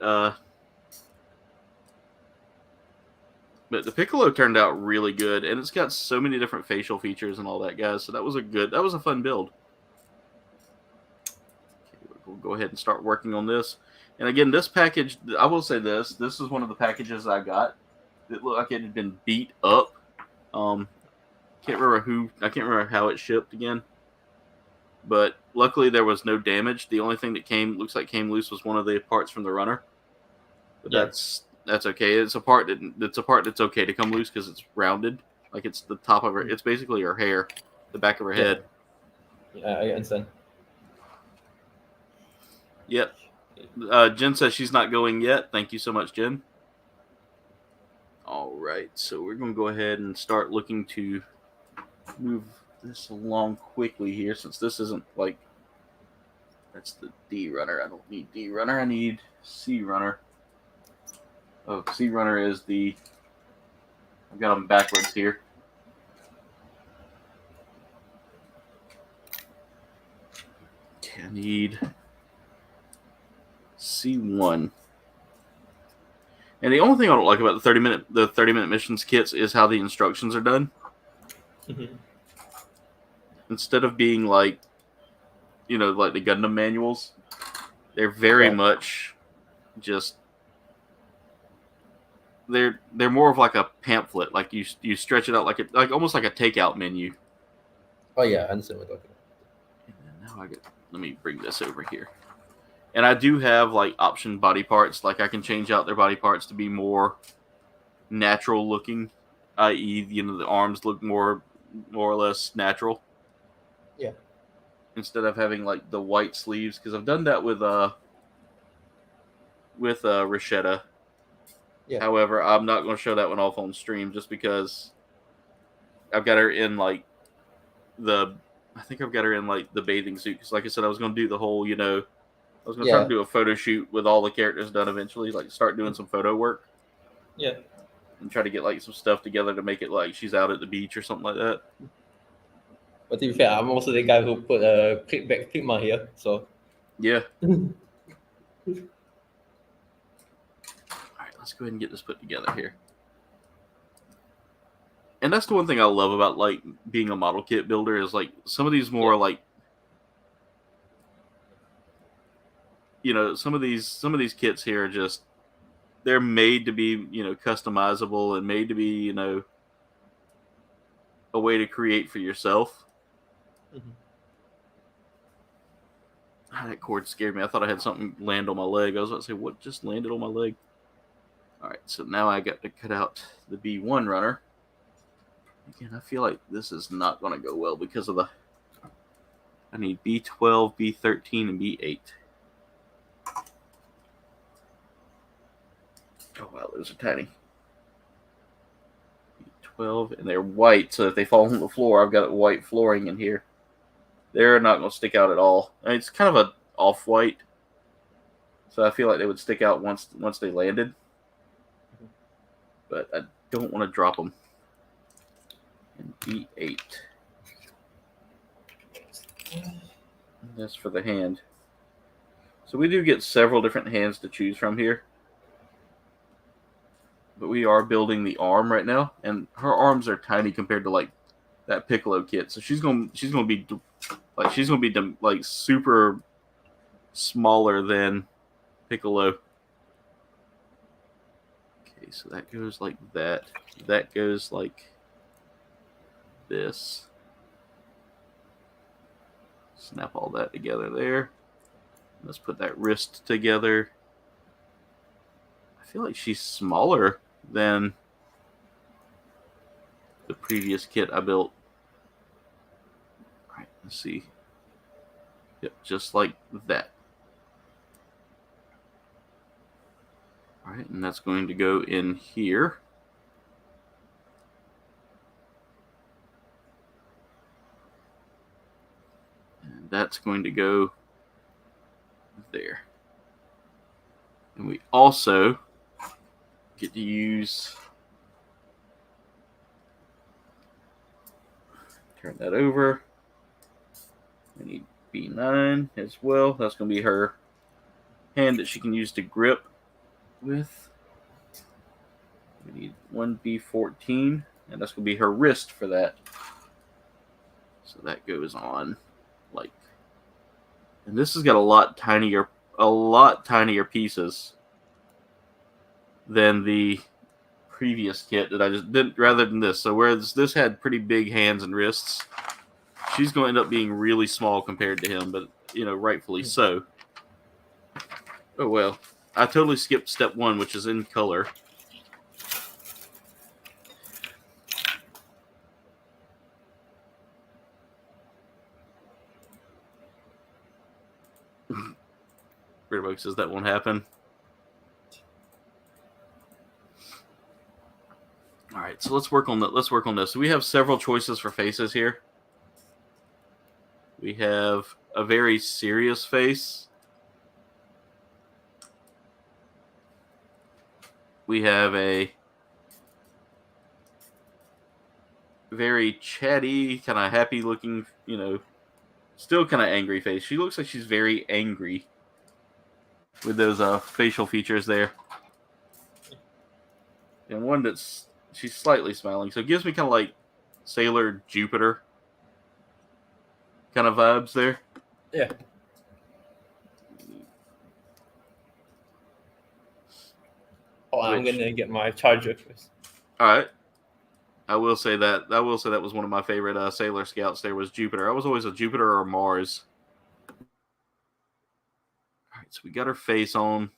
But the Piccolo turned out really good, and it's got so many different facial features and all that, guys. So that was a fun build. Okay, we'll go ahead and start working on this. And again, this package, I will say this is one of the packages I got that looked like it had been beat up. Can't remember how it shipped again. But luckily there was no damage. The only thing that came loose was one of the parts from the runner. But that's okay. It's a part that's okay to come loose because it's rounded. Like it's the top of her. It's basically her hair, the back of her head.
Yeah, I understand.
Yep. Jen says she's not going yet. Thank you so much, Jen. All right, so we're going to go ahead and start looking to move this along quickly here, since this isn't like That's the D runner. I don't need D runner. I need C runner. Oh, C runner is the... I've got them backwards here. Okay, I need C1. And the only thing I don't like about the 30-minute missions kits is how the instructions are done.
Mm-hmm.
Instead of being like, like the Gundam manuals, they're very much just they're more of like a pamphlet. Like you stretch it out like almost like a takeout menu.
Oh yeah, I understand what you're talking about.
And now let me bring this over here. And I do have like option body parts. Like I can change out their body parts to be more natural looking, i.e., the arms look more or less natural.
Yeah.
Instead of having like the white sleeves, because I've done that with Rashetta.
Yeah.
However, I'm not going to show that one off on stream just because I've got her in like the bathing suit. Because like I said, I was going to do the whole, I was going to try to do a photo shoot with all the characters done eventually, like start doing some photo work.
Yeah.
And try to get like some stuff together to make it like she's out at the beach or something like that.
But to be fair, I'm also the guy who put a clickback Figma here, so
yeah. Alright, let's go ahead and get this put together here. And that's the one thing I love about like being a model kit builder is like some of these more like some of these kits here are just they're made to be, customizable and made to be, a way to create for yourself.
Mm-hmm.
That cord scared me. I thought I had something land on my leg. I was about to say, what just landed on my leg? All right, so now I got to cut out the B1 runner. Again, I feel like this is not going to go well because of I need B12, B13, and B8. Oh, wow, those are tiny. B12, and they're white, so if they fall on the floor, I've got white flooring in here. They're not going to stick out at all. I mean, it's kind of an off-white, so I feel like they would stick out once they landed. But I don't want to drop them. And B8. That's for the hand. So we do get several different hands to choose from here. But we are building the arm right now, and her arms are tiny compared to like that Piccolo kit. So she's gonna be like super smaller than Piccolo. Okay, so that goes like that. That goes like this. Snap all that together there. Let's put that wrist together. I feel like she's smaller than the previous kit I built. All right, let's see. Yep, just like that. All right, and that's going to go in here. And that's going to go there. And we also get to use, turn that over. We need B9 as well. That's going to be her hand that she can use to grip with. We need one B14, and that's going to be her wrist for that. So that goes on like, and this has got a lot tinier pieces than the previous kit that I just did, rather than this. So whereas this had pretty big hands and wrists, she's going to end up being really small compared to him, but rightfully so. Oh well, I totally skipped step 1, which is in color. Ritterbox says that won't happen. All right, so let's work on that. Let's work on this. So we have several choices for faces here. We have a very serious face. We have a very chatty, kind of happy looking, still kind of angry face. She looks like she's very angry with those facial features there. And one she's slightly smiling. So it gives me kind of like Sailor Jupiter kind of vibes there.
Yeah. Oh, I'm gonna get my charger first.
All right. I will say that was one of my favorite Sailor Scouts. There was Jupiter. I was always a Jupiter or Mars. All right, so we got her face on.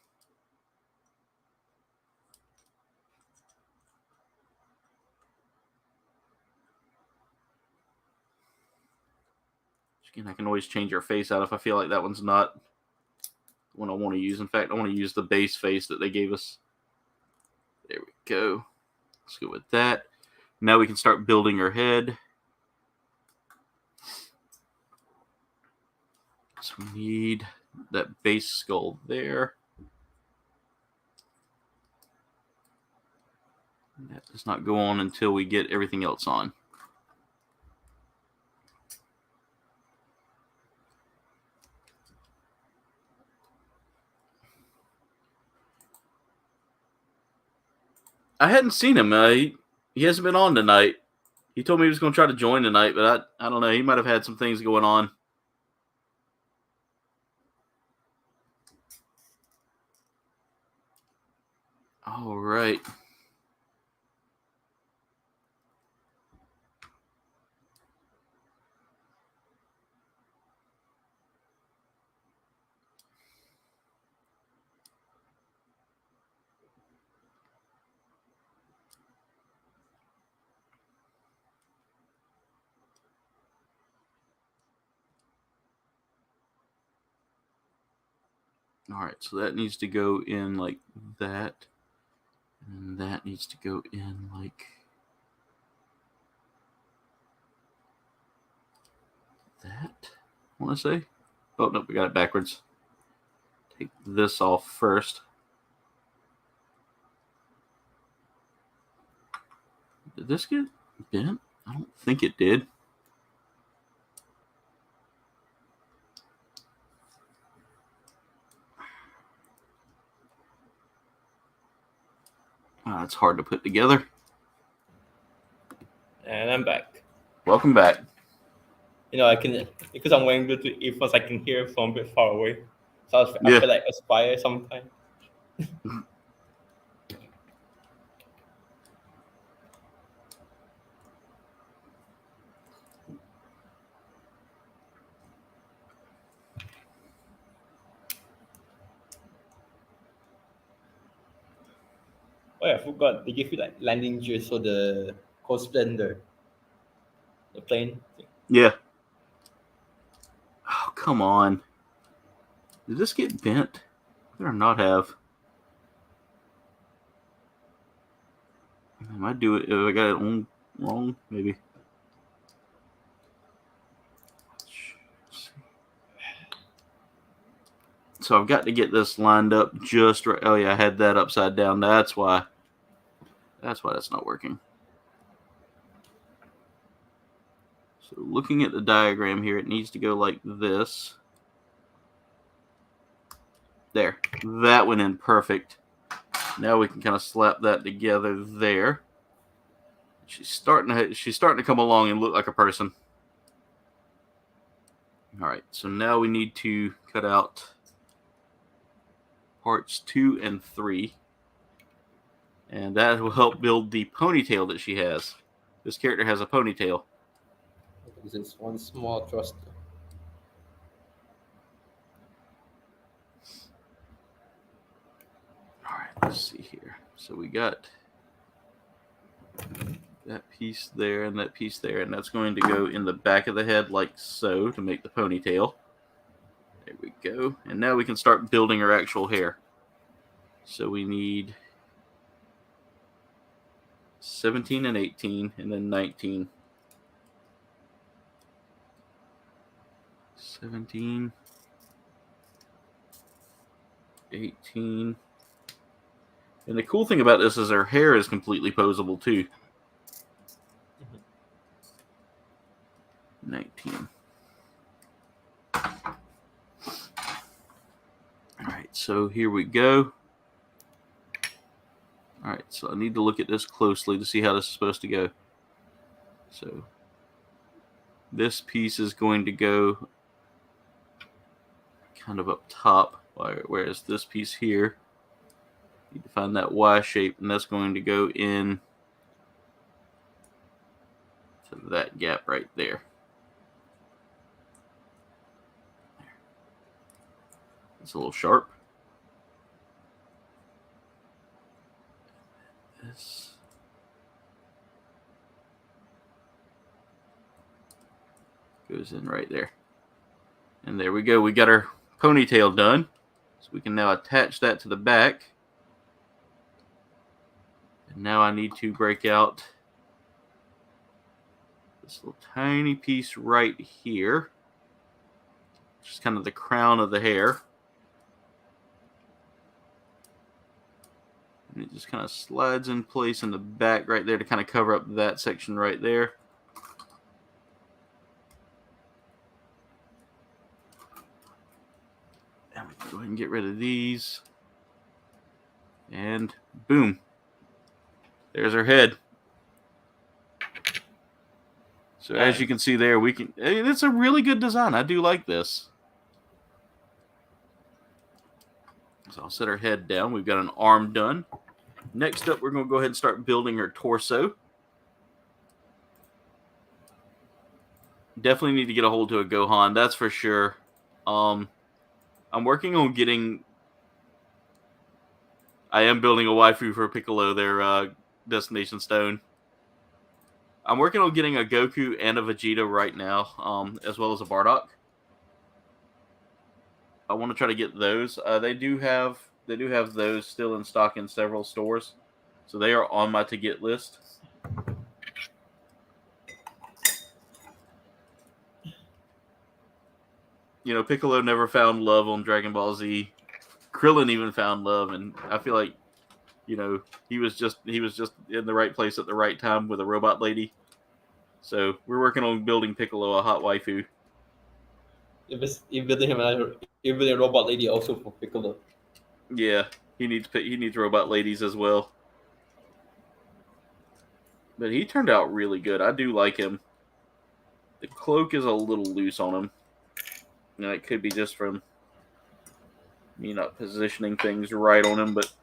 Again, I can always change her face out if I feel like that one's not the one I want to use. In fact, I want to use the base face that they gave us. There we go. Let's go with that. Now we can start building her head. So we need that base skull there. That does not go on until we get everything else on. I hadn't seen him. He hasn't been on tonight. He told me he was going to try to join tonight, but I don't know. He might have had some things going on. All right. All right, so that needs to go in like that. And that needs to go in like that, I want to say. Oh, no, we got it backwards. Take this off first. Did this get bent? I don't think it did. It's hard to put together.
And I'm back.
Welcome back.
I can, because I'm wearing Bluetooth earphones, I can hear from a bit far away. So I feel like Aspire sometimes. Oh yeah, I forgot. They give you like landing gears for the Coast Splendor. The plane.
Yeah. Oh, come on. Did this get bent? Better not have. I might do it if I got it on wrong, maybe. So I've got to get this lined up just right. Oh yeah, I had that upside down. That's why that's not working. So looking at the diagram here, it needs to go like this. There. That went in perfect. Now we can kind of slap that together there. She's starting to come along and look like a person. All right, so now we need to cut out parts 2 and 3. And that will help build the ponytail that she has. This character has a ponytail.
This is one small thruster.
All right, let's see here. So we got that piece there and that piece there, and that's going to go in the back of the head like so to make the ponytail. There we go. And now we can start building her actual hair. So we need 17 and 18 and then 19. 17, 18. And the cool thing about this is her hair is completely posable too. 19. Alright, so here we go. Alright, so I need to look at this closely to see how this is supposed to go. So this piece is going to go kind of up top, whereas this piece here, you need to find that Y shape, and that's going to go in to that gap right there. It's a little sharp. This goes in right there. And there we go. We got our ponytail done. So we can now attach that to the back. And now I need to break out this little tiny piece right here. Just kind of the crown of the hair. And it just kind of slides in place in the back right there to kind of cover up that section right there. And we can go ahead and get rid of these. And boom. There's our head. So as you can see there, it's a really good design. I do like this. So I'll set her head down. We've got an arm done. Next up, we're going to go ahead and start building her torso. Definitely need to get a hold to a Gohan, that's for sure. I'm working on getting... I am building a waifu for Piccolo, their Destination Stone. I'm working on getting a Goku and a Vegeta right now, as well as a Bardock. I want to try to get those. They do have those still in stock in several stores, so they are on my to get list. You know, Piccolo never found love on Dragon Ball Z. Krillin even found love, and I feel like, you know, he was just in the right place at the right time with a robot lady. So we're working on building Piccolo a hot waifu.
You're building a robot lady also for Piccolo.
Yeah, he needs robot ladies as well. But he turned out really good. I do like him. The cloak is a little loose on him. And it could be just from me not positioning things right on him, but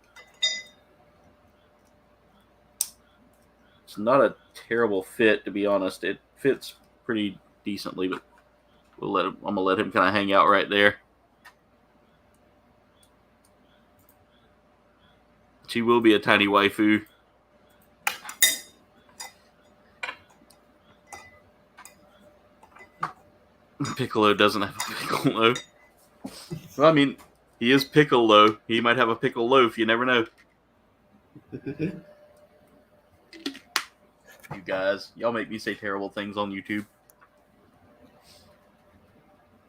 it's not a terrible fit, to be honest. It fits pretty decently, but I'm gonna let him kind of hang out right there. She will be a tiny waifu. Piccolo doesn't have a Piccolo. Well, I mean, he is Piccolo. He might have a pickle loaf. You never know. You guys, y'all make me say terrible things on YouTube.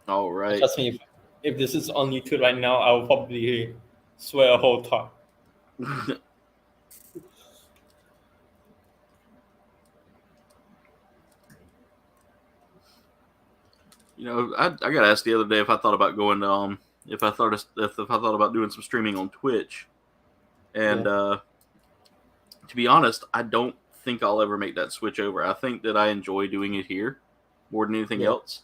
All right.
Trust me, if this is on YouTube right now, I will probably swear a whole talk.
You know, I got asked the other day if I thought about going if I thought about doing some streaming on Twitch, and to be honest, I don't think I'll ever make that switch over. I think that I enjoy doing it here more than anything else.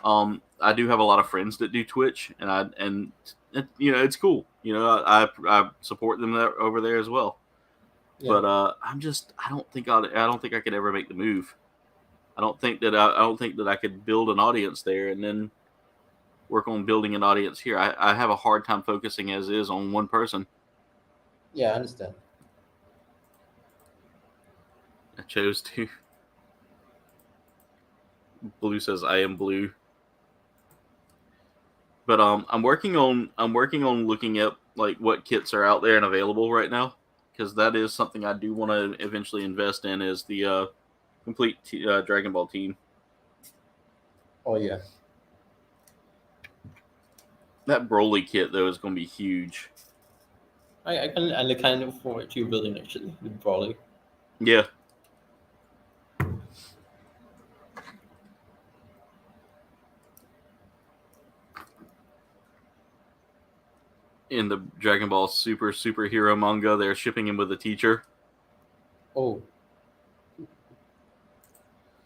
I do have a lot of friends that do Twitch, and you know, it's cool. You know, I support them over there as well. Yeah. But I don't think I could ever make the move. I don't think that I could build an audience there and then work on building an audience here. I have a hard time focusing as is on one person.
Yeah, I understand.
I chose to. Blue says I am blue. But I'm working on looking at like what kits are out there and available right now, because that is something I do want to eventually invest in, is the complete Dragon Ball team.
Oh yeah.
That Broly kit though is going to be huge.
I kind of look forward to building actually with Brawley.
Yeah. In the Dragon Ball Super superhero manga, they're shipping him with a teacher.
Oh,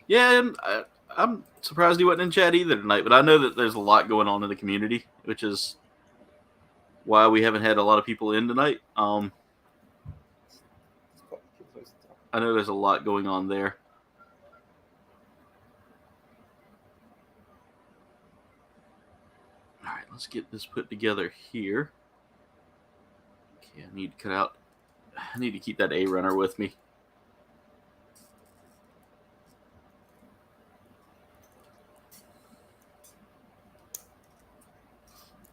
Yeah, and I'm surprised he wasn't in chat either tonight, but I know that there's a lot going on in the community, which is why we haven't had a lot of people in tonight. I know there's a lot going on there. All right, let's get this put together here. Okay, I need to cut out. I need to keep that A runner with me.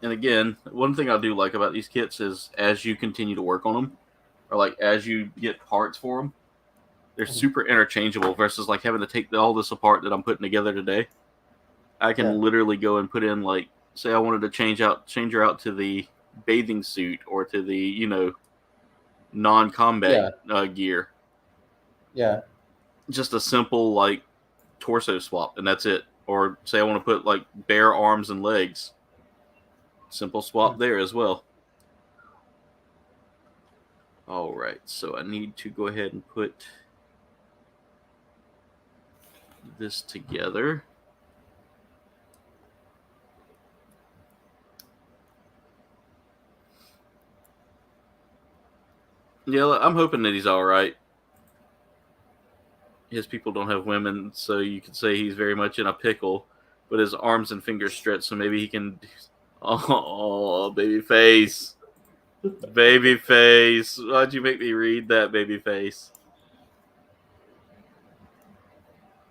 And again, one thing I do like about these kits is as you continue to work on them, or like as you get parts for them, they're super interchangeable versus like having to take all this apart that I'm putting together today. I can literally go and put in, like, say I wanted to change her out to the bathing suit or to the non-combat gear.
Yeah.
Just a simple like torso swap and that's it. Or say I want to put like bare arms and legs. Simple swap there as well. All right, so I need to go ahead and put this together. Yeah, I'm hoping that he's all right. His people don't have women, so you could say he's very much in a pickle, but his arms and fingers stretch, so maybe he can. Oh, baby face. Baby face. Why'd you make me read that, baby face?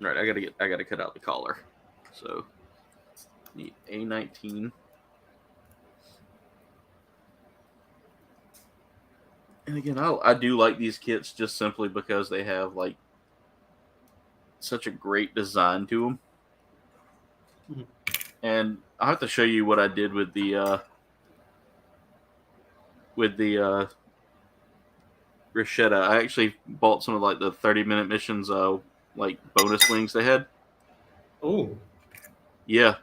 All right, I gotta cut out the collar. So need A19. And again, I do like these kits just simply because they have like such a great design to them. Mm-hmm. And I'll have to show you what I did with the Rashetta. I actually bought some of like the 30-minute missions like bonus wings they had.
Oh.
Yeah.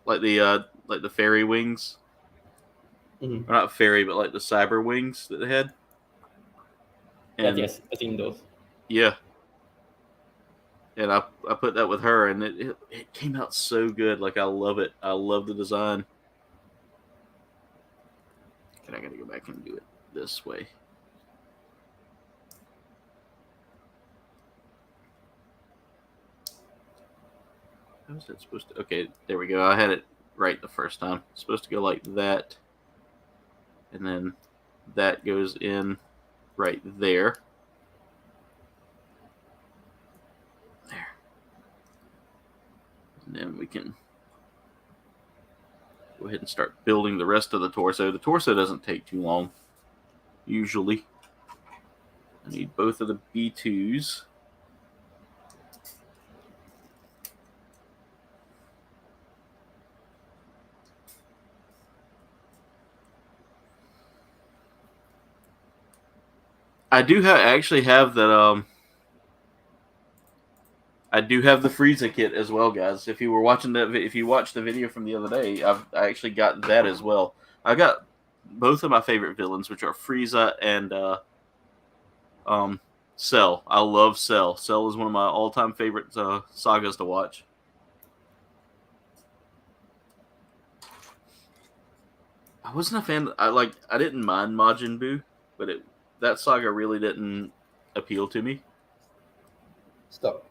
Like the fairy wings.
Mm-hmm.
Or not fairy, but like the cyber wings that they had.
And yes, I've seen those.
Yeah. And I put that with her, and it came out so good. Like, I love it. I love the design. And I gotta go back and do it this way. How was that supposed to? Okay, there we go. I had it right the first time. It's supposed to go like that. And then that goes in right there. There. And then we can go ahead and start building the rest of the torso. The torso doesn't take too long, usually. I need both of the B2s. I do actually have that. I do have the Frieza kit as well, guys. If you were watching that, if you watched the video from the other day, I actually got that as well. I got both of my favorite villains, which are Frieza and Cell. I love Cell. Cell is one of my all-time favorite sagas to watch. I wasn't a fan. I didn't mind Majin Buu, but that saga really didn't appeal to me.
Stop.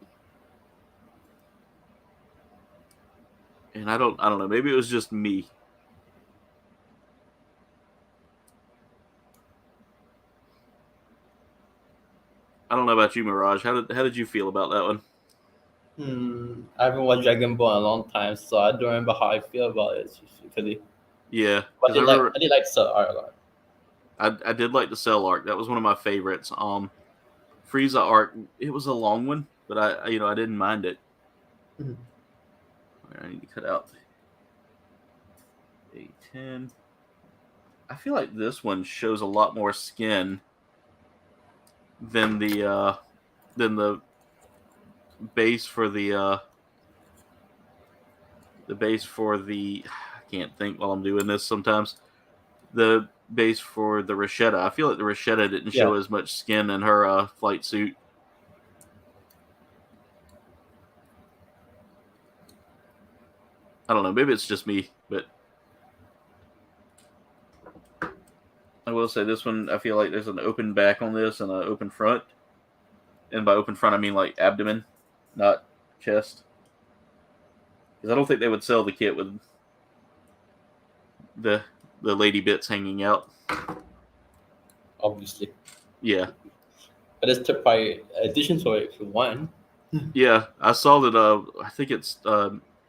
And I don't know. Maybe it was just me. I don't know about you, Mirage. How did you feel about that one?
I haven't watched Dragon Ball in a long time, so I don't remember how I feel about it specifically.
Yeah,
but I did like Cell arc a lot.
I did like the Cell arc. That was one of my favorites. Frieza arc, it was a long one, but I didn't mind it. Mm-hmm. I need to cut out. A10. I feel like this one shows a lot more skin than the base for the base for the. I can't think while I'm doing this sometimes. The base for the Rashetta. I feel like the Rashetta didn't show as much skin in her flight suit. I don't know. Maybe it's just me, but I will say this one, I feel like there's an open back on this and an open front. And by open front, I mean like abdomen, not chest. Because I don't think they would sell the kit with the lady bits hanging out.
Obviously.
Yeah.
But it's probably addition to it if you want.
Yeah, I saw that. I think it's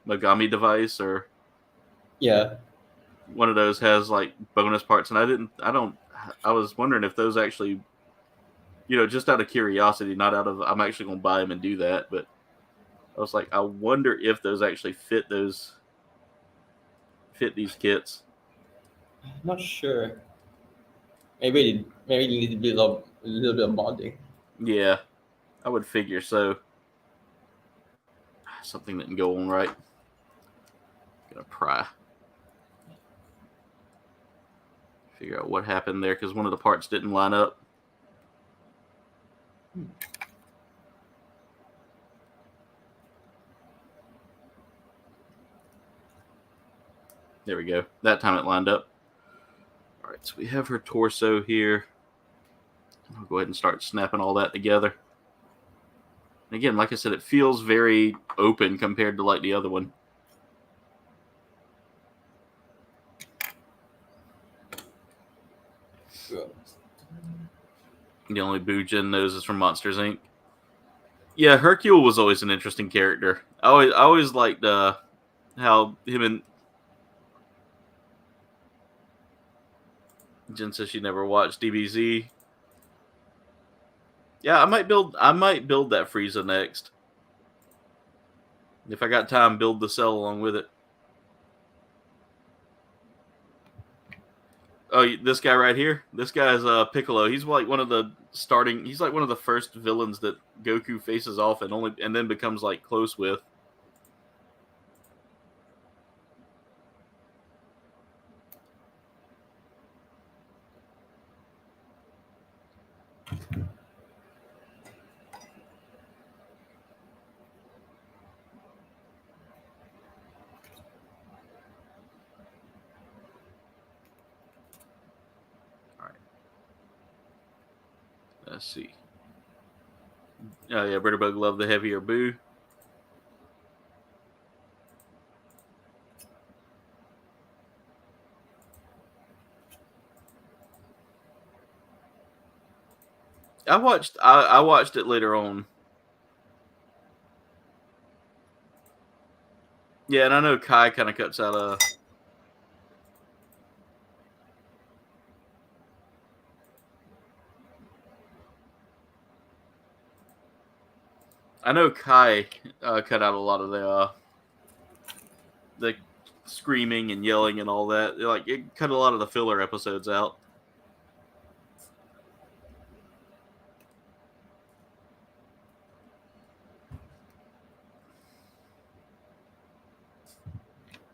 Megami device or one of those has like bonus parts, and I was wondering if those actually, just out of curiosity, not out of I'm actually going to buy them and do that, but I was like, I wonder if those actually fit these kits.
I'm not sure. Maybe you need to be a little bit of modding.
Yeah, I would figure so. Something didn't go on right. Gonna pry. Figure out what happened there because one of the parts didn't line up. There we go. That time it lined up. All right, so we have her torso here. I'll go ahead and start snapping all that together. And again, like I said, it feels very open compared to like the other one. The only Boo Jin knows is from Monsters Inc. Yeah, Hercule was always an interesting character. I always liked how him and Jen says she never watched DBZ. Yeah, I might build that Frieza next. If I got time, build the cell along with it. Oh, this guy right here. This guy's Piccolo. He's like one of the He's like one of the first villains that Goku faces off and then becomes like close with. Let's see. Oh yeah, Britterbug loved the heavier Boo. I watched it later on. Yeah, and I know Kai kind of cuts out I know Kai cut out a lot of the screaming and yelling and all that. Like it cut a lot of the filler episodes out.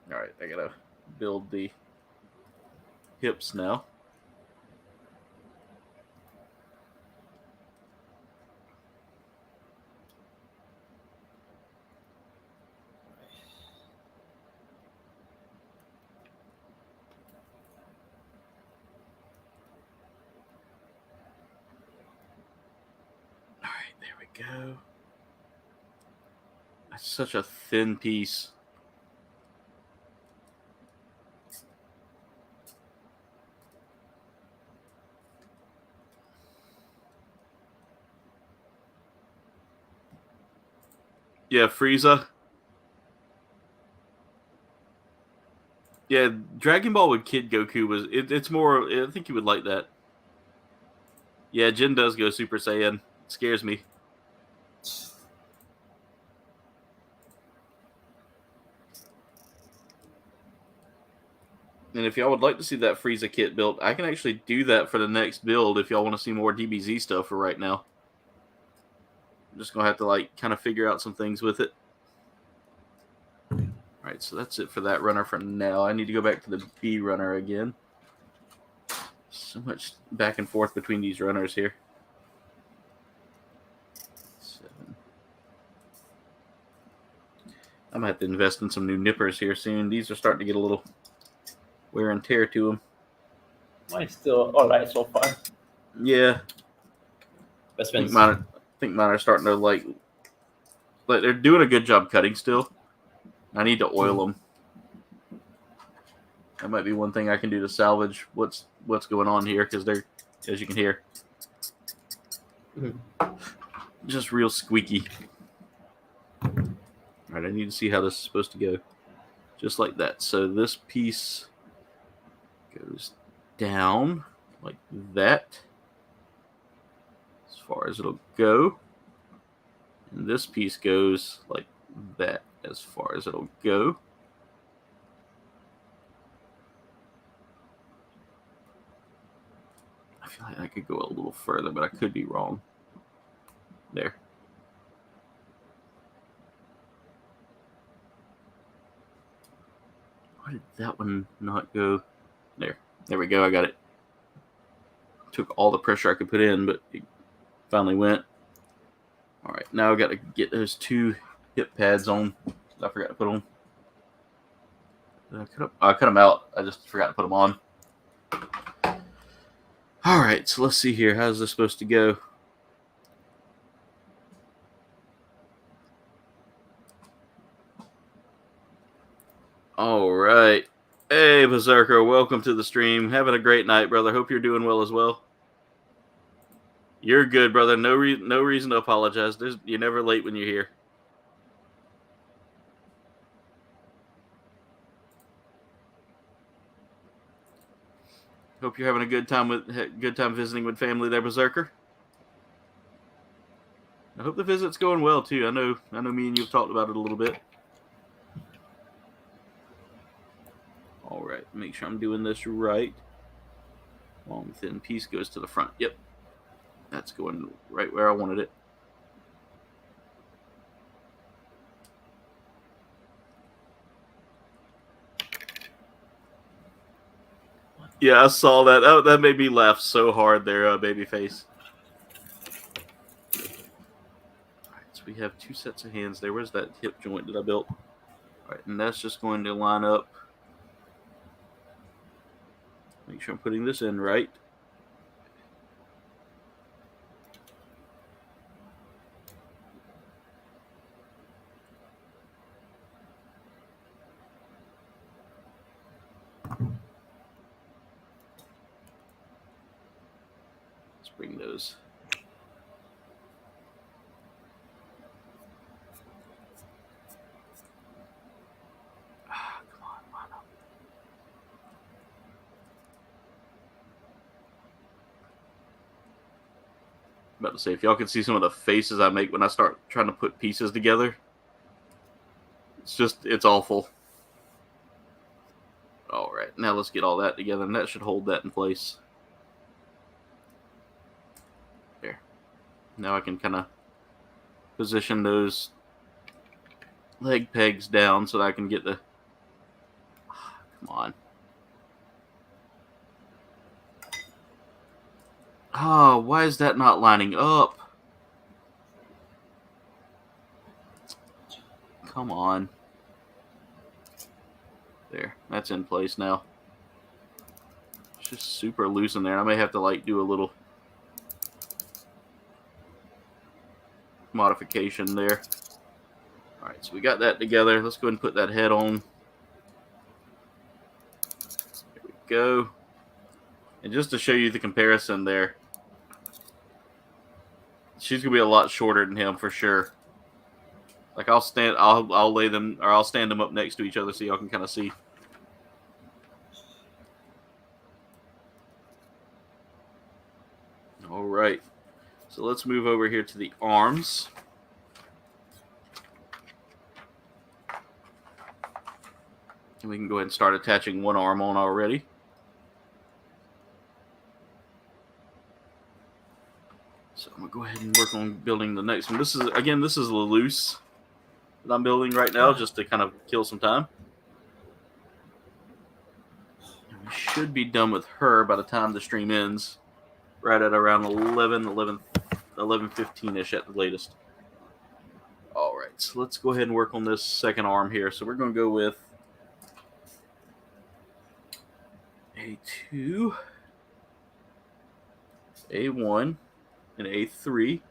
All right, I gotta build the hips now. All right, there we go. That's such a thin piece. Yeah, Frieza. Yeah, Dragon Ball with Kid Goku it's more. I think you would like that. Yeah, Jin does go Super Saiyan. It scares me. And if y'all would like to see that Frieza kit built, I can actually do that for the next build if y'all want to see more DBZ stuff for right now. I'm just going to have to like kind of figure out some things with it. Alright, so that's it for that runner for now. I need to go back to the B runner again. So much back and forth between these runners here. 7. I'm going to have to invest in some new nippers here soon. These are starting to get a little wear and tear to them.
Mine's still alright so far.
Yeah.
I
think mine are starting to like they're doing a good job cutting still. I need to oil them. That might be one thing I can do to salvage what's going on here, because they're, as you can hear, just real squeaky. Alright, I need to see how this is supposed to go. Just like that. So this piece goes down like that as far as it'll go. And this piece goes like that as far as it'll go. I feel like I could go a little further, but I could be wrong. There. Why did that one not go? There. There we go. I got it. Took all the pressure I could put in, but it finally went. All right. Now I've got to get those 2 hip pads on. I forgot to put on. I cut them out. I just forgot to put them on. All right. So let's see here. How's this supposed to go? All right. Hey, Berserker, welcome to the stream. Having a great night, brother. Hope you're doing well as well. You're good, brother. No reason to apologize. You're never late when you're here. Hope you're having a good time visiting with family there, Berserker. I hope the visit's going well too. I know me and you have talked about it a little bit. All right, make sure I'm doing this right. Long thin piece goes to the front. Yep. That's going right where I wanted it. Yeah, I saw that. That made me laugh so hard there, babyface. All right, so we have 2 sets of hands there. Where's that hip joint that I built? All right, and that's just going to line up. Make sure I'm putting this in right. Let's bring those. Come on, line up. About to say, if y'all can see some of the faces I make when I start trying to put pieces together, it's awful. All right, now let's get all that together, and that should hold that in place. There. Now I can kind of position those leg pegs down so that I can get the... Come on. Oh, why is that not lining up? Come on. There, that's in place now. It's just super loose in there. I may have to like do a little modification there. All right, so we got that together. Let's go ahead and put that head on. There we go. And just to show you the comparison there, she's gonna be a lot shorter than him for sure. Like I'll lay them, or I'll stand them up next to each other so y'all can kind of see. All right, so let's move over here to the arms. And we can go ahead and start attaching one arm on already. So I'm going to go ahead and work on building the next one. This is the loose that I'm building right now, just to kind of kill some time. And we should be done with her by the time the stream ends, right at around 11:15-ish at the latest. All right, so let's go ahead and work on this second arm here. So we're going to go with A2, A1, and A3.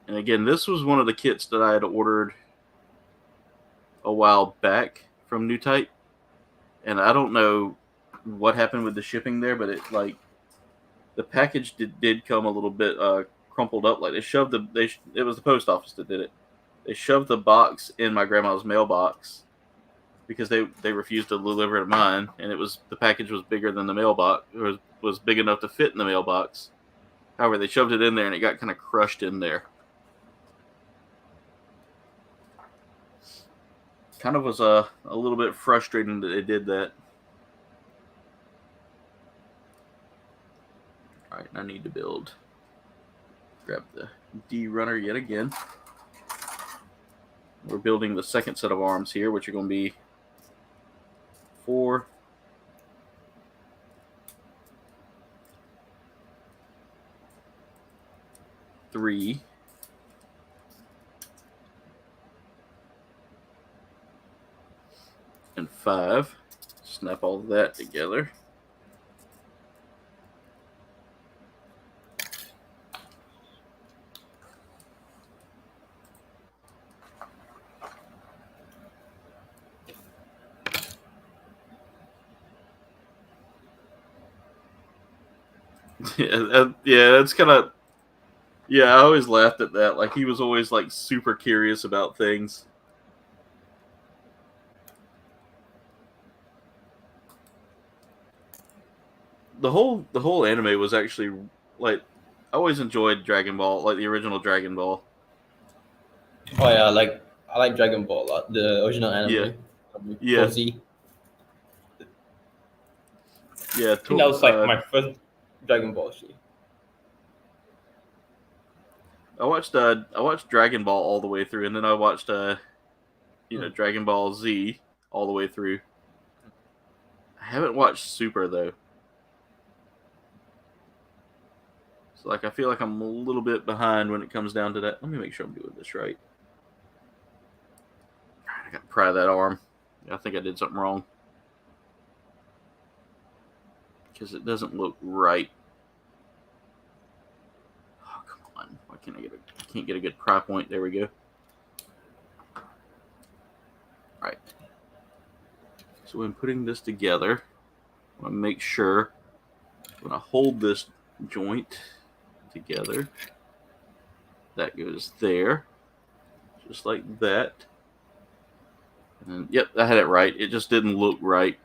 And again, this was one of the kits that I had ordered a while back from New Type. And I don't know what happened with the shipping there, but the package did come a little bit crumpled up. Like it was the post office that did it. They shoved the box in my grandma's mailbox because they refused to deliver to mine, and the package was bigger than the mailbox. It was big enough to fit in the mailbox. However, they shoved it in there and it got kind of crushed in there. Kind of was a little bit frustrating that they did that. All right, I need to grab the D runner yet again. We're building the second set of arms here, which are going to be 4, 3, and 5. Snap all of that together. Yeah, that's kind of... Yeah, I always laughed at that. Like, he was always, like, super curious about things. The whole anime was actually, like... I always enjoyed Dragon Ball, like the original Dragon Ball.
Oh yeah, I like Dragon Ball a lot, the original anime.
Yeah.
Z.
Yeah,
I think that was like my first Dragon Ball Z.
I watched Dragon Ball all the way through, and then I watched Dragon Ball Z all the way through. I haven't watched Super though. So I feel like I'm a little bit behind when it comes down to that. Let me make sure I'm doing this right. I gotta pry that arm. I think I did something wrong. Because it doesn't look right. Oh, come on. Why can't I can't get a good pry point? There we go. Alright. So when putting this together, I want to make sure I'm going to hold this joint together. That goes there. Just like that. And then, yep, I had it right. It just didn't look right.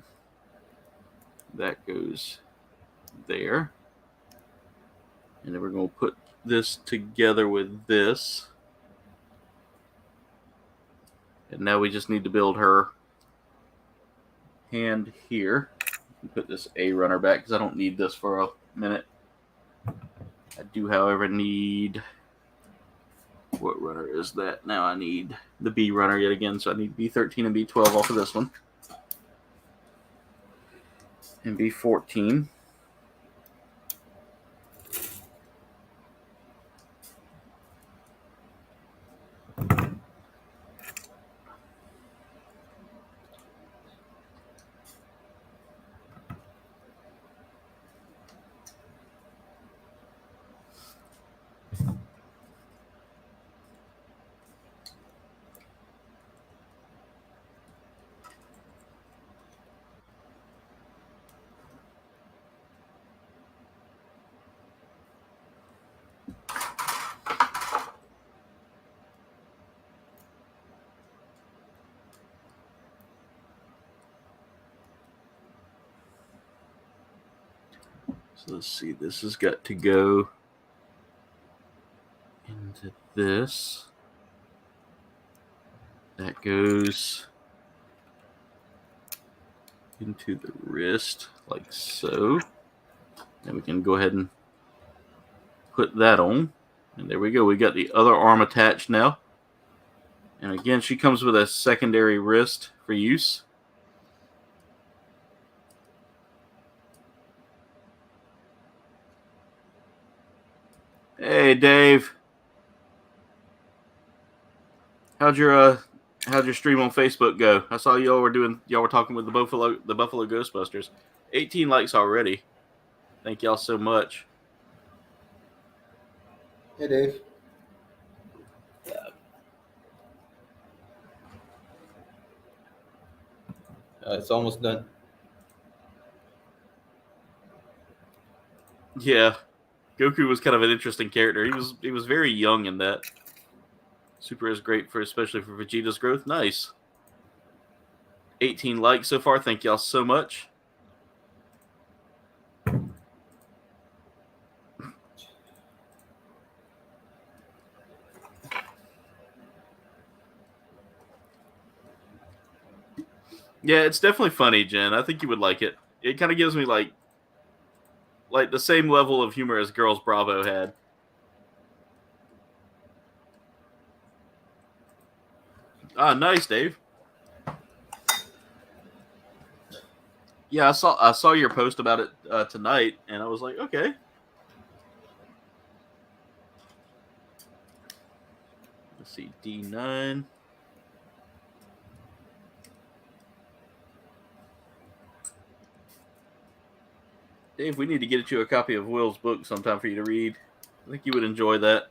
That goes there. And then we're going to put this together with this. And now we just need to build her hand here. Put this A runner back because I don't need this for a minute. I do, however, need... What runner is that? Now I need the B runner yet again, so I need B13 and B12 off of this one. And B14. So let's see. This has got to go into this. That goes into the wrist like so. And we can go ahead and put that on. And there we go. We got the other arm attached now. And again, she comes with a secondary wrist for use. Hey, Dave. How'd your stream on Facebook go? I saw y'all were talking with the Buffalo Ghostbusters. 18 likes already. Thank y'all so much.
Hey, Dave. It's almost done.
Yeah, Goku was kind of an interesting character. He was very young in that. Super is great especially for Vegeta's growth. Nice. 18 likes so far. Thank y'all so much. Yeah, it's definitely funny, Jen. I think you would like it. It kind of gives me like the same level of humor as Girls Bravo had. Ah, nice, Dave. Yeah, I saw your post about it tonight, and I was like, okay. Let's see, D9. Dave, we need to get you a copy of Will's book sometime for you to read. I think you would enjoy that.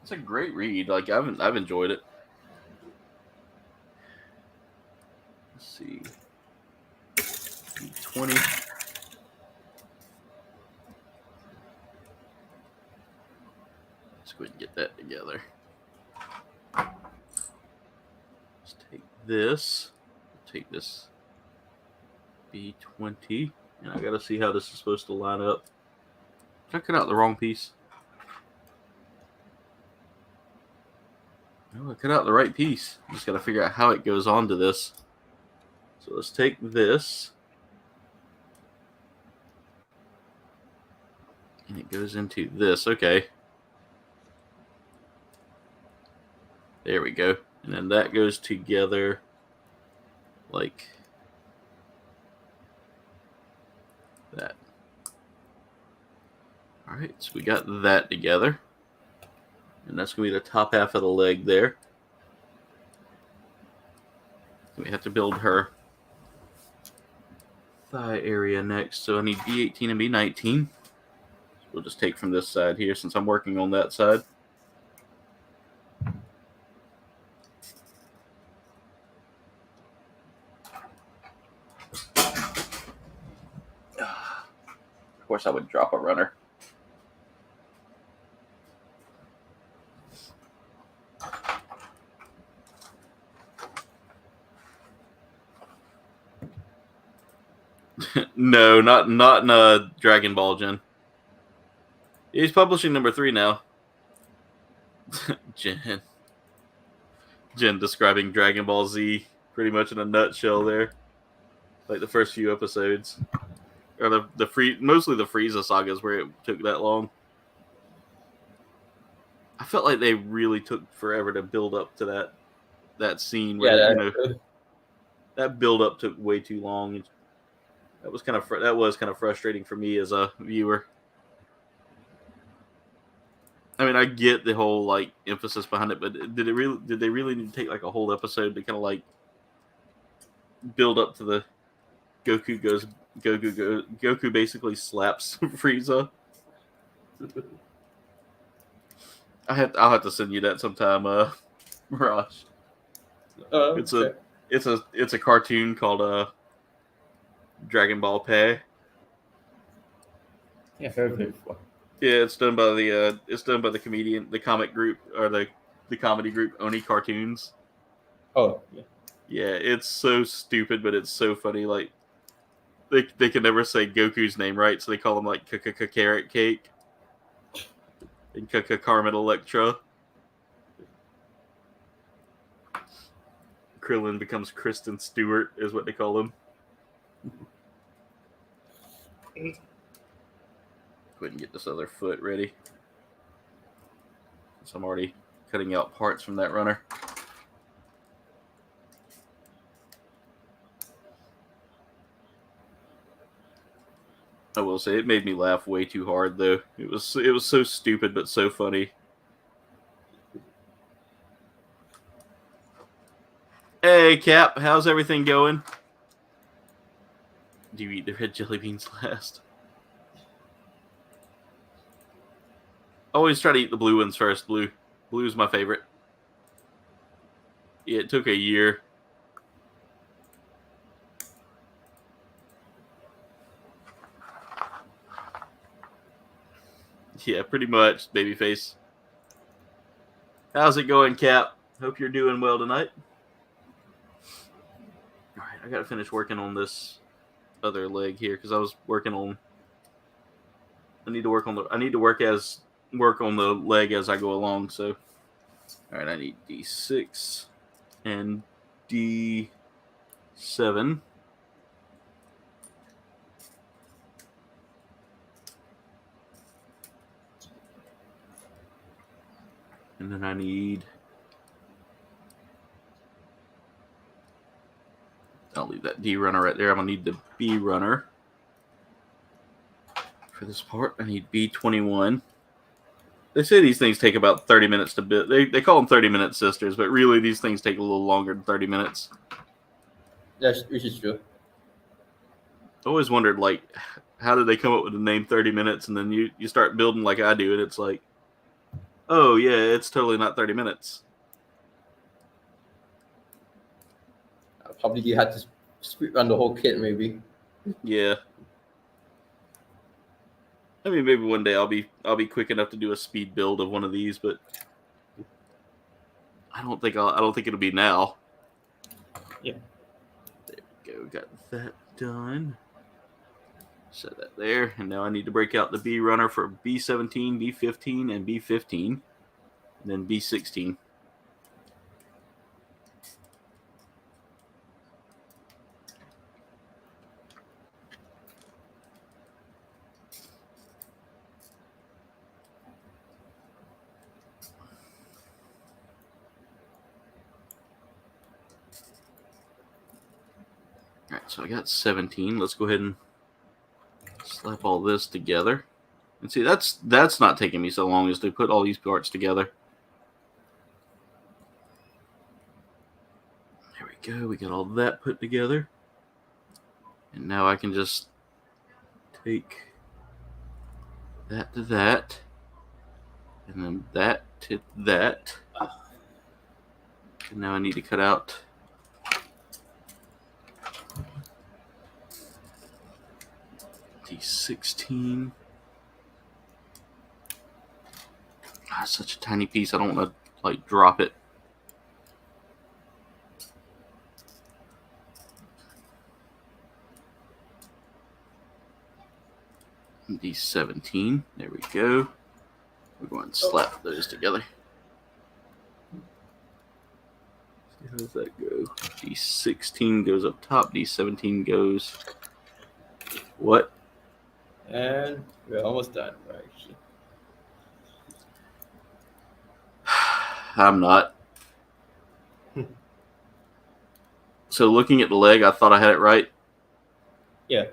It's a great read. Like I've enjoyed it. Let's see. 20. Let's go ahead and get that together. Let's take this. Take this B20. And I gotta see how this is supposed to line up. Did I cut out the wrong piece? No, I cut out the right piece. Just gotta figure out how it goes onto this. So let's take this. And it goes into this. Okay. There we go. And then that goes together like that. All right, so we got that together. And that's going to be the top half of the leg there. We have to build her thigh area next. So I need B18 and B19. So we'll just take from this side here since I'm working on that side. Of course, I would drop a runner. No, not in Dragon Ball, Jen. He's publishing number 3 now. Jen describing Dragon Ball Z pretty much in a nutshell there. Like the first few episodes. Or mostly the Frieza sagas where it took that long. I felt like they really took forever to build up to that scene where that build up took way too long. That was kind of frustrating for me as a viewer. I mean, I get the whole like emphasis behind it, but did they really need to take like a whole episode to kind of like build up to the Goku basically slaps Frieza? I'll have to send you that sometime, Mirage.
Okay.
It's a cartoon called Dragon Ball Pay.
Yeah, heard it before.
Yeah, it's done by the comic group or the comedy group Oni Cartoons.
Oh, yeah.
Yeah, it's so stupid, but it's so funny. Like they can never say Goku's name right, so they call him like Carrot Cake and Carmen Electra. Krillin becomes Kristen Stewart, is what they call him. Go ahead and get this other foot ready. So I'm already cutting out parts from that runner. I will say it made me laugh way too hard though. It was so stupid but so funny. Hey Cap, how's everything going? Do you eat the red jelly beans last? Always try to eat the blue ones first. Blue's my favorite. Yeah, it took a year. Yeah, pretty much, babyface. How's it going, Cap? Hope you're doing well tonight. All right, I gotta finish working on this other leg here because I was working on. I need to work on the leg as I go along. So, all right, I need D6 and D7. And then I need. I'll leave that D runner right there. I'm gonna need the B runner for this part. I need B21. They say these things take about 30 minutes to build. They call them 30-minute sisters, but really these things take a little longer than 30 minutes.
Which is true.
I always wondered, like, how did they come up with the name 30 minutes, and then you start building like I do, and it's like, oh yeah, it's totally not 30 minutes.
Probably you had to speed run the whole kit, maybe.
Yeah. I mean, maybe one day I'll be quick enough to do a speed build of one of these, but I don't think it'll be now.
Yeah.
There we go. Got that done. Set that there, and now I need to break out the B runner for B17, B15, and B15, and then B16. All right, so I got 17. Let's go ahead and slap all this together. And see, that's not taking me so long as to put all these parts together. There we go. We got all that put together. And now I can just take that to that. And then that to that. And now I need to cut out D16. God, such a tiny piece. I don't want to like drop it. D17. There we go. We're going to slap those together. See how does that go? D16 goes up top. D17 goes. What?
And we're almost done, right?
I'm not. So looking at the leg, I thought I had it right.
Yeah.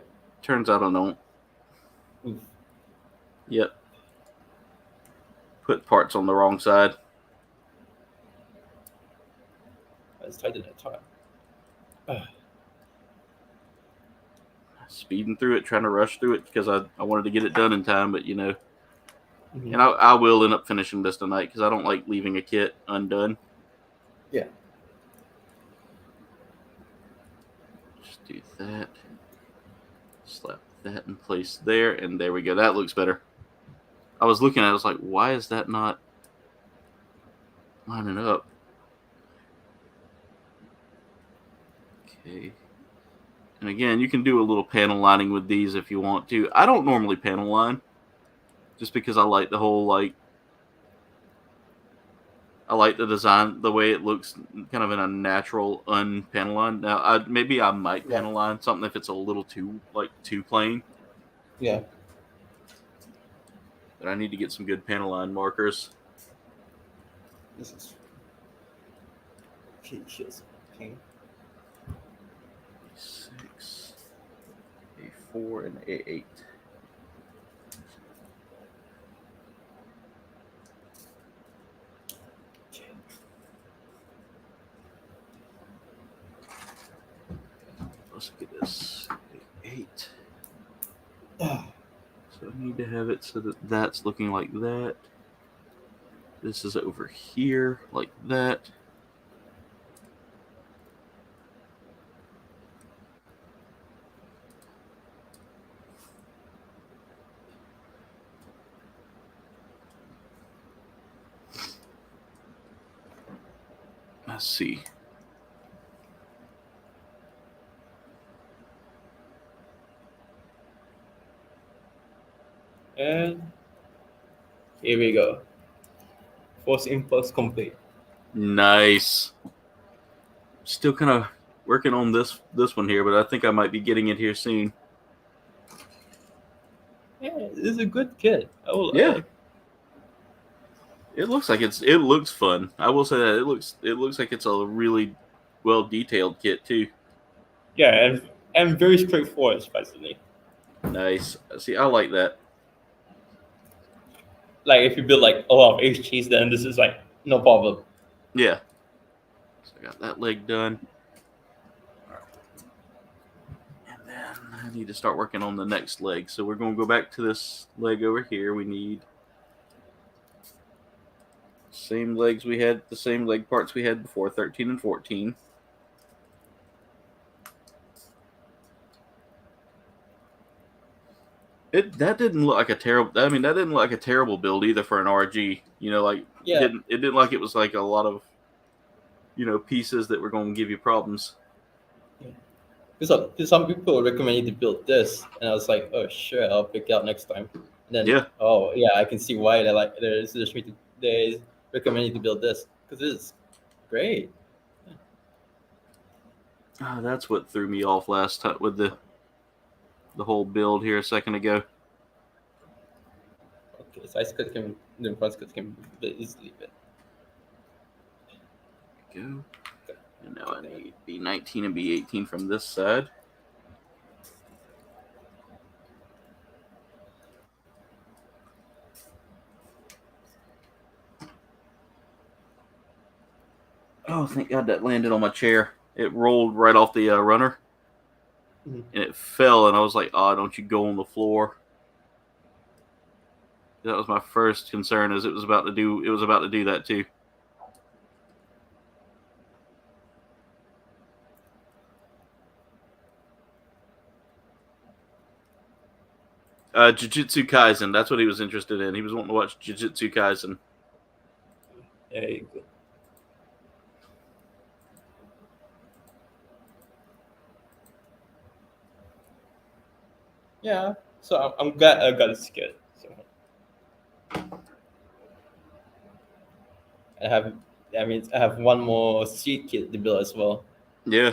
Turns out I don't.
Oof.
Yep. Put parts on the wrong side.
Let's tighten that time.
Speeding through it, trying to rush through it because I wanted to get it done in time, but you know.
Mm-hmm.
And I will end up finishing this tonight because I don't like leaving a kit undone.
Yeah.
Just do that. Slap that in place there, and there we go. That looks better. I was looking at it, I was like, why is that not lining up? Okay. And again, you can do a little panel lining with these if you want to. I don't normally panel line, just because I like the whole, like, I like the design, the way it looks kind of in a natural unpanel line. Now, maybe I might panel line something if it's a little too plain.
Yeah.
But I need to get some good panel line markers.
This is okay.
6, A4, and A8. Let's look at this. A8. So I need to have it so that that's looking like that. This is over here, like that. Let's see.
And here we go. Force impulse complete.
Nice. Still kind of working on this one here, but I think I might be getting it here soon.
Yeah, this is a good kit.
Yeah. It looks like it looks fun. I will say that it looks like it's a really well detailed kit too.
Yeah, and very straightforward, surprisingly.
Nice. See, I like that.
Like if you build like a lot of HGs, then this is like no problem.
Yeah. So I got that leg done. And then I need to start working on the next leg. So we're going to go back to this leg over here. We need same legs we had, the same leg parts we had before, 13 and 14. That didn't look like a terrible. I mean, that didn't look like a terrible build either for an RG. You know, like it didn't like it was like a lot of, pieces that were going to give you problems.
Yeah. Because some people recommend you to build this, and I was like, oh sure, I'll pick it out next time. And then I can see why they recommend you to build this because it's great.
That's what threw me off last time with the whole build here a second ago.
Okay, so the front cut can be easily fit.
Go. And now I need B19 and B18 from this side. Oh, thank God that landed on my chair. It rolled right off the runner. And it fell, and I was like, "Oh, don't you go on the floor?" That was my first concern, as it was about to do that too. Jujutsu Kaisen, that's what he was interested in. He was wanting to watch Jujutsu Kaisen.
There you go. Yeah, so I'm glad I got this kit. So I have one more seed kit to build as well.
Yeah.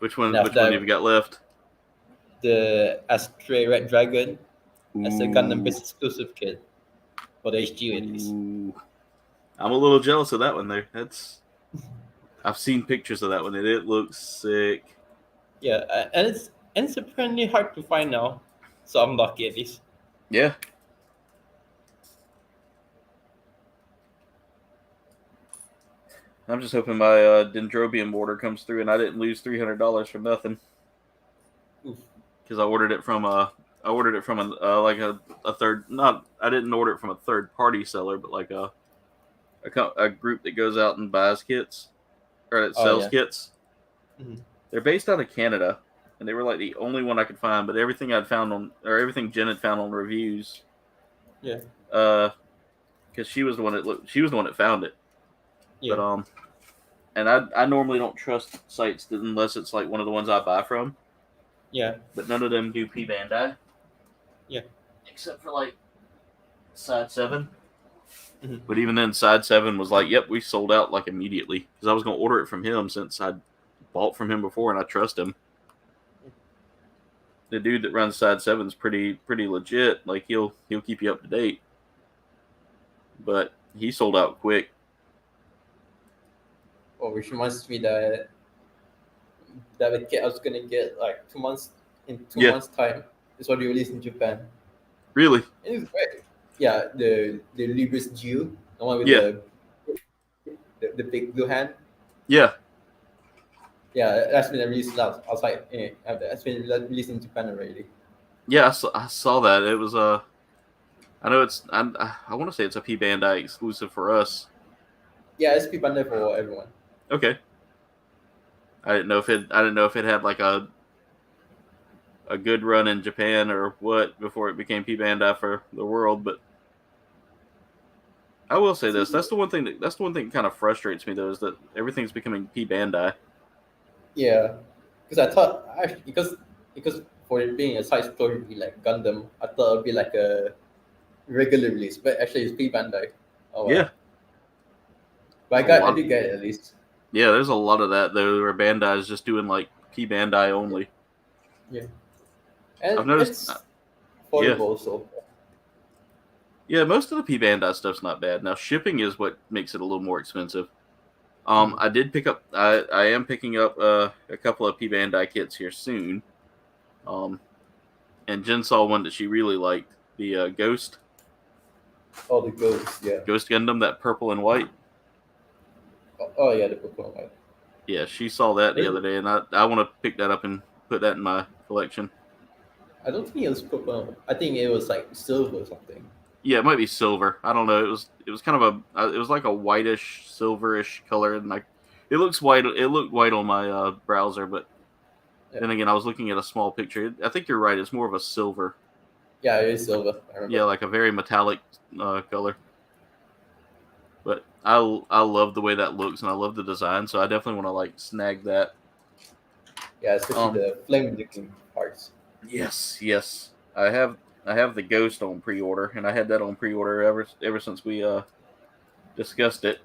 Which one have you got left?
The Astray Red Dragon. That's a Gundam-based exclusive kit for the HG ladies.
I'm a little jealous of that one there. I've seen pictures of that one, and it looks sick.
Yeah, and it's apparently hard to find now, so I'm lucky at least.
Yeah. I'm just hoping my Dendrobium order comes through, and I didn't lose $300 for nothing. Because I ordered it from a third. Not I didn't order it from a third party seller, but like a group that goes out and buys kits or that sells kits.
Mm-hmm.
They're based out of Canada, and they were like the only one I could find. But everything everything Jen had found on reviews.
Yeah.
Because she was the one that found it. Yeah. But and I normally don't trust sites unless it's like one of the ones I buy from.
Yeah.
But none of them do P Bandai.
Yeah.
Except for like Side 7.
Mm-hmm.
But even then, Side 7 was like, yep, we sold out like immediately. Because I was going to order it from him since I'd bought from him before and I trust him. The dude that runs Side 7 is pretty legit. Like, he'll keep you up to date. But he sold out quick.
Oh, which reminds me that the kit I was gonna get like 2 months in 2 months time is already released in Japan.
Really?
And it's great. Yeah, the Libris Geo, the one with
Yeah.
the big blue hand.
Yeah.
Yeah, that's been released last. I was like, that's been released in Japan already.
Yeah, I saw that. It was I know it's I want to say it's a P Bandai exclusive for us.
Yeah, it's people there for everyone.
Okay. I didn't know if it had like a good run in Japan or what before it became P Bandai for the world, but I will say this: that's the one thing that kind of frustrates me though, is that everything's becoming P Bandai.
Yeah, because I thought because for it being a side story like Gundam, I thought it'd be like a regular release, but actually it's P Bandai. Oh well.
Yeah,
But I did get it at least.
yeah. There's a lot of that though, where Bandai is just doing like P Bandai only.
Yeah, and
I've noticed.
it's affordable, so
Yeah, most of the P Bandai stuff's not bad. Now shipping is what makes it a little more expensive. I did pick up. I am picking up a couple of P Bandai kits here soon. And Jen saw one that she really liked, the Ghost.
all the ghosts, yeah.
Ghost Gundam, that purple and white.
Oh yeah, the purple one.
Yeah, she saw that the other day, and I want to pick that up and put that in my collection.
I don't think it was purple. I think it was like silver or something.
Yeah, it might be silver. I don't know. It was kind of it was like a whitish, silverish color, and it looks white. It looked white on my browser, but then again, I was looking at a small picture. I think you're right. It's more of a silver.
Yeah, it is silver. I remember.
Yeah, like a very metallic color. But I love the way that looks, and I love the design, so I definitely want to like snag that.
Yeah, especially the flame-looking parts.
Yes. I have the Ghost on pre-order, and I had that on pre-order ever since we discussed it.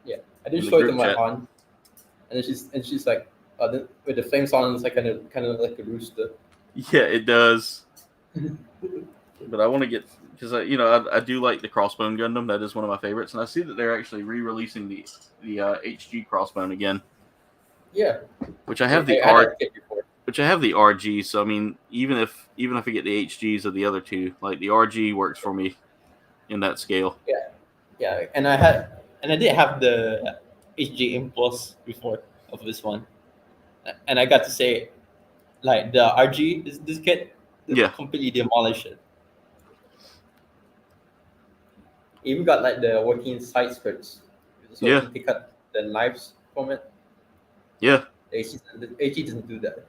Yeah, I did show it to my aunt, and she's like, with the flame sound, it's like kind of like a rooster.
Yeah, it does. But I want to get, because I do like the Crossbone Gundam. That is one of my favorites, and I see that they're actually re-releasing the HG Crossbone again.
Yeah,
which I have the RG. So I mean, even if I get the HGs of the other two, like the RG works for me in that scale.
Yeah, and I did have the HG Impulse before of this one, and I got to say, like the RG, this kit, completely demolished it. Even got like the working side skirts, so you can cut the knives from it.
Yeah.
The HG doesn't do that.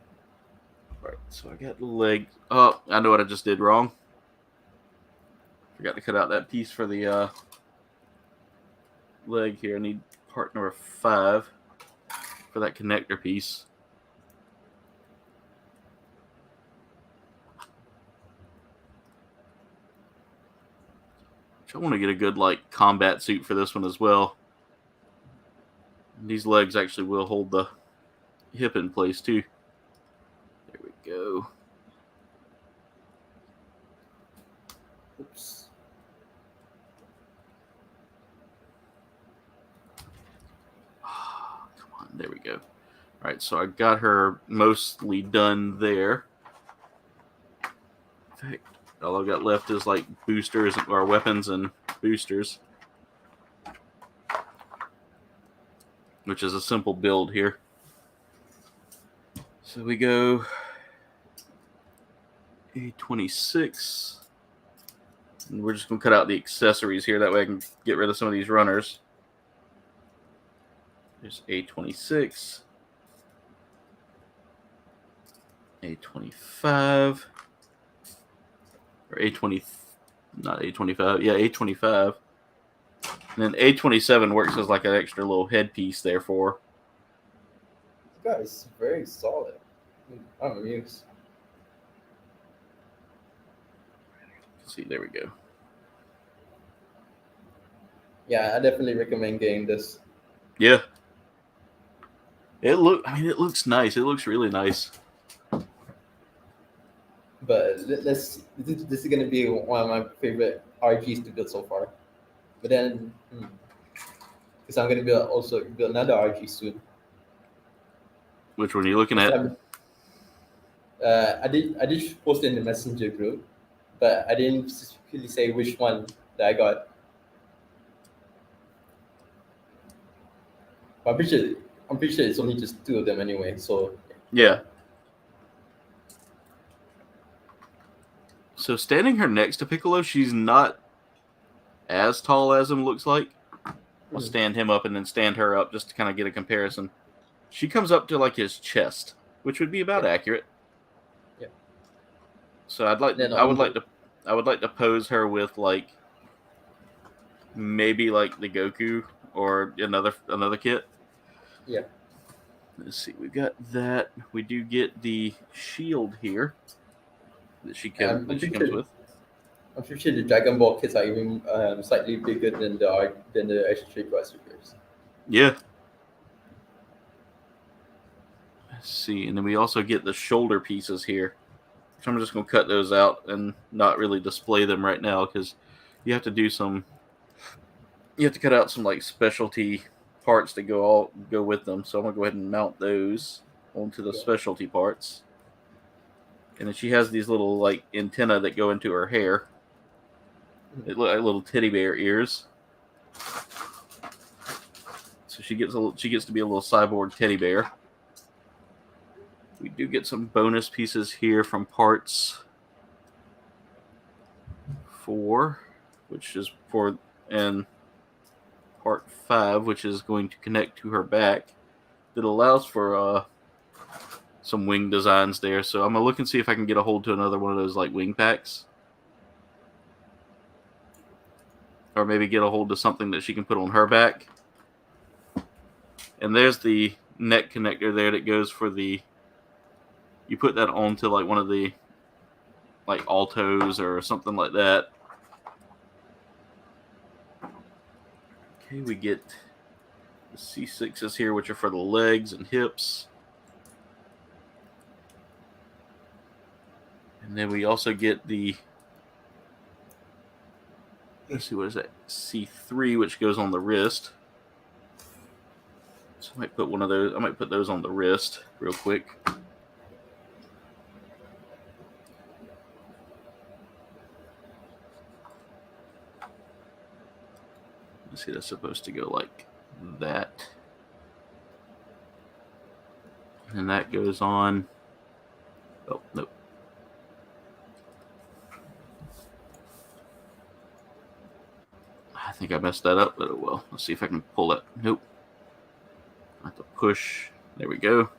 Right, so I got the leg. Oh, I know what I just did wrong. Forgot to cut out that piece for the leg here. I need part number 5 for that connector piece. I want to get a good like combat suit for this one as well. And these legs actually will hold the hip in place too. There we go.
Oops.
Oh, come on, there we go. All right, so I got her mostly done there. In fact, all I've got left is like boosters or weapons and boosters, which is a simple build here. So we go A26, and we're just going to cut out the accessories here. That way I can get rid of some of these runners. There's A26, A25, or A20, not A25, yeah, A25. And then A27 works as like an extra little headpiece there for her.
This guy is very solid. I'm amused.
See, there we go.
Yeah, I definitely recommend getting this.
Yeah. It looks nice. It looks really nice.
But this is gonna be one of my favorite RGs to build so far. But then, because I'm gonna also build another RG soon.
Which one are you looking at?
I did post it in the messenger group, but I didn't specifically say which one that I got. But I'm pretty sure it's only just 2 of them anyway. So
Yeah. So standing her next to Piccolo, she's not as tall as him, looks like. I'll stand him up and then stand her up just to kind of get a comparison. She comes up to like his chest, which would be about accurate.
Yeah.
So I would like to pose her with like maybe like the Goku or another kit.
Yeah.
Let's see, we got that. We do get the shield here that she comes with.
I'm pretty sure the Dragon Ball kits are even slightly bigger than the extra figures.
Yeah. Let's see, and then we also get the shoulder pieces here. Which I'm just going to cut those out and not really display them right now because you have to cut out some like specialty parts to go with them. So I'm going to go ahead and mount those onto the specialty parts. And then she has these little like antennae that go into her hair. They look like little teddy bear ears. So she gets to be a little cyborg teddy bear. We do get some bonus pieces here from parts 4, which is and part 5, which is going to connect to her back. That allows for some wing designs there. So I'm gonna look and see if I can get a hold to another one of those like wing packs, or maybe get a hold of something that she can put on her back. And there's the neck connector there that goes for the. You put that onto like one of the like altos or something like that. Okay, we get the C6s here, which are for the legs and hips. And then we also get the, let's see, what is that? C3, which goes on the wrist. So I might put those on the wrist real quick. Let's see, that's supposed to go like that. And that goes on. Oh, nope. I think I messed that up, but oh well. Let's see if I can pull that. Nope. I have to push. There we go.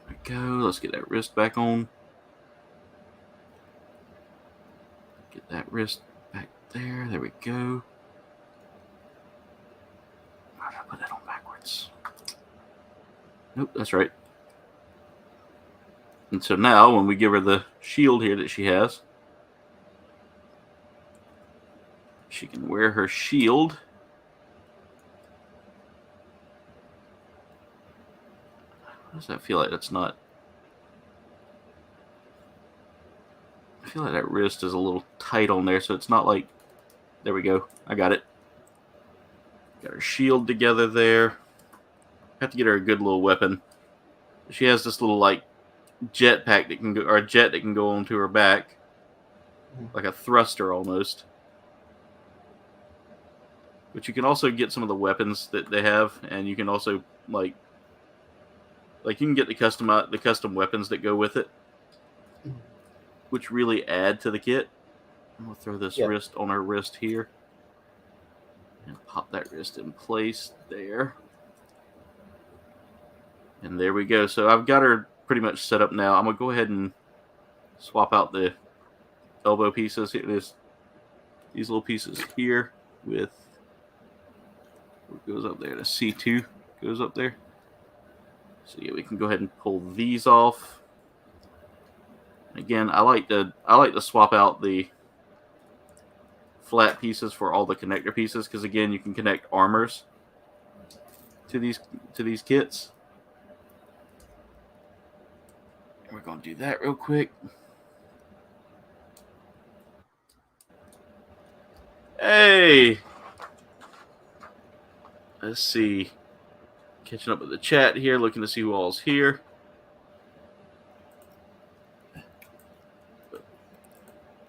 There we go. Let's get that wrist back on. Get that wrist back there. There we go. Why did I put that on backwards? Nope, that's right. And so now, when we give her the shield here that she has, she can wear her shield. What does that feel like? That's not. I feel like that wrist is a little tight on there, so it's not like. There we go. I got it. Got her shield together there. Have to get her a good little weapon. She has this little like jetpack that can go, or a jet that can go onto her back, like a thruster almost. But you can also get some of the weapons that they have, and you can also like you can get the custom weapons that go with it, which really add to the kit. I'm gonna throw this wrist on her wrist here, and pop that wrist in place there. And there we go. So I've got her pretty much set up now. I'm gonna go ahead and swap out the elbow pieces. Here it is. These little pieces here with what goes up there. The C2 goes up there. So yeah, we can go ahead and pull these off. Again, I like to swap out the flat pieces for all the connector pieces because again, you can connect armors to these kits. And we're going to do that real quick. Hey, let's see. Catching up with the chat here, looking to see who all's here.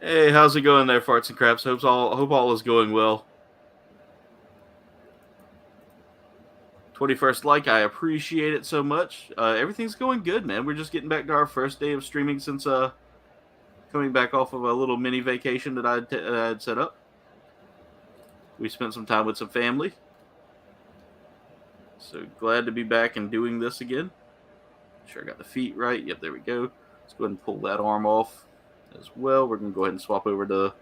Hey, how's it going there, Farts and Craps? Hope all is going well. 21st like, I appreciate it so much. Everything's going good, man. We're just getting back to our first day of streaming since coming back off of a little mini vacation that I had set up. We spent some time with some family. So glad to be back and doing this again. Sure I got the feet right. Yep, there we go. Let's go ahead and pull that arm off as well. We're going to go ahead and swap over to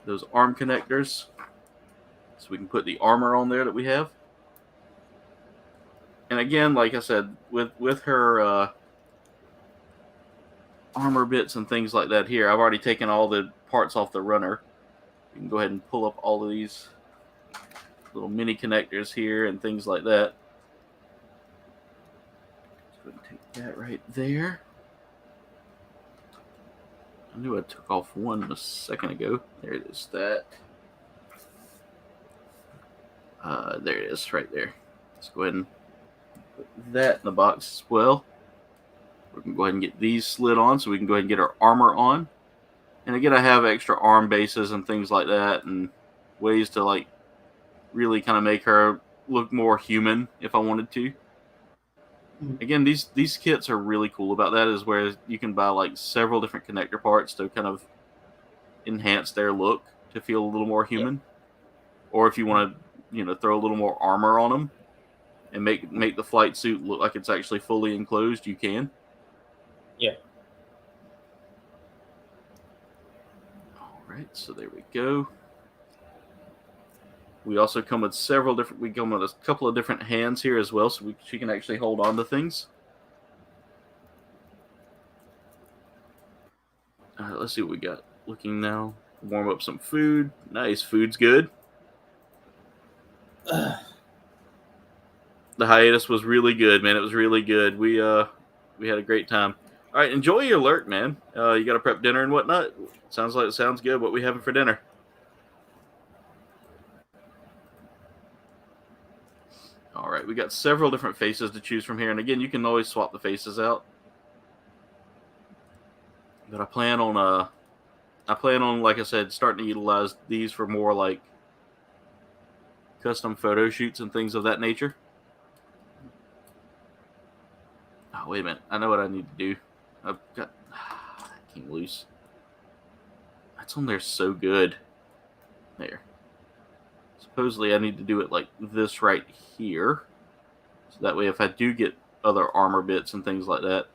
those arm connectors so we can put the armor on there that we have. And again, like I said, with her armor bits and things like that here, I've already taken all the parts off the runner. You can go ahead and pull up all of these little mini connectors here and things like that. So take that right there. I knew I took off one a second ago. There it is. That. There it is, right there. Let's go ahead and put that in the box as well. We're going to go ahead and get these slid on so we can go ahead and get our armor on. And again, I have extra arm bases and things like that and ways to like really kind of make her look more human if I wanted to. Again, these kits are really cool about that is where you can buy like several different connector parts to kind of enhance their look to feel a little more human. Yeah. Or if you want to, throw a little more armor on them and make the flight suit look like it's actually fully enclosed, you can.
Yeah.
All right, so there we go. We also come with we come with a couple of different hands here as well, so she can actually hold on to things. All right, let's see what we got. Looking now, warm up some food. Nice, food's good. The hiatus was really good, man. It was really good. We had a great time. All right, enjoy your lurk, man. You got to prep dinner and whatnot. Sounds good. What we having for dinner? All right, we got several different faces to choose from here, and again, you can always swap the faces out. But I plan on, like I said, starting to utilize these for more like custom photo shoots and things of that nature. Oh, wait a minute. I know what I need to do. I've got... that came loose. That's on there so good. There. Supposedly I need to do it like this right here. So that way if I do get other armor bits and things like that,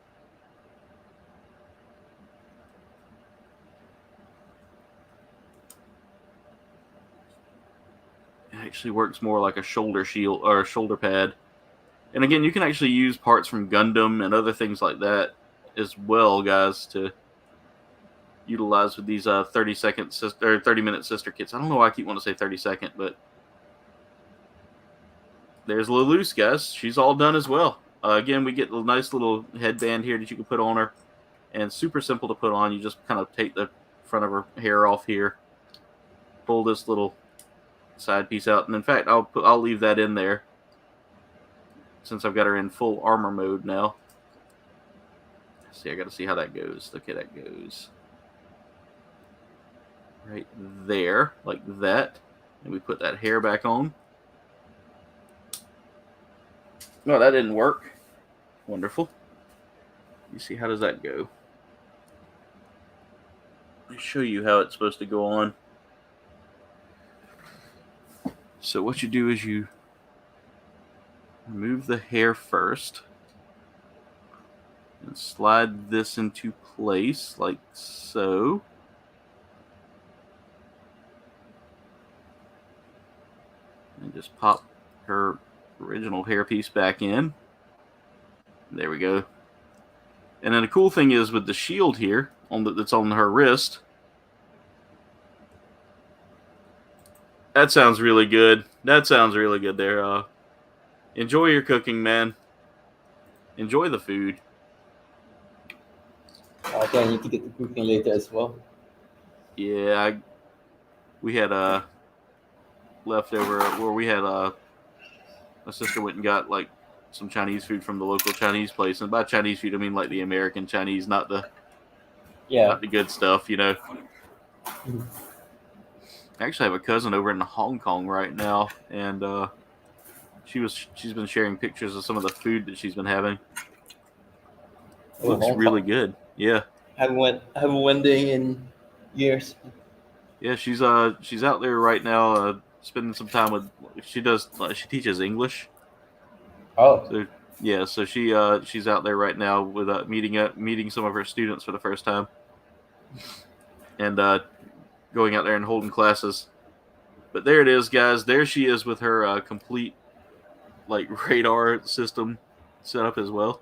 it actually works more like a shoulder shield or a shoulder pad. And again, you can actually use parts from Gundam and other things like that as well, guys, to utilize with these 30-minute sister kits. I don't know why I keep wanting to say 30-second, but there's Lelouch, guys. She's all done as well. Again, we get a nice little headband here that you can put on her, and super simple to put on. You just kind of take the front of her hair off here, pull this little side piece out, and in fact, I'll leave that in there since I've got her in full armor mode now. See, I got to see how that goes. Look how that goes. Right there, like that. And we put that hair back on. No, that didn't work. Wonderful. You see, how does that go? Let me show you how it's supposed to go on. So what you do is you remove the hair first. And slide this into place like so. And just pop her original hairpiece back in. There we go. And then the cool thing is with the shield here that's on her wrist. That sounds really good. That sounds really good there. Enjoy your cooking, man. Enjoy the food.
Okay, I need to get the cooking later as well.
Yeah, we had leftover where we had my sister went and got like some Chinese food from the local Chinese place, and by Chinese food I mean like the American Chinese, not the good stuff, you know.
Mm-hmm.
I actually have a cousin over in Hong Kong right now, and she's been sharing pictures of some of the food that she's been having. It looks really good. Yeah.
Haven't went there in years.
Yeah, she's out there right now, spending some time with. She teaches English.
Oh.
So yeah, so she's out there right now with meeting some of her students for the first time, and going out there and holding classes. But there it is, guys. There she is with her complete like radar system set up as well.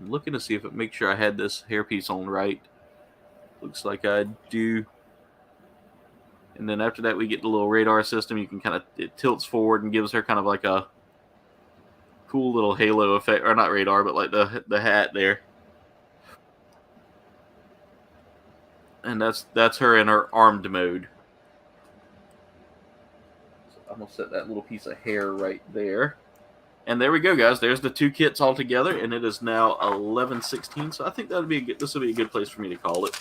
I'm looking to see if it makes sure I had this hairpiece on right. Looks like I do. And then after that, we get the little radar system. You can it tilts forward and gives her kind of like a cool little halo effect, or not radar, but like the hat there. And that's her in her armed mode. So I'm gonna set that little piece of hair right there. And there we go, guys. There's the two kits all together, and it is now 11:16. So I think this will be a good place for me to call it.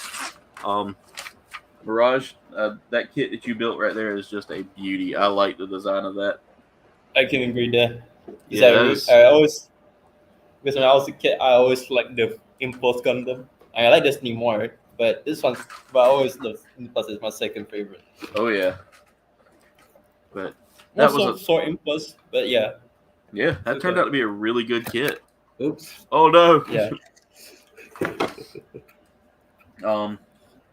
Mirage, that kit that you built right there is just a beauty. I like the design of that.
I can agree there.
Yeah,
because when I was a kid, I always liked the Impulse Gundam. I like this anymore, but I always love Impulse is my second favorite.
Oh yeah. But that was
a Impulse, but yeah.
Yeah, that turned out to be a really good kit.
Oops.
Oh no.
Yeah.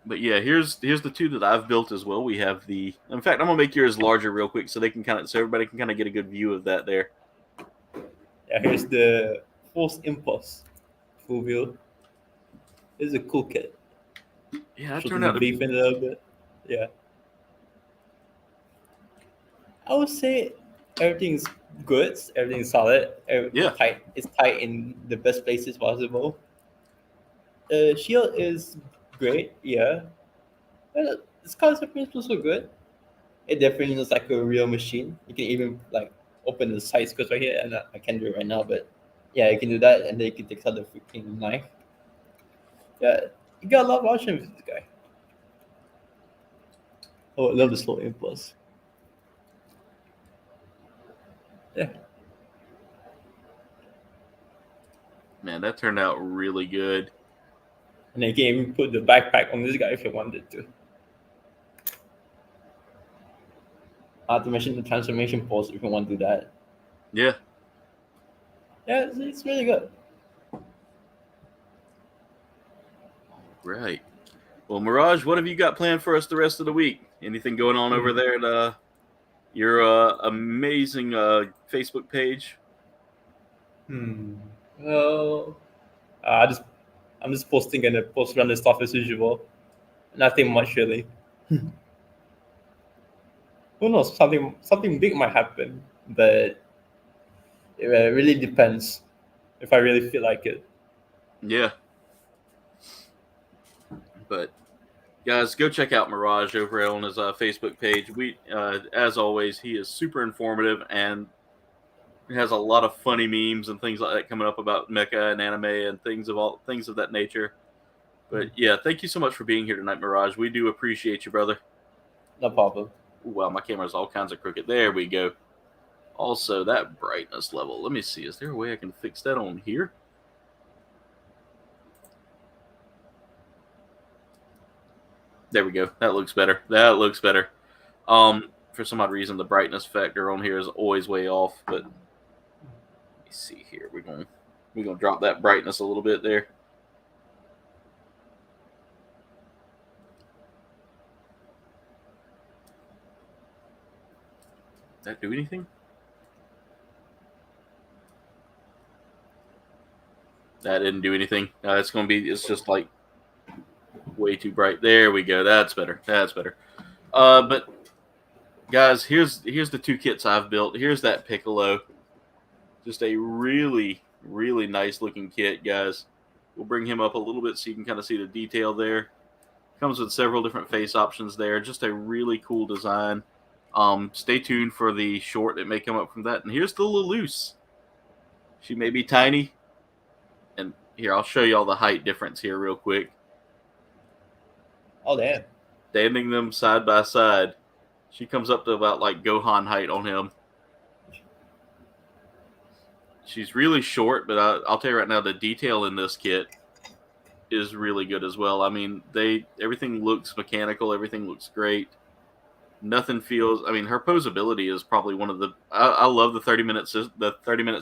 But yeah, here's the two that I've built as well. We have in fact, I'm gonna make yours larger real quick so everybody can kind of get a good view of that there.
Yeah, here's the Force Impulse full view. This is a cool kit.
Yeah, that turned out to
be a little bit. Yeah. I would say everything's good, everything's solid. Tight. It's tight in the best places possible. Shield is great, yeah. Its concept is also good. It definitely looks like a real machine. You can even like open the side skirts right here, and I can't do it right now, but yeah, you can do that, and then you can take out the freaking knife. Yeah, you got a lot of options with this guy. Oh, I love the slow impulse. Yeah.
Man, that turned out really good.
And then you can even put the backpack on this guy if you wanted to. Not to mention the transformation pose if you want to do that.
Yeah.
Yeah, it's really good.
Right. Well, Mirage, what have you got planned for us the rest of the week? Anything going on over there at your amazing Facebook page?
Well, I'm just posting and post random stuff as usual. Nothing much really. Who knows? Something big might happen, but it really depends if I really feel like it.
Yeah. But guys, go check out Mirage over on his Facebook page. We, as always, he is super informative and has a lot of funny memes and things like that coming up about mecha and anime and things of that nature. But yeah, thank you so much for being here tonight, Mirage. We do appreciate you, brother.
No problem.
Ooh, wow, my camera's all kinds of crooked. There we go. Also, that brightness level. Let me see. Is there a way I can fix that on here? There we go. That looks better. That looks better. For some odd reason, the brightness factor on here is always way off. But let me see here. We're going. We're going to drop that brightness a little bit there. Did that do anything? That didn't do anything. It's just like way too bright. There we go. That's better. That's better. But guys, here's the two kits I've built. Here's that Piccolo. Just a really, really nice looking kit, guys. We'll bring him up a little bit so you can kind of see the detail there. Comes with several different face options there. Just a really cool design. Stay tuned for the short that may come up from that. And here's the Lelouch. She may be tiny. And here, I'll show you all the height difference here real quick.
Oh, damn.
Standing them side by side, she comes up to about like Gohan height on him. She's really short, but I'll tell you right now, the detail in this kit is really good as well. I mean, everything looks mechanical. Everything looks great. Nothing feels. I mean, her posability is probably one of the. I love the 30-minute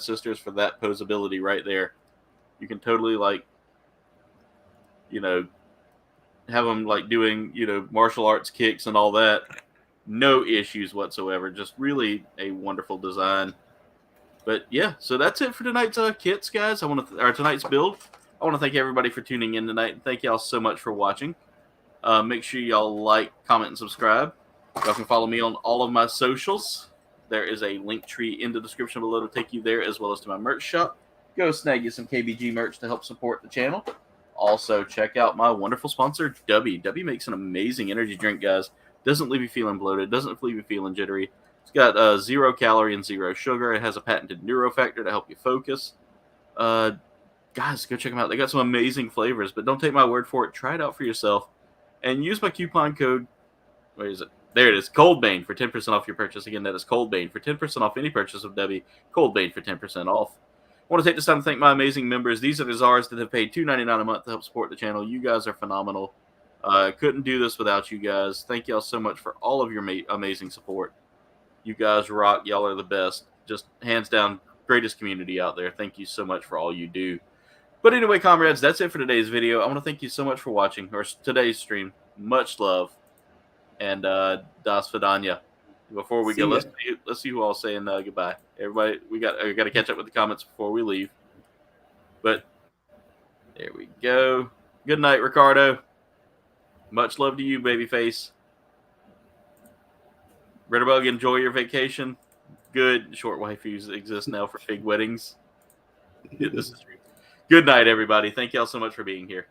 sisters for that posability right there. You can totally have them like doing martial arts kicks and all that. No issues whatsoever. Just really a wonderful design. But yeah, so that's it for tonight's kits, guys. Tonight's build. I want to thank everybody for tuning in tonight, and thank y'all so much for watching. Make sure y'all like, comment, and subscribe. Y'all can follow me on all of my socials. There is a link tree in the description below to take you there, as well as to my merch shop. Go snag you some KBG merch to help support the channel. Also, check out my wonderful sponsor, Dubby. Dubby makes an amazing energy drink, guys. Doesn't leave you feeling bloated. Doesn't leave you feeling jittery. It's got 0 calorie and 0 sugar. It has a patented neurofactor to help you focus. Guys, go check them out. They got some amazing flavors, but don't take my word for it. Try it out for yourself. And use my coupon code. Where is it? There it is. Coldbane for 10% off your purchase. Again, that is Coldbane for 10% off any purchase of Debbie. Coldbane for 10% off. I want to take this time to thank my amazing members. These are the czars that have paid $2.99 a month to help support the channel. You guys are phenomenal. Couldn't do this without you guys. Thank y'all so much for all of your amazing support. You guys rock. Y'all are the best. Just hands down, greatest community out there. Thank you so much for all you do. But anyway, comrades, that's it for today's video. I want to thank you so much for watching, or today's stream. Much love. And Das Vidanya. Before we go, let's see who all saying goodbye. Everybody, we got to catch up with the comments before we leave. But there we go. Good night, Ricardo. Much love to you, babyface. Ritterbug, enjoy your vacation. Good. Short waifus exist now for fig weddings. This is true. Good night, everybody. Thank y'all so much for being here.